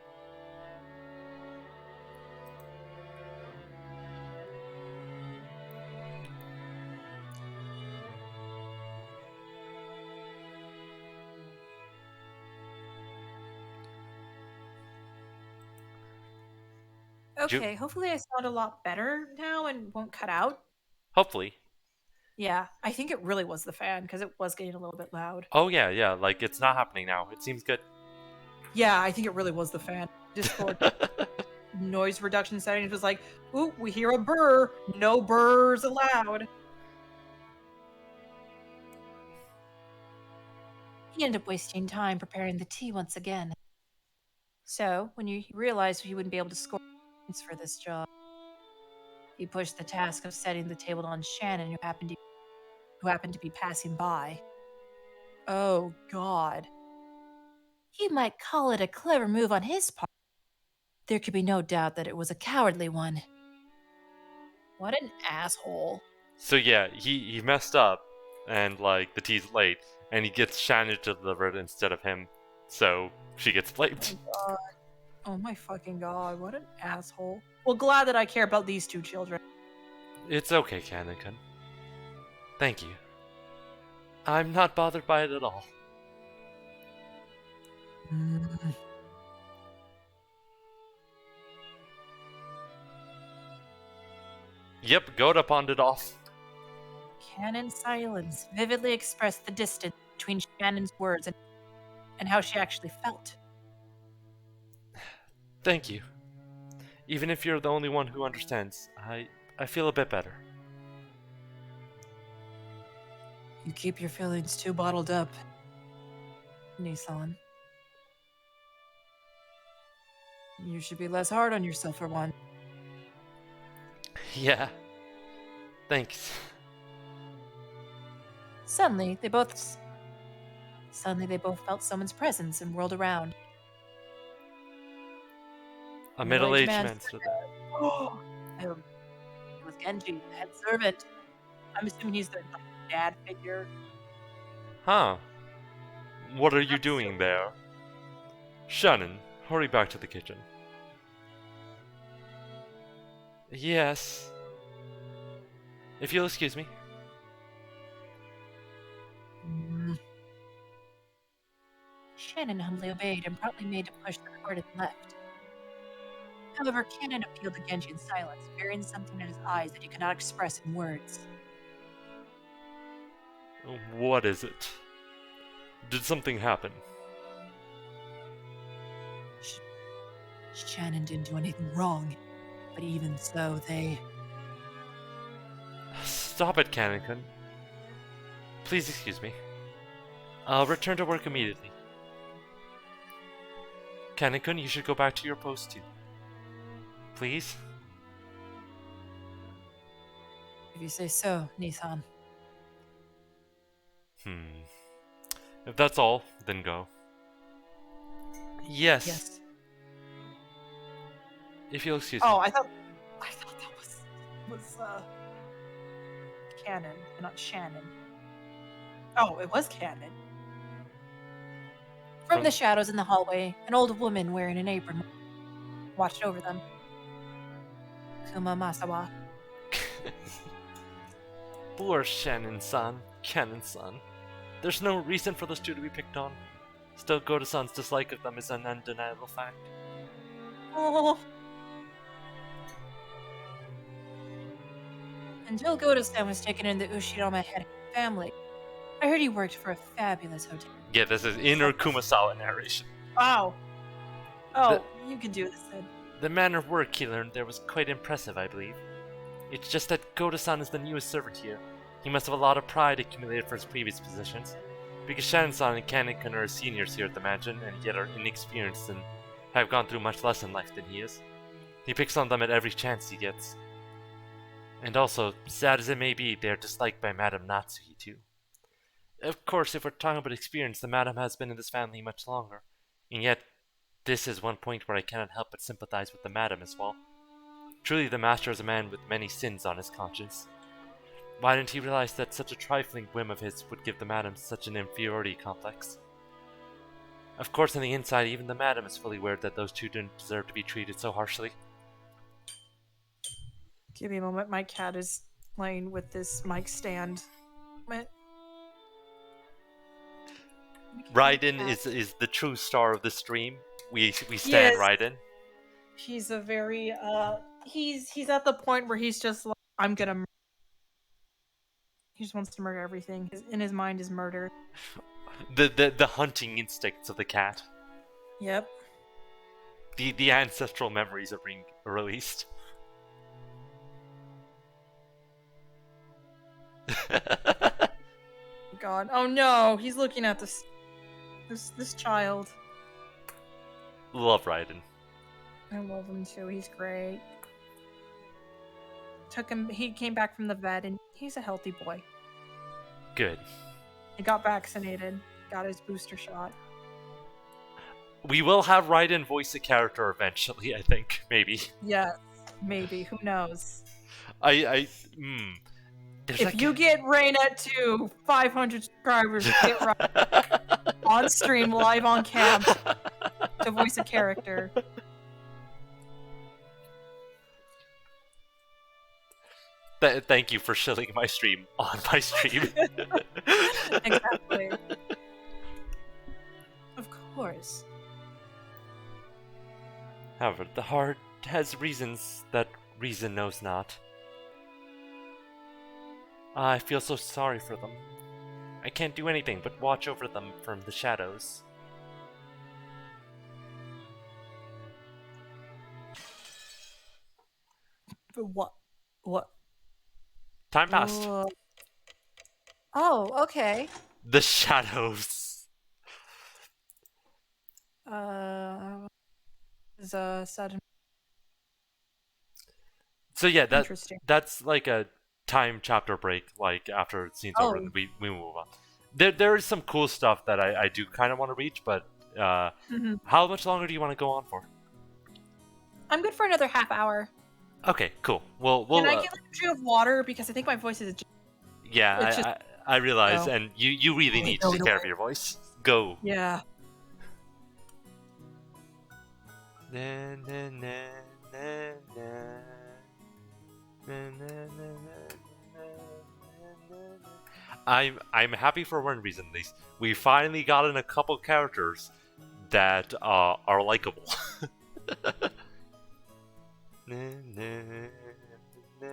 Okay, hopefully I sound a lot better now and won't cut out. Hopefully. Yeah, I think it really was the fan because it was getting a little bit loud. Oh yeah, like it's not happening now. It seems good. Yeah, I think it really was the fan. Discord noise reduction settings was like, ooh, we hear a burr. No burrs allowed. He ended up wasting time preparing the tea once again. So, when you realized he wouldn't be able to score points for this job, he pushed the task of setting the table on Shannon, who happened to be passing by. Oh, God. He might call it a clever move on his part. There could be no doubt that it was a cowardly one. What an asshole. So yeah, he messed up, and like the tea's late, and he gets Shannon to deliver it instead of him, so she gets blamed. Oh, God. Oh, my fucking God. What an asshole. Well, glad that I care about these two children. It's okay, Kanekun. Thank you. I'm not bothered by it at all. Yep, Goda pawned it off. Cannon's silence vividly expressed the distance between Shannon's words and how she actually felt. Thank you. Even if you're the only one who understands, I feel a bit better. You keep your feelings too bottled up, Nissan. You should be less hard on yourself for one. Yeah. Thanks. Suddenly, they both felt someone's presence and whirled around. A middle-aged man man stood there. Oh, it was Genji, the head servant. I'm assuming he's the dad figure. Huh. What are you doing there? Shannon, hurry back to the kitchen. Yes. If you'll excuse me. Shannon humbly obeyed and promptly made to push the cart and left. However, Cannon appealed to Genji in silence, bearing something in his eyes that he could not express in words. What is it? Did something happen? Shannon didn't do anything wrong, but even so, they... Stop it, Kanekun. Please excuse me. I'll return to work immediately. Kanekun, you should go back to your post too. Please? If you say so, Nissan. If that's all, then go. Yes. Yes. If you'll excuse Oh, me. I thought that was Cannon, and not Shannon. Oh, it was Cannon. From the shadows in the hallway, an old woman wearing an apron watched over them. Kuma Masawa. Poor Shannon-san, Cannon-san. There's no reason for those two to be picked on. Still, Goda-san's dislike of them is an undeniable fact. Oh. Until Goda-san was taken in the Ushirama head family, I heard he worked for a fabulous hotel. Yeah, this is inner Kumasawa narration. Oh. Oh, you can do this then. The manner of work he learned there was quite impressive, I believe. It's just that Goda-san is the newest servant here. He must have a lot of pride accumulated for his previous positions. Because Shannon-san and Kanekun are seniors here at the mansion, and yet are inexperienced and have gone through much less in life than he is. He picks on them at every chance he gets. And also, sad as it may be, they are disliked by Madame Natsuhi too. Of course, if we're talking about experience, the Madame has been in this family much longer. And yet, this is one point where I cannot help but sympathize with the Madame as well. Truly, the Master is a man with many sins on his conscience. Why didn't he realize that such a trifling whim of his would give the madam such an inferiority complex? Of course, on the inside, even the madam is fully aware that those two didn't deserve to be treated so harshly. Give me a moment. My cat is playing with this mic stand. Raiden is the true star of the stream. We stand Yes. Raiden. He's a very he's at the point where he's just like, I'm gonna. He just wants to murder everything. In his mind is murder. The hunting instincts of the cat. Yep. The ancestral memories are being released. God. Oh no, he's looking at this child. Love Raiden. I love him too. He's great. He came back from the vet and he's a healthy boy. Good. He got vaccinated, got his booster shot. We will have Raiden voice a character eventually, I think. Maybe. Yes, maybe. Who knows? If you get Raina to 500 subscribers, get right on stream, live on cam, to voice a character. Thank you for shilling my stream on my stream. Exactly. Of course. However, the heart has reasons that reason knows not. I feel so sorry for them. I can't do anything but watch over them from the shadows. But what? Time passed. Oh, okay. The shadows. Is a sudden. So yeah, Interesting. that's like a time chapter break. Like after the scene's over, we move on. There is some cool stuff that I do kind of want to reach, but how much longer do you want to go on for? I'm good for another half hour. Okay, cool. Well, Can I get like a drink of water because I think my voice is. Yeah, It's just- I realize, Oh. and you really need to take care of your voice. Go. Yeah. Na, na, na, na, na. Na, na, na, na, na, na, na. I'm happy for one reason. At least we finally got in a couple characters that are likable. Na, na, na, na.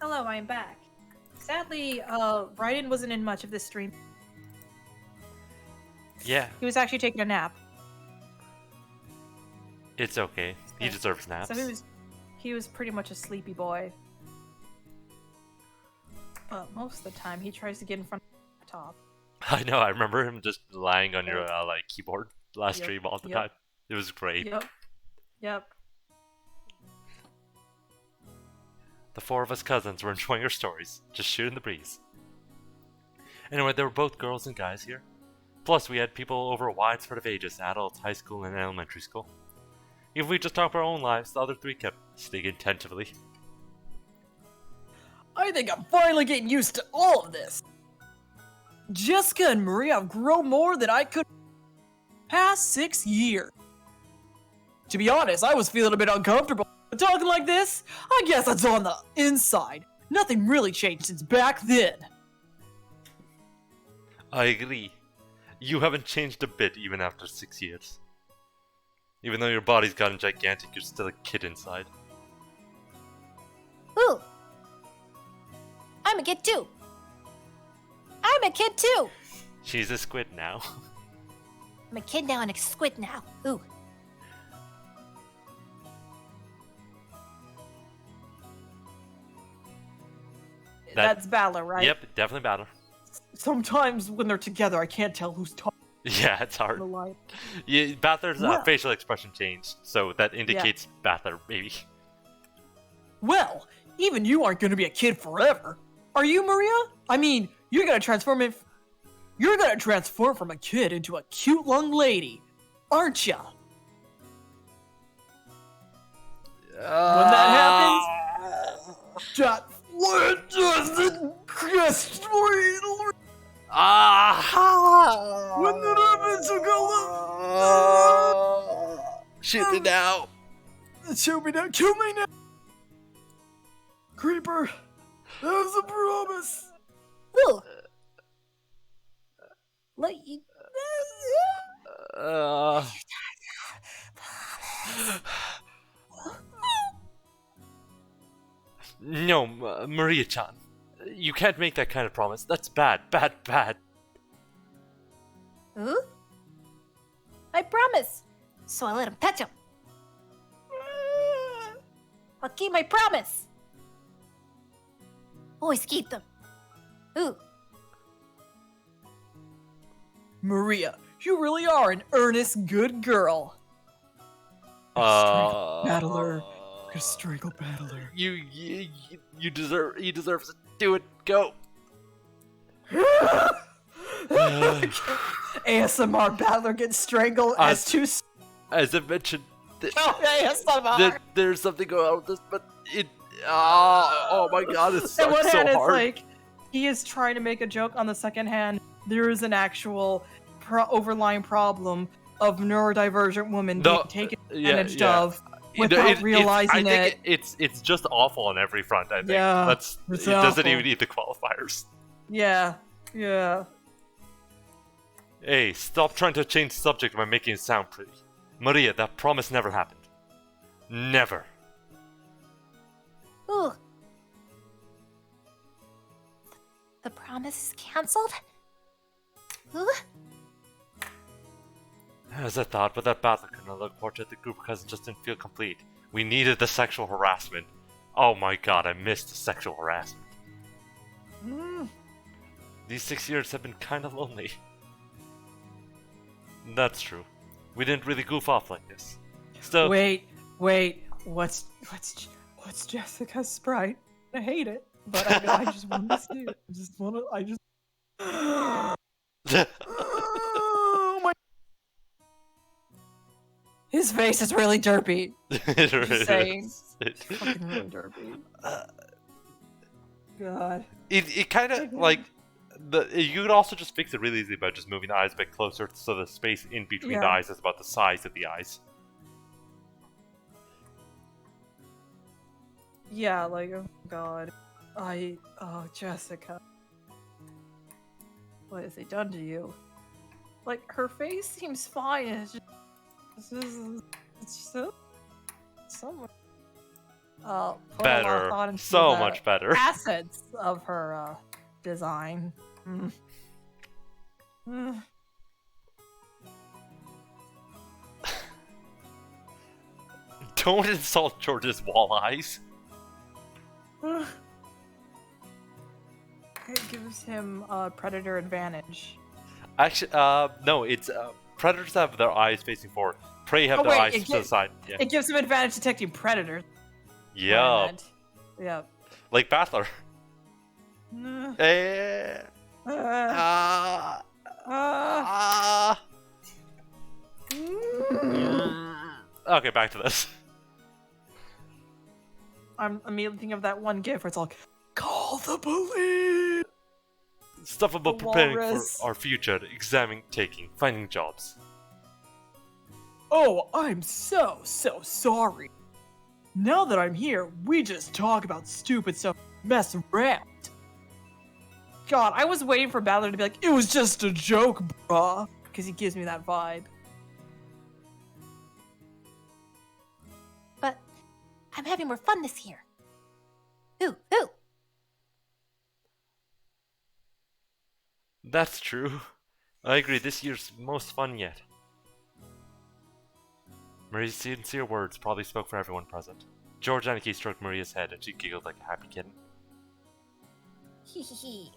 Hello, I am back. Sadly, Raiden wasn't in much of this stream. Yeah, He was actually taking a nap. it's okay. He deserves naps. So he was pretty much a sleepy boy. But most of the time, he tries to get in front of the laptop. I know. I remember him just lying on your like keyboard last Yep, stream all the yep. time. It was great. Yep. The four of us cousins were enjoying our stories, just shooting the breeze. Anyway, there were both girls and guys here. Plus, we had people over a wide spread of ages, adults, high school, and elementary school. If we just talked about our own lives, the other three kept listening attentively. I think I'm finally getting used to all of this. Jessica and Maria have grown more than I could past 6 years. To be honest, I was feeling a bit uncomfortable. But talking like this, I guess that's on the inside. Nothing really changed since back then. I agree. You haven't changed a bit even after 6 years. Even though your body's gotten gigantic, you're still a kid inside. Ooh. I'm a kid too. I'm a kid too. She's a squid now. I'm a kid now and a squid now. Ooh. That's Balor, right? Yep, definitely Balor. Sometimes when they're together, I can't tell who's talking Yeah, it's on hard. the line. Yeah, Balor's Well- facial expression changed, so that indicates Balor, maybe. Well, even you aren't going to be a kid forever. Are you, Maria? I mean, you're going to transform from a kid into a cute young lady, aren't ya? When that happens, that what does it crest Ah! when that happens, Shoot me now! shoot me now, kill me now, Creeper. That's a promise. Ooh. Look, you. No, Maria-chan. You can't make that kind of promise. That's bad, bad, bad. Ooh? I promise. So I let him touch him. I'll keep my promise. Always keep them. Ooh. Maria, you really are an earnest, good girl. Battler. Strangle Battler. You deserve it. Do it. Go. ASMR Battler gets strangled as two. As I mentioned, ASMR. there's something going on with this, but it. Oh my god, it On sucks one so hand, it's hard. like he is trying to make a joke. On the second hand, there is an actual overlying problem of neurodivergent women being taken advantage of without realizing I think it's just awful on every front. I think it doesn't awful. even need the qualifiers. Yeah. Hey, stop trying to change the subject by making it sound pretty. Maria, that promise never happened. Never. Ooh. The promise is cancelled? Ooh. As I thought, but that battle couldn't look portrait the group cousin just didn't feel complete. We needed the sexual harassment. Oh my god, I missed the sexual harassment. These 6 years have been kinda lonely. That's true. We didn't really goof off like this. Still, Wait. What's Jessica's sprite? I hate it, but I just want to see it. Oh my! His face is really derpy. it really saying. is. It- Fucking really derpy. God. It kind of like you could also just fix it really easily by just moving the eyes a bit closer, so the space in between the Yeah. eyes is about the size of the eyes. Yeah, like, oh god. Oh, Jessica. What has he done to you? Like, her face seems fine, it's just so much. Put a lot of Better, thought into so the much better. assets of her, design. Don't insult George's walleyes. It gives him a predator advantage. Actually, no, it's predators have their eyes facing forward. Prey have Oh, their wait, eyes it to the get- side. Yeah. It gives him advantage detecting predators. Yeah. Yep. Like Battler. Uh, Eh. uh, Ah. uh, Ah. Okay, back to this. I'm immediately thinking of that one gif where it's like, call the police! Stuff about The preparing walrus. for our future, examining, taking, finding jobs. Oh, I'm so sorry. Now that I'm here, we just talk about stupid stuff, mess around. God, I was waiting for Balor to be like, it was just a joke, bruh. Because he gives me that vibe. But I'm having more fun this year. Ooh, ooh. That's true. I agree, this year's most fun yet. Maria's sincere words probably spoke for everyone present. George Anarchy stroked Maria's head and she giggled like a happy kitten. Hee hee hee.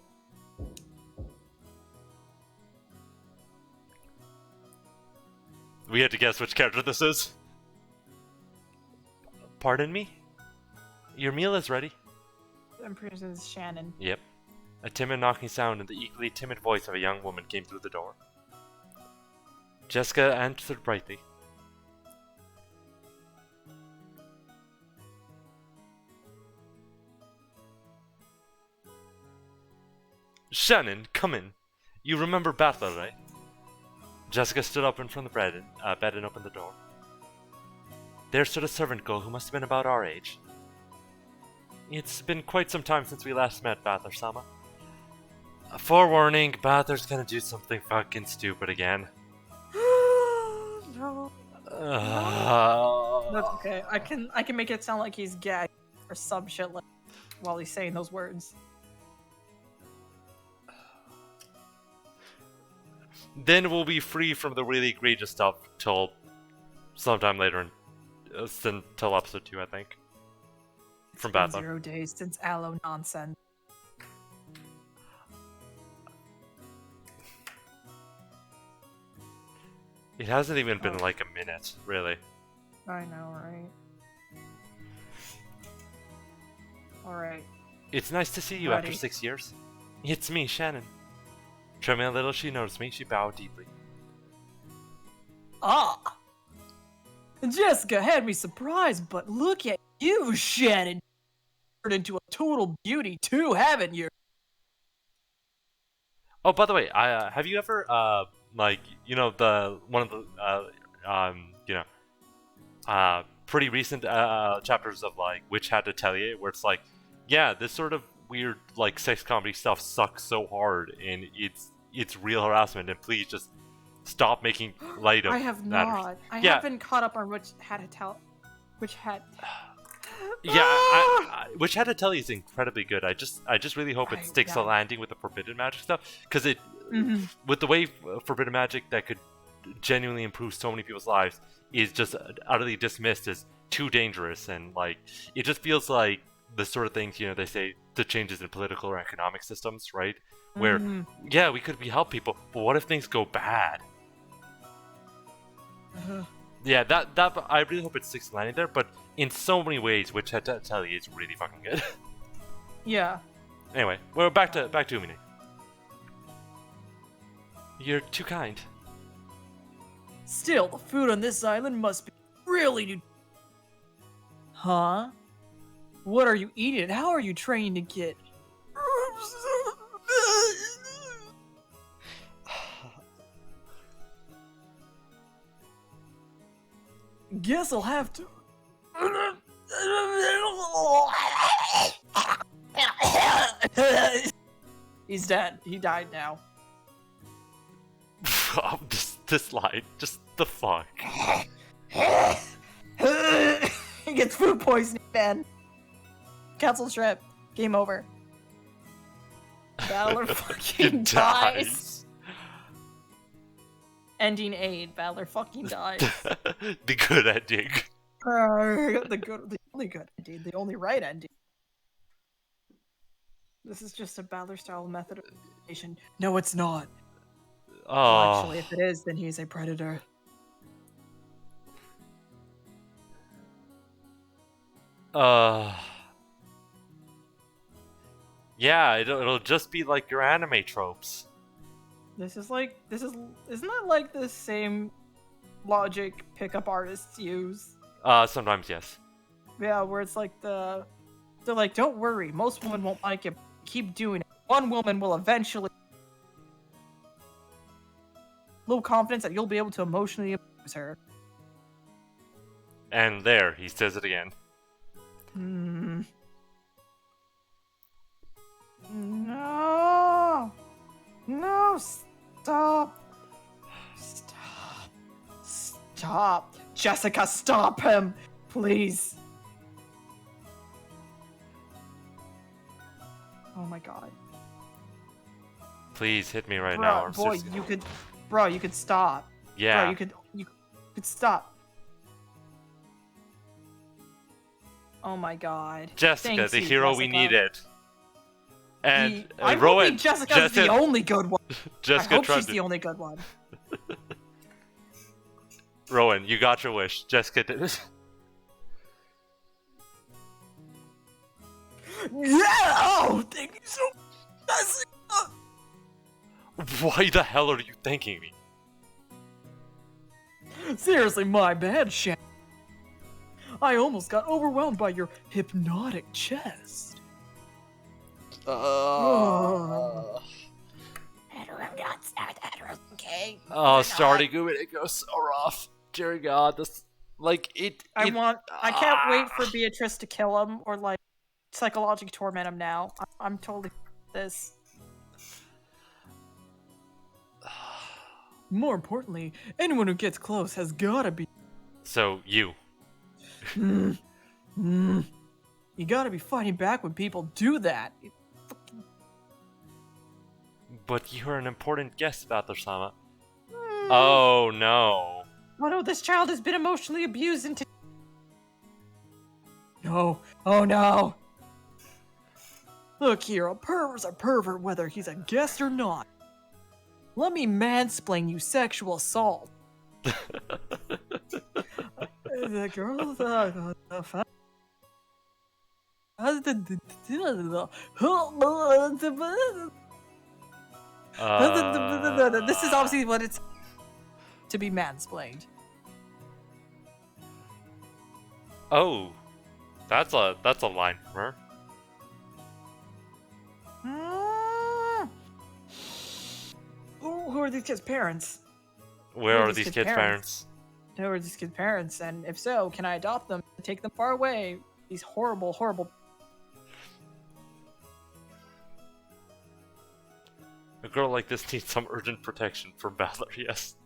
We had to guess which character this is. Pardon me? Your meal is ready. I'm pretty sure this is Shannon. Yep. A timid knocking sound and the equally timid voice of a young woman came through the door. Jessica answered brightly. Shannon, come in. You remember Battler, right? Jessica stood up in front of the bed and opened the door. There stood a servant girl who must have been about our age. It's been quite some time since we last met, Battler-sama. Forewarning, Battler's gonna do something fucking stupid again. No. Uh, That's okay. I can make it sound like he's gagged or some shit like while he's saying those words. Then we'll be free from the really egregious stuff till sometime later, until episode 2, I think. From Been Battler. 0 days since Aloe nonsense. It hasn't even been like a minute, really. I know, right? Alright. It's nice to see you Ready. after 6 years. It's me, Shannon. Trembling a little, she noticed me. She bowed deeply. Ah! Jessica had me surprised, but look at you, Shannon! Turned into a total beauty too, haven't you? Oh, by the way, have you ever like the one of the pretty recent chapters of like Witch Hat Atelier, where it's like, yeah, this sort of weird like sex comedy stuff sucks so hard, and it's real harassment, and please just stop making light of I have matters. not. I Yeah. haven't caught up on Witch Hat. Yeah, Witch Hat Atelier is incredibly good. I just really hope it sticks a yeah. landing with the forbidden magic stuff, because it Mhm. with the way forbidden magic that could genuinely improve so many people's lives is just utterly dismissed as too dangerous, and like it just feels like the sort of things they say the changes in political or economic systems, right? Where Mhm. yeah, we could help people, but what if things go bad? Yeah, that I really hope it sticks a landing there. But in so many ways, Witch Hat Atelier is really fucking good. Yeah. Anyway, we're back to Umineko. You're too kind. Still, the food on this island must be really new. Huh? What are you eating? And how are you trained to get? Guess I'll have to. He's dead. He died now. Oh, this line, just the fuck. He gets food poisoning, man. Cancel trip. Game over. Battler fucking dies. Ending aid. Battler fucking dies. The good ending. The only good ending. The only right ending. This is just a Battler style method of elimination. No, it's not. Oh, Well, actually, if it is, then he's a predator. yeah, it'll just be like your anime tropes. Isn't that like the same logic pickup artists use? Sometimes yes. Yeah, where it's like they're like, don't worry, most women won't like it. Keep doing it. One woman will eventually. Low confidence that you'll be able to emotionally abuse her. And there, he says it again. No. No, stop. Stop. Stop. Jessica, stop him. Please. Oh my god. Please hit me right now. Or Boy, seriously- you could, bro, you could stop. Yeah. Bro, you could stop. Oh my god. Jessica, Thanks the you, hero we Jessica. needed. And I Rowan, hope Jessica's the only good one. Jessica I hope tried she's to- the only good one. Rowan, you got your wish. Jessica did it. Yeah! Oh, thank you so much. Why the hell are you thanking me? Seriously, my bad, Shan. I almost got overwhelmed by your hypnotic chest. Okay. Oh, sorry, Umineko, so rough. Dear God, this, like, it... I can't wait for Beatrice to kill him or like psychologically torment him now. I'm totally this. More importantly, anyone who gets close has gotta be. So, you. You gotta be fighting back when people do that. But you're an important guest, Bather-sama. Oh, no. Oh no, this child has been emotionally abused and No. Oh no. Look here, a pervert's a pervert whether he's a guest or not. Let me mansplain you sexual assault. The girl, this is obviously what it's to be mansplained. Oh. That's a line from her. Who are these kids' parents? Where Who are these kids' parents? Who are these kids' parents? And if so, can I adopt them and take them far away? These horrible, horrible. A girl like this needs some urgent protection from Balor, yes.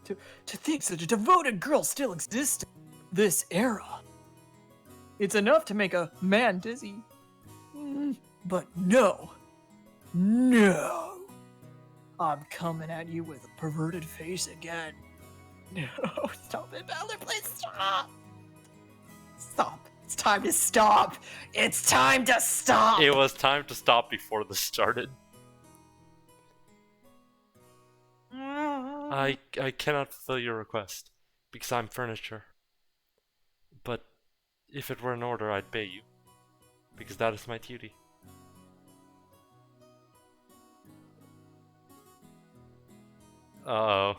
To think such a devoted girl still exists in this era. It's enough to make a man dizzy. But no. No. I'm coming at you with a perverted face again. No, stop it, Balor, please stop. Stop. It's time to stop. It's time to stop. It was time to stop before this started. I cannot fulfill your request, because I'm furniture. But if it were an order, I'd pay you, because that is my duty. Uh-oh.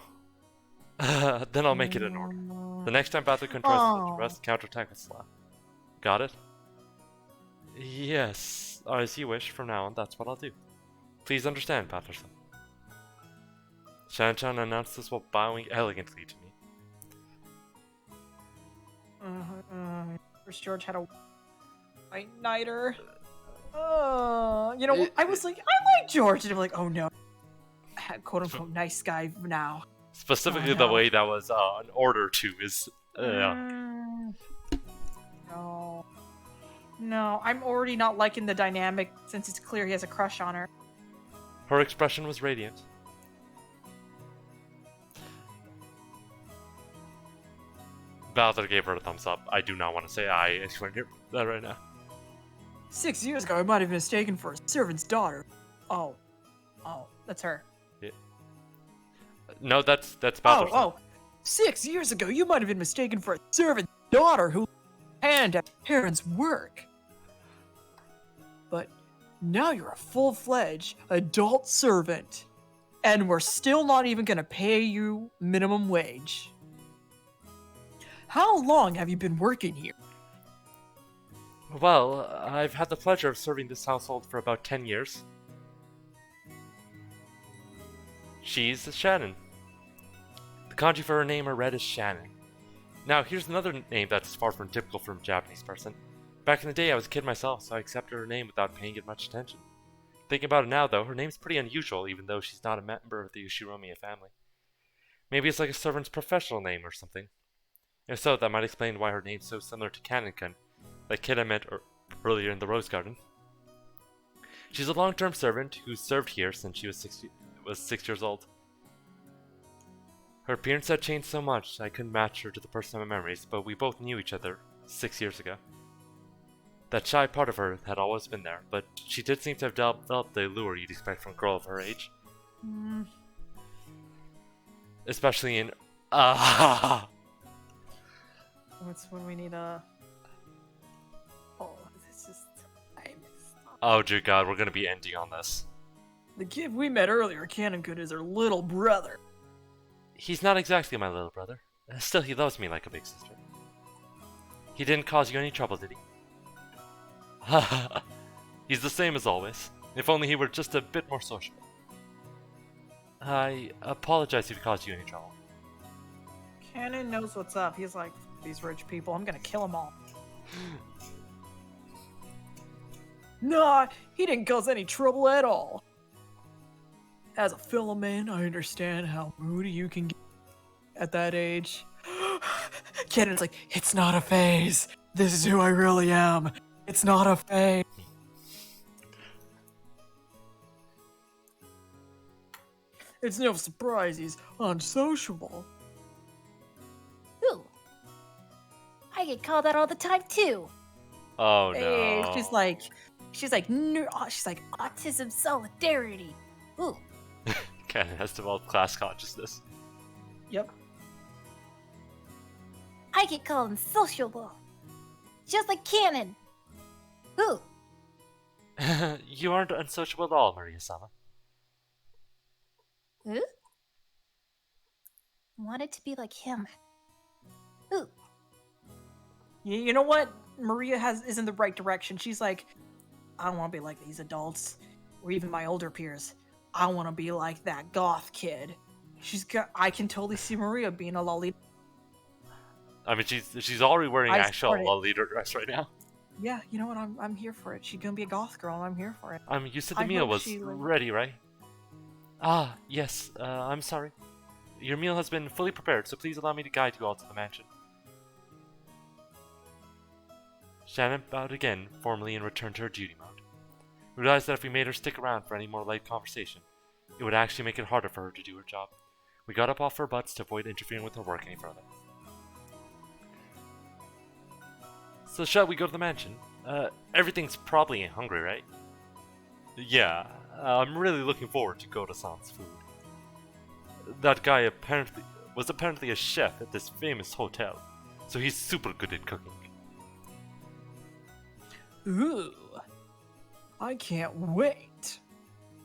Then I'll make it an order. The next time Battle controls the rest, counterattack with Slap. Got it? Yes, as you wish. From now on, that's what I'll do. Please understand, Patterson. Shan-chan announced this while bowing elegantly to me. First George had a white nighter. You know, I was like, I like George, and I'm like, oh no, quote unquote nice guy now. Specifically, Oh, the no. way that was an order to is. No, I'm already not liking the dynamic since it's clear he has a crush on her. Her expression was radiant. Balthor gave her a thumbs up. I do not want to say I anywhere near that right now. 6 years ago, I might have been mistaken for a servant's daughter. Oh, that's her. No, that's Balthor. 6 years ago, you might have been mistaken for a servant's daughter who hand at parents' work. But now you're a full-fledged adult servant, and we're still not even gonna pay you minimum wage. How long have you been working here? Well, I've had the pleasure of serving this household for about 10 years. She's Shannon. The kanji for her name are read as Shannon. Now, here's another name that's far from typical for a Japanese person. Back in the day, I was a kid myself, so I accepted her name without paying it much attention. Thinking about it now, though, her name's pretty unusual, even though she's not a member of the Ushiromiya family. Maybe it's like a servant's professional name or something. If so, that might explain why her name's so similar to Kanenkan, that kid I met earlier in the Rose Garden. She's a long-term servant who served here since she was 6 years old. Her appearance had changed so much I couldn't match her to the person of my memories, but we both knew each other 6 years ago. That shy part of her had always been there, but she did seem to have developed the allure you'd expect from a girl of her age. Especially in... What's when we need a... Oh, this is... Oh dear god, we're gonna be ending on this. The kid we met earlier, Canoncoon, is her little brother. He's not exactly my little brother. Still, he loves me like a big sister. He didn't cause you any trouble, did he? He's the same as always. If only he were just a bit more sociable. I apologize if he caused you any trouble. Canon knows what's up. He's like, these rich people, I'm gonna kill them all. Nah, he didn't cause any trouble at all. As a fellow man, I understand how moody you can get at that age. Canon's like, it's not a phase. This is who I really am. It's not a phase. It's no surprise he's unsociable. Ooh. I get called out all the time too. Oh no. Hey, she's like Autism solidarity. Ooh. Canon has developed class consciousness. Yep. I get called unsociable. Just like Canon. Ooh. You aren't unsociable at all, Maria-sama. Huh? Wanted to be like him. Ooh. You know what? Maria is in the right direction. She's like, I don't want to be like these adults, or even my older peers. I want to be like that goth kid. I can totally see Maria being a Lolita. I mean, she's already wearing I actual support it. Lolita dress right now. Yeah, you know what? I'm here for it. She's gonna be a goth girl, and I'm here for it. You said the I meal hope was she, like- ready, right? Ah, yes. I'm sorry. Your meal has been fully prepared, so please allow me to guide you all to the mansion. Shannon bowed again, formally, and returned to her duty mode. We realized that if we made her stick around for any more light conversation, it would actually make it harder for her to do her job. We got up off our butts to avoid interfering with her work any further. So shall we go to the mansion? Everything's probably hungry, right? Yeah, I'm really looking forward to Goda-san's food. That guy was apparently a chef at this famous hotel, so he's super good at cooking. Ooh. I can't wait.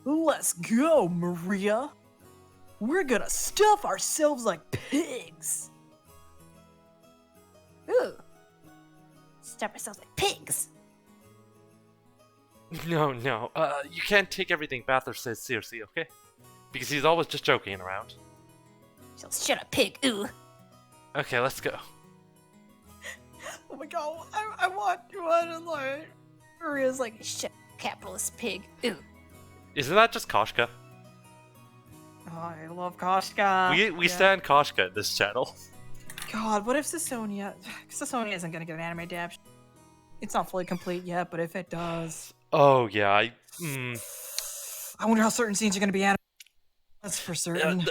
Let's go, Maria. We're gonna stuff ourselves like pigs. Ooh. Stuff ourselves like pigs. No, you can't take everything Bather says seriously, okay? Because he's always just joking around. So shut up, pig. Ooh. Okay, let's go. Oh my god, I want to learn. Maria's like, Shut up, capitalist pig. Ooh. Isn't that just Koshka? oh, I love Koshka. We stand Koshka in this channel. God, what if Sasonia isn't gonna get an anime adaptation? It's not fully complete yet, but if it does, Oh, yeah, I wonder how certain scenes are gonna be animated. That's for certain.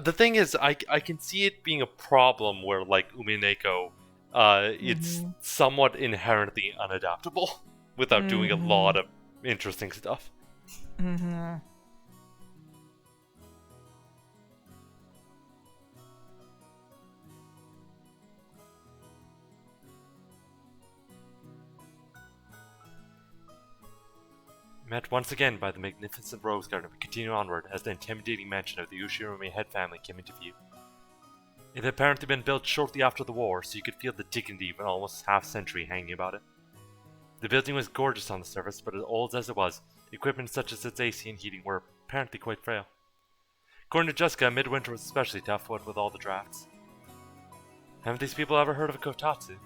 The thing is, I can see it being a problem where, like, Umineko, it's somewhat inherently unadaptable without doing a lot of interesting stuff. Mm-hmm. Met once again by the magnificent rose garden, we continue onward as the intimidating mansion of the Ushirome head family came into view. It had apparently been built shortly after the war, so you could feel the dignity of an almost half-century hanging about it. The building was gorgeous on the surface, but as old as it was, equipment such as its AC and heating were apparently quite frail. According to Jessica, midwinter was especially tough, what with all the drafts. Haven't these people ever heard of a kotatsu?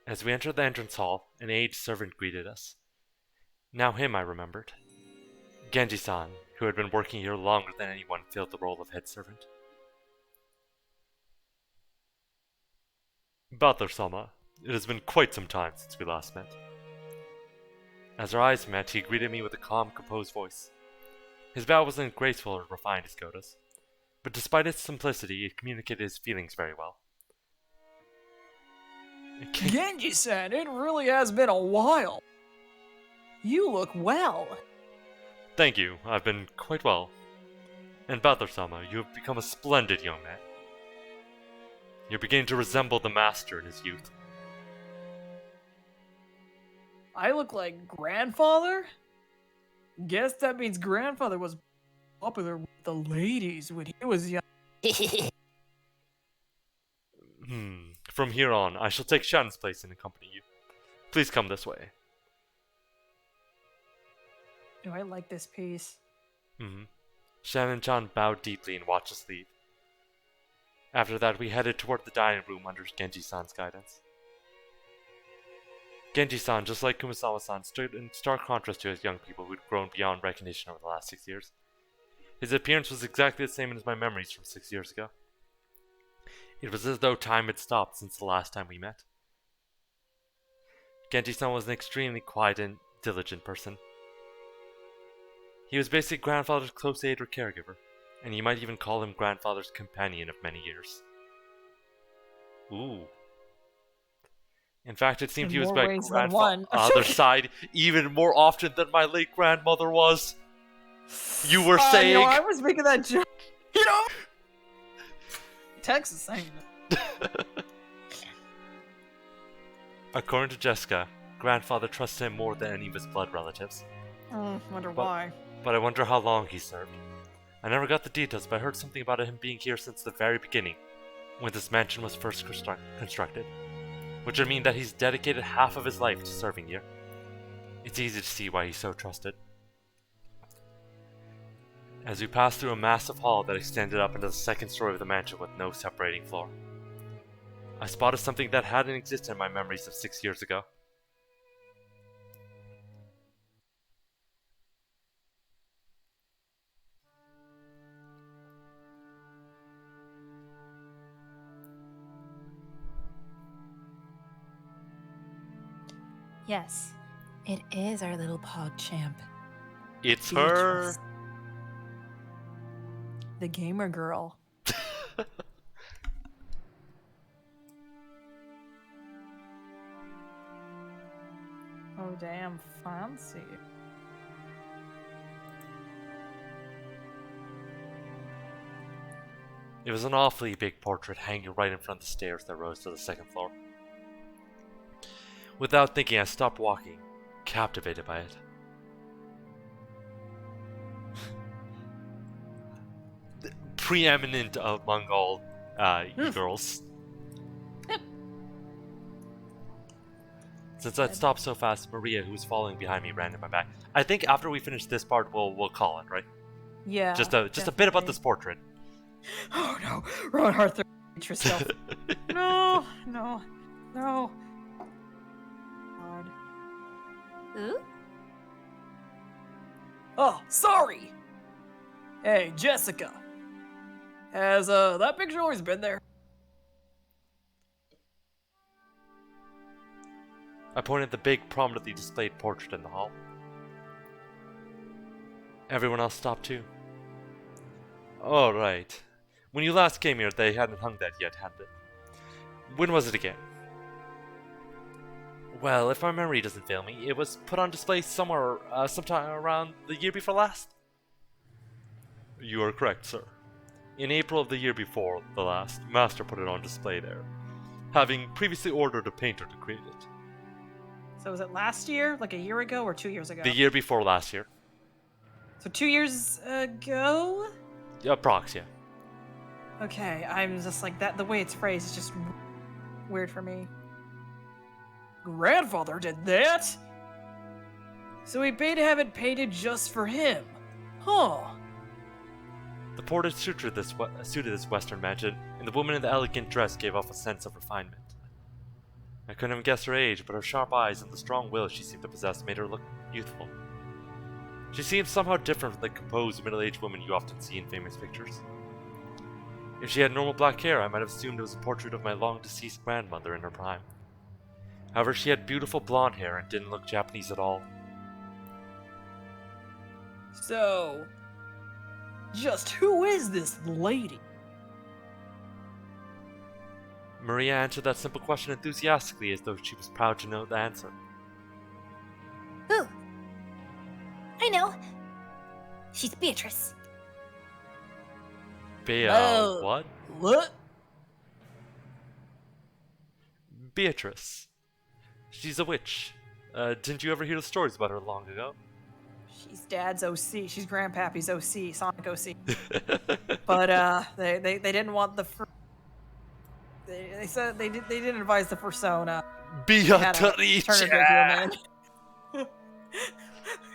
As we entered the entrance hall, an aged servant greeted us. Now him I remembered. Genji-san, who had been working here longer than anyone, filled the role of head servant. Butler-sama, it has been quite some time since we last met. As our eyes met, he greeted me with a calm, composed voice. His bow wasn't graceful or refined as Koda's, but despite its simplicity, it communicated his feelings very well. Genji-san, it really has been a while. You look well. Thank you, I've been quite well. And Butler-sama, you have become a splendid young man. You're beginning to resemble the master in his youth. I look like grandfather? Guess that means grandfather was popular with the ladies when he was young. From here on, I shall take Shannon's place and accompany you. Please come this way. Oh, I like this piece. Shannon-chan bowed deeply and watched us leave. After that, we headed toward the dining room under Genji-san's guidance. Genji-san, just like Kumasawa-san, stood in stark contrast to his young people who'd grown beyond recognition over the last 6 years. His appearance was exactly the same as my memories from 6 years ago. It was as though time had stopped since the last time we met. Genji-san was an extremely quiet and diligent person. He was basically grandfather's close aide or caregiver, and you might even call him grandfather's companion of many years. Ooh. In fact, it seemed In he was more my ways than one. grandfather's side even more often than my late grandmother was. You were saying... No, I was making that joke. You know? Text is saying that. According to Jessica, grandfather trusted him more than any of his blood relatives. Wonder why. But I wonder how long he served. I never got the details, but I heard something about him being here since the very beginning, when this mansion was first constructed. Which would mean that he's dedicated half of his life to serving here. It's easy to see why he's so trusted. As we passed through a massive hall that extended up into the second story of the mansion with no separating floor, I spotted something that hadn't existed in my memories of 6 years ago. Yes, it is our little pog champ. It's her! Beatrice. The gamer girl. Oh, damn fancy. It was an awfully big portrait hanging right in front of the stairs that rose to the second floor. Without thinking, I stopped walking, captivated by it. Preeminent among all girls. Since I'd stopped so fast, Maria, who was following behind me, ran in my back. I think after we finish this part, we'll call it, right? Yeah. Just a bit about this portrait. Oh no, Ron Arthur, yourself. No. God. Ooh? Oh, sorry. Hey, Jessica. Has that picture always been there? I pointed at the big, prominently displayed portrait in the hall. Everyone else stopped too. Oh, right. When you last came here, they hadn't hung that yet, had they? When was it again? Well, if my memory doesn't fail me, it was put on display somewhere, sometime around the year before last? You are correct, sir. In April of the year before the last, Master put it on display there, having previously ordered a painter to create it. So was it last year, like a year ago, or 2 years ago? The year before last year. So 2 years ago? Approx, yeah. Okay, I'm just like that. The way it's phrased is just weird for me. Grandfather did that? So he paid to have it painted just for him. Huh. The portrait suited this western mansion, and the woman in the elegant dress gave off a sense of refinement. I couldn't have guessed her age, but her sharp eyes and the strong will she seemed to possess made her look youthful. She seemed somehow different from the composed middle-aged woman you often see in famous pictures. If she had normal black hair, I might have assumed it was a portrait of my long-deceased grandmother in her prime. However, she had beautiful blonde hair and didn't look Japanese at all. So, just who is this lady? Maria answered that simple question enthusiastically as though she was proud to know the answer. Ooh. I know. She's Beatrice. What? What? Beatrice. She's a witch. Didn't you ever hear the stories about her long ago? She's Dad's OC. She's Grandpappy's OC, Sonic OC. But they didn't want the. They said they didn't advise the persona. Beatrice. Turn it into a man.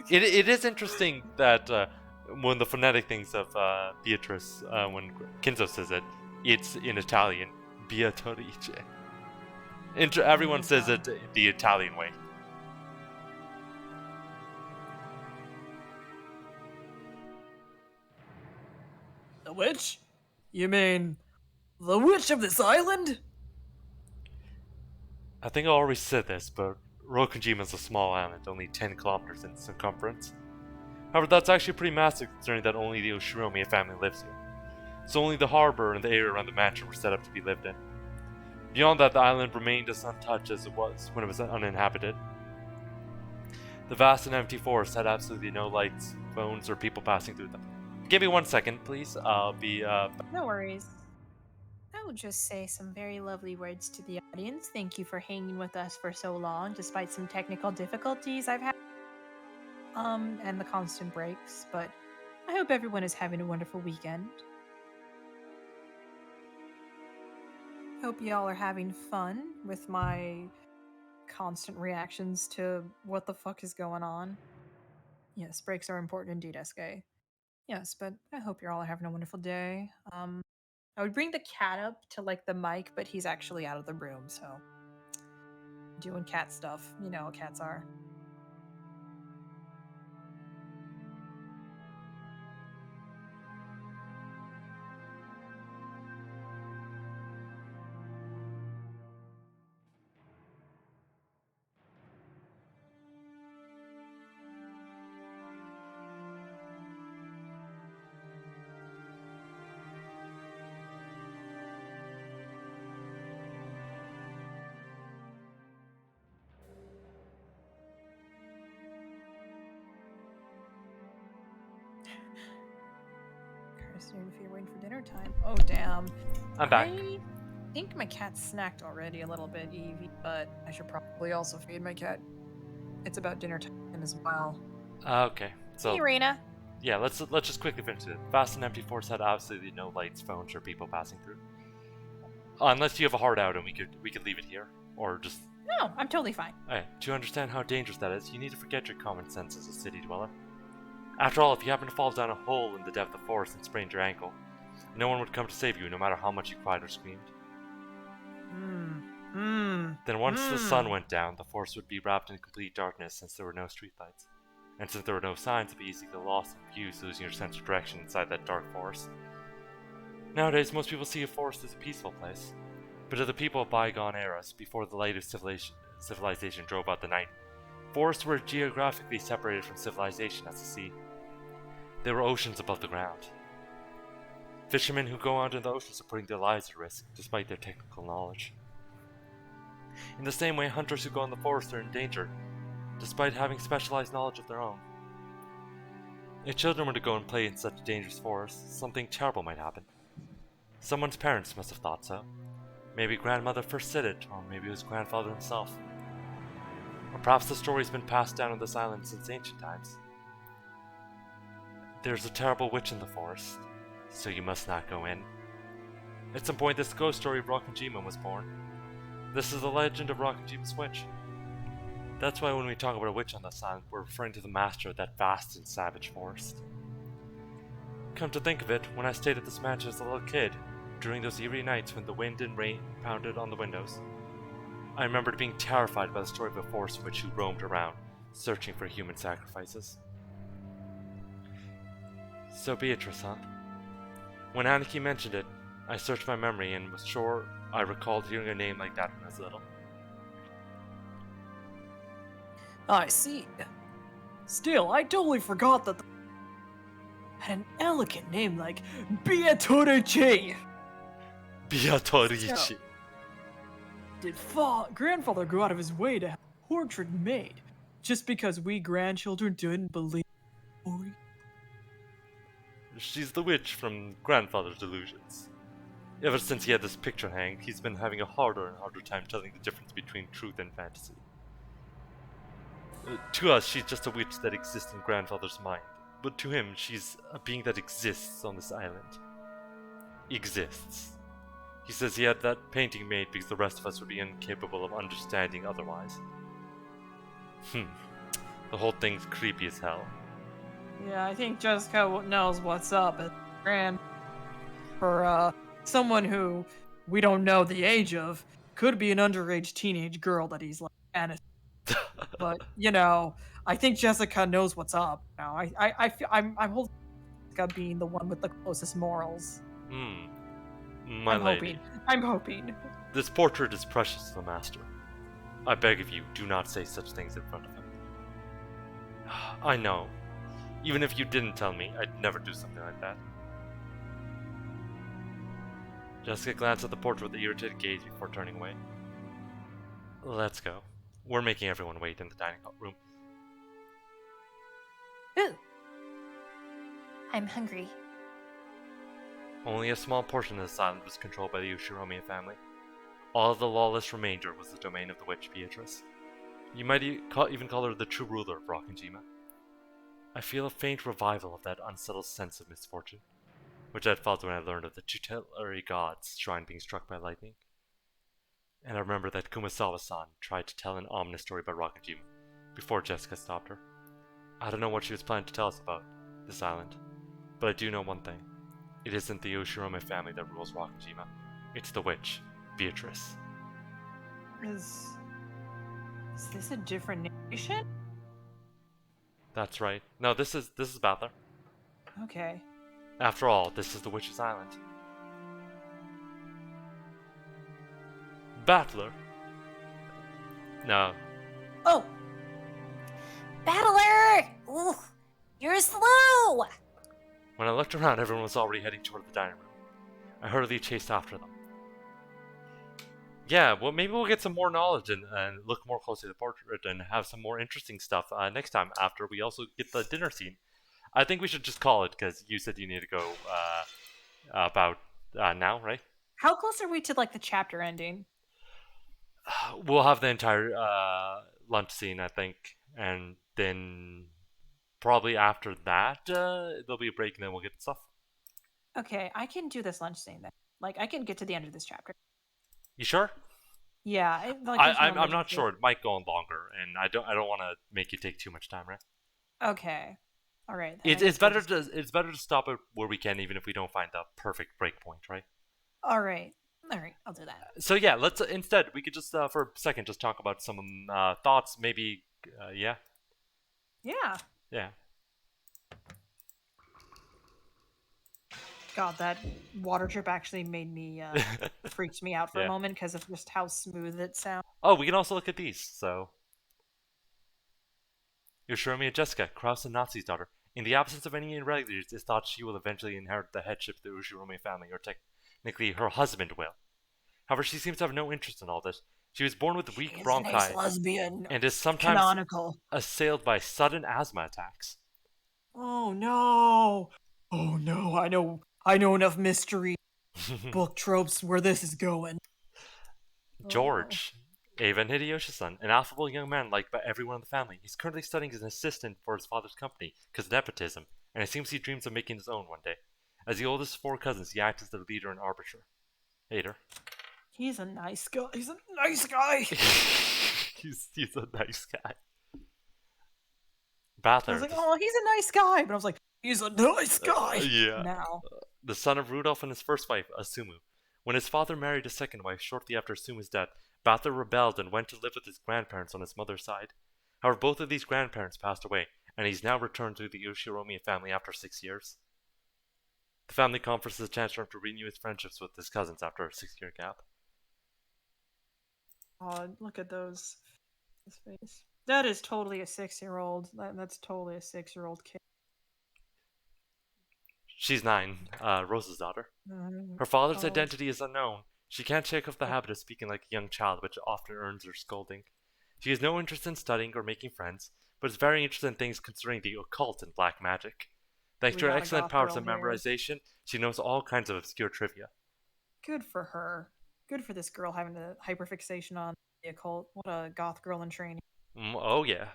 It is interesting that when the phonetic things of Beatrice, when Kinzo says it, it's in Italian. Beatrice. Everyone says it the Italian way. The witch? You mean the witch of this island? I think I already said this, but Rokujima is a small island, only 10 kilometers in circumference. However, that's actually pretty massive considering that only the Oshiromiya family lives here. So only the harbor and the area around the mansion were set up to be lived in. Beyond that, the island remained as untouched as it was when it was uninhabited. The vast and empty forest had absolutely no lights, phones, or people passing through them. Give me 1 second, please. I'll be, No worries. I will just say some very lovely words to the audience. Thank you for hanging with us for so long, despite some technical difficulties I've had. And the constant breaks, but I hope everyone is having a wonderful weekend. Hope y'all are having fun with my constant reactions to what the fuck is going on. Yes, breaks are important indeed, SK. Yes, but I hope you're all having a wonderful day. I would bring the cat up to like the mic, but he's actually out of the room, so doing cat stuff. You know how cats are. If you're waiting for dinner time. Oh damn. I'm back. I think my cat snacked already a little bit, Evie, but I should probably also feed my cat. It's about dinner time as well. Okay. So Hey, Rena. yeah, let's just quickly finish it. Vast and empty forest had absolutely no lights, phones, or people passing through. Unless you have a hard out, and we could leave it here, or just. No, I'm totally fine. Okay. To understand how dangerous that is, you need to forget your common sense as a city dweller. After all, if you happen to fall down a hole in the depth of the forest and sprained your ankle, no one would come to save you, no matter how much you cried or screamed. Then once the sun went down, the forest would be wrapped in complete darkness since there were no streetlights. And since there were no signs, it would be easy to get lost in views, losing your sense of direction inside that dark forest. Nowadays, most people see a forest as a peaceful place. But to the people of bygone eras, before the light of civilization drove out the night, forests were geographically separated from civilization as the sea. They were oceans above the ground. Fishermen who go out in the oceans are putting their lives at risk, despite their technical knowledge. In the same way, hunters who go in the forest are in danger, despite having specialized knowledge of their own. If children were to go and play in such a dangerous forest, something terrible might happen. Someone's parents must have thought so. Maybe grandmother first said it, or maybe it was grandfather himself. Or perhaps the story's been passed down on this island since ancient times. There's a terrible witch in the forest, so you must not go in. At some point, this ghost story of Rokujima was born. This is the legend of Rokujima's witch. That's why when we talk about a witch on this island, we're referring to the master of that vast and savage forest. Come to think of it, when I stayed at this mansion as a little kid, during those eerie nights when the wind and rain pounded on the windows, I remembered being terrified by the story of a forest witch who roamed around, searching for human sacrifices. So Beatrice, huh? When Aniki mentioned it, I searched my memory and was sure I recalled hearing a name like that when I was little. I see. Still, I totally forgot that had an elegant name like Beatorici. Beatorici. So, did grandfather go out of his way to have a portrait made just because we grandchildren didn't believe the story? She's the witch from Grandfather's Delusions. Ever since he had this picture hanged, he's been having a harder and harder time telling the difference between truth and fantasy. To us, she's just a witch that exists in Grandfather's mind, but to him, she's a being that exists on this island. Exists. He says he had that painting made because the rest of us would be incapable of understanding otherwise. The whole thing's creepy as hell. Yeah, I think Jessica knows what's up. And for someone who we don't know the age of, could be an underage teenage girl that he's like fantasy. But I think Jessica knows what's up. Now, I'm holding Jessica being the one with the closest morals. My lady. I'm hoping. This portrait is precious to the master. I beg of you, do not say such things in front of him. I know. Even if you didn't tell me, I'd never do something like that. Jessica glanced at the portrait with an irritated gaze before turning away. Let's go. We're making everyone wait in the dining room. Ooh. I'm hungry. Only a small portion of this island was controlled by the Ushiromi family. All of the lawless remainder was the domain of the witch Beatrice. You might even call her the true ruler of Rokkenjima. I feel a faint revival of that unsettled sense of misfortune, which I had felt when I learned of the tutelary god's shrine being struck by lightning. And I remember that Kumasawa-san tried to tell an ominous story about Rokkenjima before Jessica stopped her. I don't know what she was planning to tell us about this island, but I do know one thing. It isn't the Ushirome family that rules Rokkenjima. It's the witch, Beatrice. Is this a different nation? That's right. No, this is Battler. Okay. After all, this is the witch's island. Battler? No. Oh! Battler! Ooh, you're slow! When I looked around, everyone was already heading toward the dining room. I hurriedly chased after them. Yeah, well, maybe we'll get some more knowledge and look more closely at the portrait and have some more interesting stuff next time after we also get the dinner scene. I think we should just call it because you said you need to go about now, right? How close are we to like the chapter ending? We'll have the entire lunch scene, I think, and then probably after that there'll be a break and then we'll get stuff. Okay, I can do this lunch scene then. Like, I can get to the end of this chapter. You sure? Yeah, I'm not sure. It might go on longer, and I don't want to make you take too much time, right? Okay, all right. It's better to stop it where we can, even if we don't find the perfect break point, right? All right, I'll do that. So yeah, let's instead we could just for a second just talk about some thoughts, maybe. Yeah. Yeah. God, that water drip actually made me freaked me out for a moment because of just how smooth it sounds. Oh, we can also look at these. So, Yoshirome Jessica, Kraus and Natsu's daughter. In the absence of any irregularities, it's thought she will eventually inherit the headship of the Ushirome family, or technically her husband will. However, she seems to have no interest in all this. She was born with weak bronchi lesbian and is sometimes canonical. assailed by sudden asthma attacks. Oh no! Oh no! I know enough mystery book tropes where this is going. George, Ava and Hideyoshi's son, an affable young man liked by everyone in the family. He's currently studying as an assistant for his father's company because of nepotism, and it seems he dreams of making his own one day. As the oldest of four cousins, he acts as their leader and arbiter. Hater. He's a nice guy. He's a nice guy. he's a nice guy. Battler. I was like, oh, he's a nice guy, but I was like, he's a nice guy. Yeah. Now. The son of Rudolph and his first wife, Asumu. When his father married a second wife shortly after Asumu's death, Battler rebelled and went to live with his grandparents on his mother's side. However, both of these grandparents passed away, and he's now returned to the Ushirome family after 6 years. The family conference is a chance for him to renew his friendships with his cousins after a 6-year gap. Oh, look at those. His face. That is totally a 6-year-old. That's totally a 6-year-old kid. She's 9, Rose's daughter. Mhm. Her father's Oh. identity is unknown. She can't shake off the habit of speaking like a young child, which often earns her scolding. She has no interest in studying or making friends, but is very interested in things concerning the occult and black magic. Thanks We to her got a excellent goth powers girl of here. memorization, she knows all kinds of obscure trivia. Good for her. Good for this girl having a hyperfixation on the occult. What a goth girl in training. Oh yeah.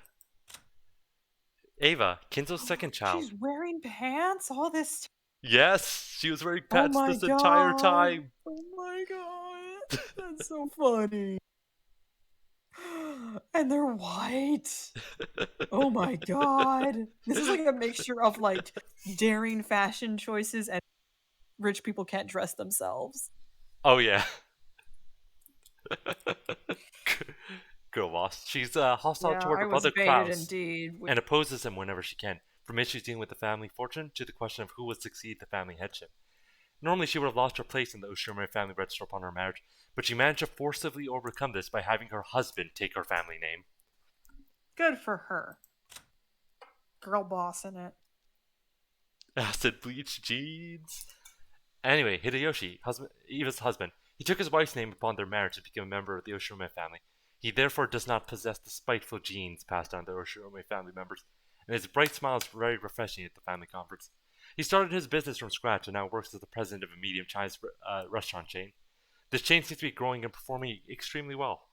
Ava, Kinzo's second child. She's wearing pants all this time. Yes, she was wearing Oh pants my this entire god. time. Oh my god. That's so funny. And they're white. Oh my god. This is like a mixture of like daring fashion choices and rich people can't dress themselves. Oh yeah. Girl boss. She's hostile Yeah, toward I her was brother baited Kraus indeed. and opposes him whenever she can, from issues dealing with the family fortune to the question of who would succeed the family headship. Normally, she would have lost her place in the Ushirome family register upon her marriage, but she managed to forcibly overcome this by having her husband take her family name. Good for her. Girl boss in it. Acid bleach jeans. Anyway, Hideyoshi, Eva's husband, he took his wife's name upon their marriage and became a member of the Ushirome family. He therefore does not possess the spiteful genes passed down to Ushirome family members, and his bright smile is very refreshing at the family conference. He started his business from scratch and now works as the president of a medium Chinese restaurant chain. This chain seems to be growing and performing extremely well.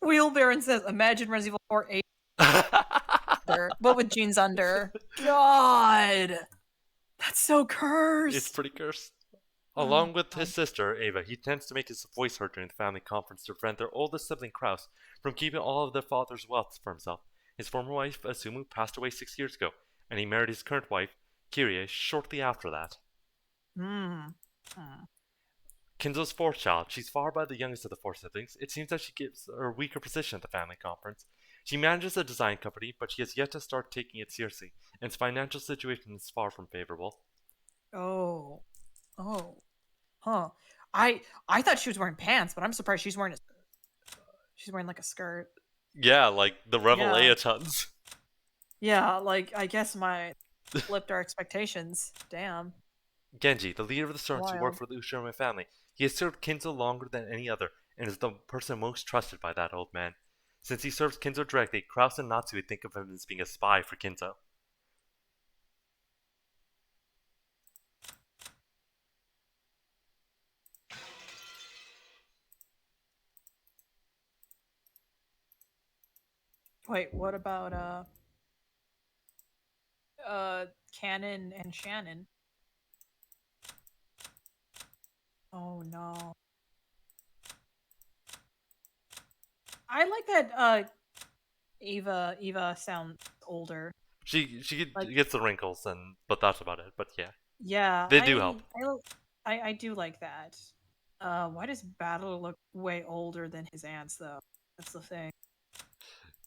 Wheelbaron says, imagine Resident Evil 4 8 but with jeans under. God. That's so cursed. It's pretty cursed. Along with his sister, Ava, he tends to make his voice heard during the family conference to prevent their oldest sibling, Kraus, from keeping all of their father's wealth for himself. His former wife, Asumu, passed away 6 years ago, and he married his current wife, Kirie, shortly after that. Kinzo's fourth child. She's far by the youngest of the 4 siblings. It seems that she gives her a weaker position at the family conference. She manages a design company, but she has yet to start taking it seriously, and its financial situation is far from favorable. Oh. Huh. I thought she was wearing pants, but I'm surprised she's wearing like a skirt. Yeah, like the Revelations. Yeah, like I guess my flipped our expectations. Damn. Genji, the leader of the servants who work Wild. for the Ushirome family. He has served Kinzo longer than any other, and is the person most trusted by that old man. Since he serves Kinzo directly, Kraus and Natsu would think of him as being a spy for Kinzo. Wait, what about Cannon and Shannon? Oh no. I like that Eva sounds older. She Like- gets the wrinkles, but that's about it. But yeah, Yeah. They do help. I do like that. Why does Battle look way older than his aunts though? That's the thing.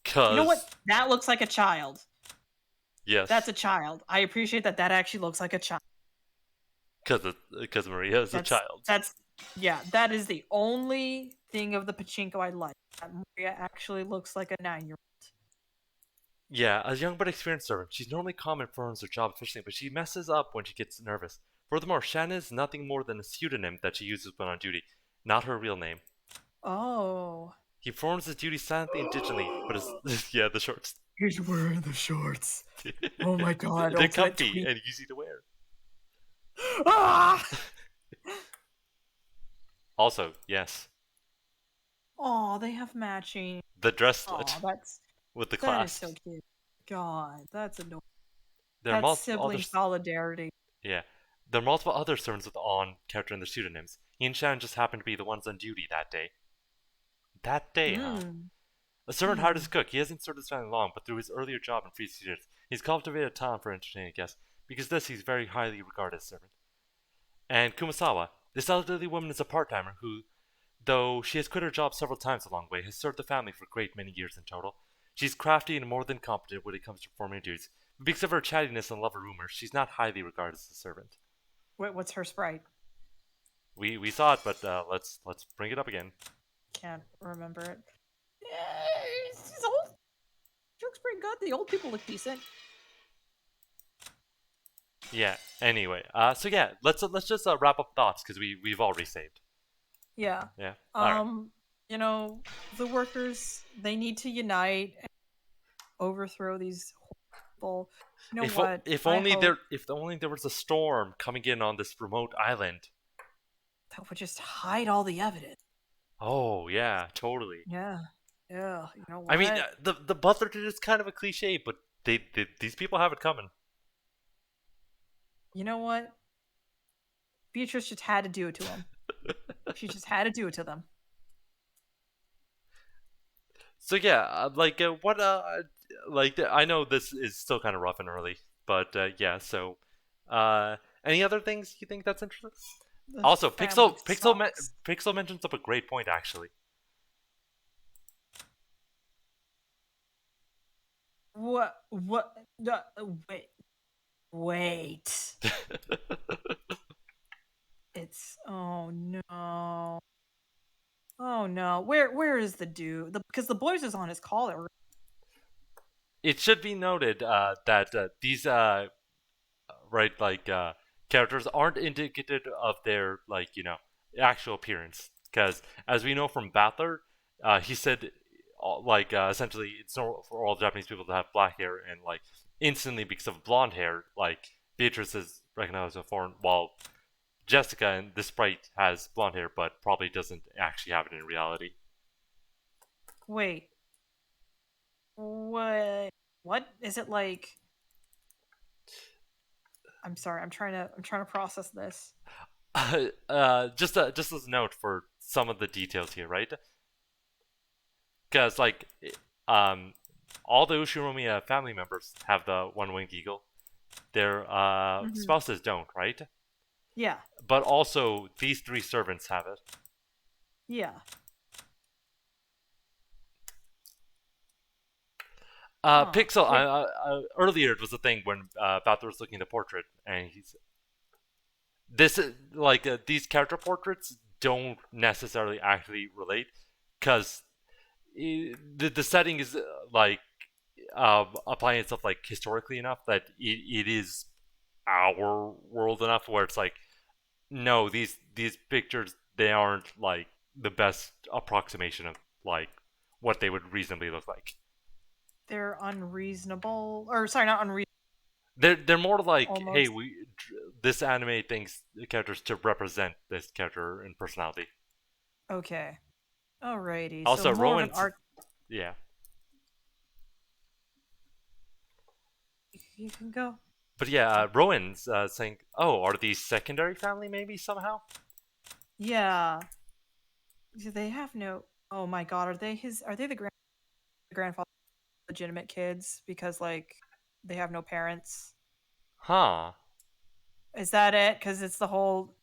cause You know what? That looks like a child. yes, That's a child. I appreciate that actually looks like a child. because Maria is a child. That is the only thing of the pachinko I like. That Maria actually looks like a 9-year-old. Yeah, a young but experienced servant. She's normally calm and performs her job efficiently, but she messes up when she gets nervous. Furthermore, Shannon is nothing more than a pseudonym that she uses when on duty, not her real name. Oh. He performs his duty silently and digitally, but is yeah, the shorts. He's wearing the shorts. Oh my god, They're ultimate comfy tweet. and easy to wear. Ah! Also, yes, Oh, they have matching. the dress Oh, slit that's with the that is clasps. so cute. God, that's adorable. There are That's multiple sibling other solidarity. yeah. There are multiple other servants with on character in their pseudonyms. He and Shannon just happened to be the ones on duty that day. That day, huh? Mm. A servant hired as cook. He hasn't served his family long, but through his earlier job in previous years, he's cultivated a talent for entertaining guests. Because of this, he's very highly regarded as a servant. And Kumasawa, this elderly woman is a part-timer who, though she has quit her job several times along the way, has served the family for a great many years in total. She's crafty and more than competent when it comes to performing her duties, because of her chattiness and lover rumors, she's not highly regarded as a servant. Wait, what's her sprite? We saw it, but let's bring it up again. Can't remember it. She's old. She looks pretty good. The old people look decent. Yeah. Anyway, so yeah, let's just wrap up thoughts because we've already saved. Yeah. Yeah. All right. You know, the workers, they need to unite and overthrow these horrible. You know what? If I only hope if only there was a storm coming in on this remote island. that would just hide all the evidence. Oh yeah, totally. Yeah. Yeah. You know what? I mean, the butler did is kind of a cliche, but these people have it coming. You know what? Beatrice just had to do it to them. She just had to do it to them. So yeah, what I know this is still kind of rough and early, but yeah. So, any other things you think that's interesting? The Also, family sucks. Pixel mentions up a great point actually. What? What? Wait. Wait. It's. Oh no. Oh no. Where is the dude? Because the boys is on his collar. It should be noted that these characters aren't indicative of their actual appearance, because as we know from Battler, he said essentially it's normal for all Japanese people to have black hair, and instantly because of blonde hair, Beatrice is recognized as foreign, while Jessica and the sprite has blonde hair but probably doesn't actually have it in reality. Wait. What is it like? I'm sorry. I'm trying to process this. Just as a note for some of the details here, right? Because all the Ushiromi family members have the one-winged eagle. Their spouses don't, right? Yeah. But also these three servants have it. Yeah. Pixel. Earlier it was a thing when Battler was looking at the portrait, and he's these character portraits don't necessarily actually relate, because the setting is applying itself historically enough that it is our world enough where it's no, these pictures, they aren't the best approximation of what they would reasonably look like. They're unreasonable, or sorry, not unreasonable. They're more like, Almost. hey, this anime thinks the characters to represent this character and personality. Okay. Alrighty. Also, so more of an Rowan's arc. yeah. You can go. But yeah, Rowan's saying, oh, are these secondary family maybe somehow? Yeah. Do they have no? Oh my God, are they the grandfather legitimate kids because they have no parents? Huh. Is that it? Because it's the whole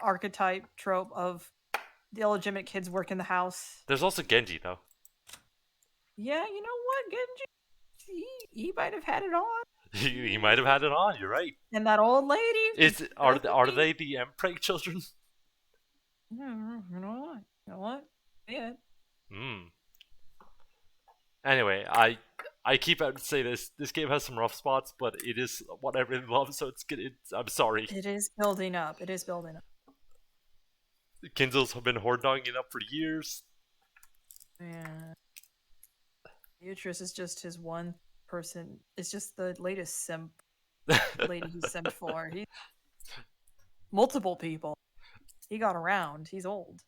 archetype trope of the illegitimate kids work in the house. There's also Genji though. Yeah, you know what, Genji? He might have had it on. He might have had it on. You're right. And that old lady. Are they the Empreg children? You know what? Yeah. Anyway, I keep out to say this game has some rough spots, but it is what I really love, so I'm sorry. It is building up. Kinzel's been horde dogging it up for years. Yeah. Beatrice is just his one person. It's just the latest simp lady he simped for. He multiple people. He got around. He's old.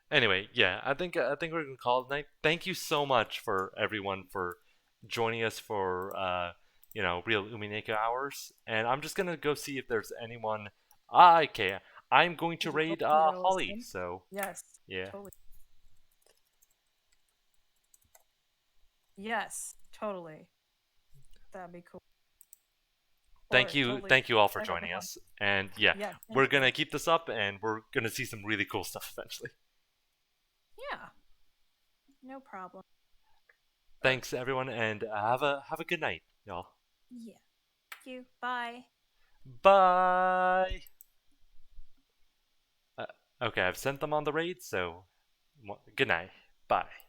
Anyway, yeah, I think we're gonna call it night. Thank you so much for everyone for joining us for real Umineko hours, and I'm just gonna go see if there's anyone. Okay, I'm going to raid Holly. So yes, yeah, totally. Yes, totally. That'd be cool. Thank you all for joining us, and yeah, we're gonna keep this up, and we're gonna see some really cool stuff eventually. Yeah, no problem. thanks everyone, and have a good night, y'all. Yeah. Thank you. Bye. Bye. Okay, I've sent them on the raid, so good night. Bye.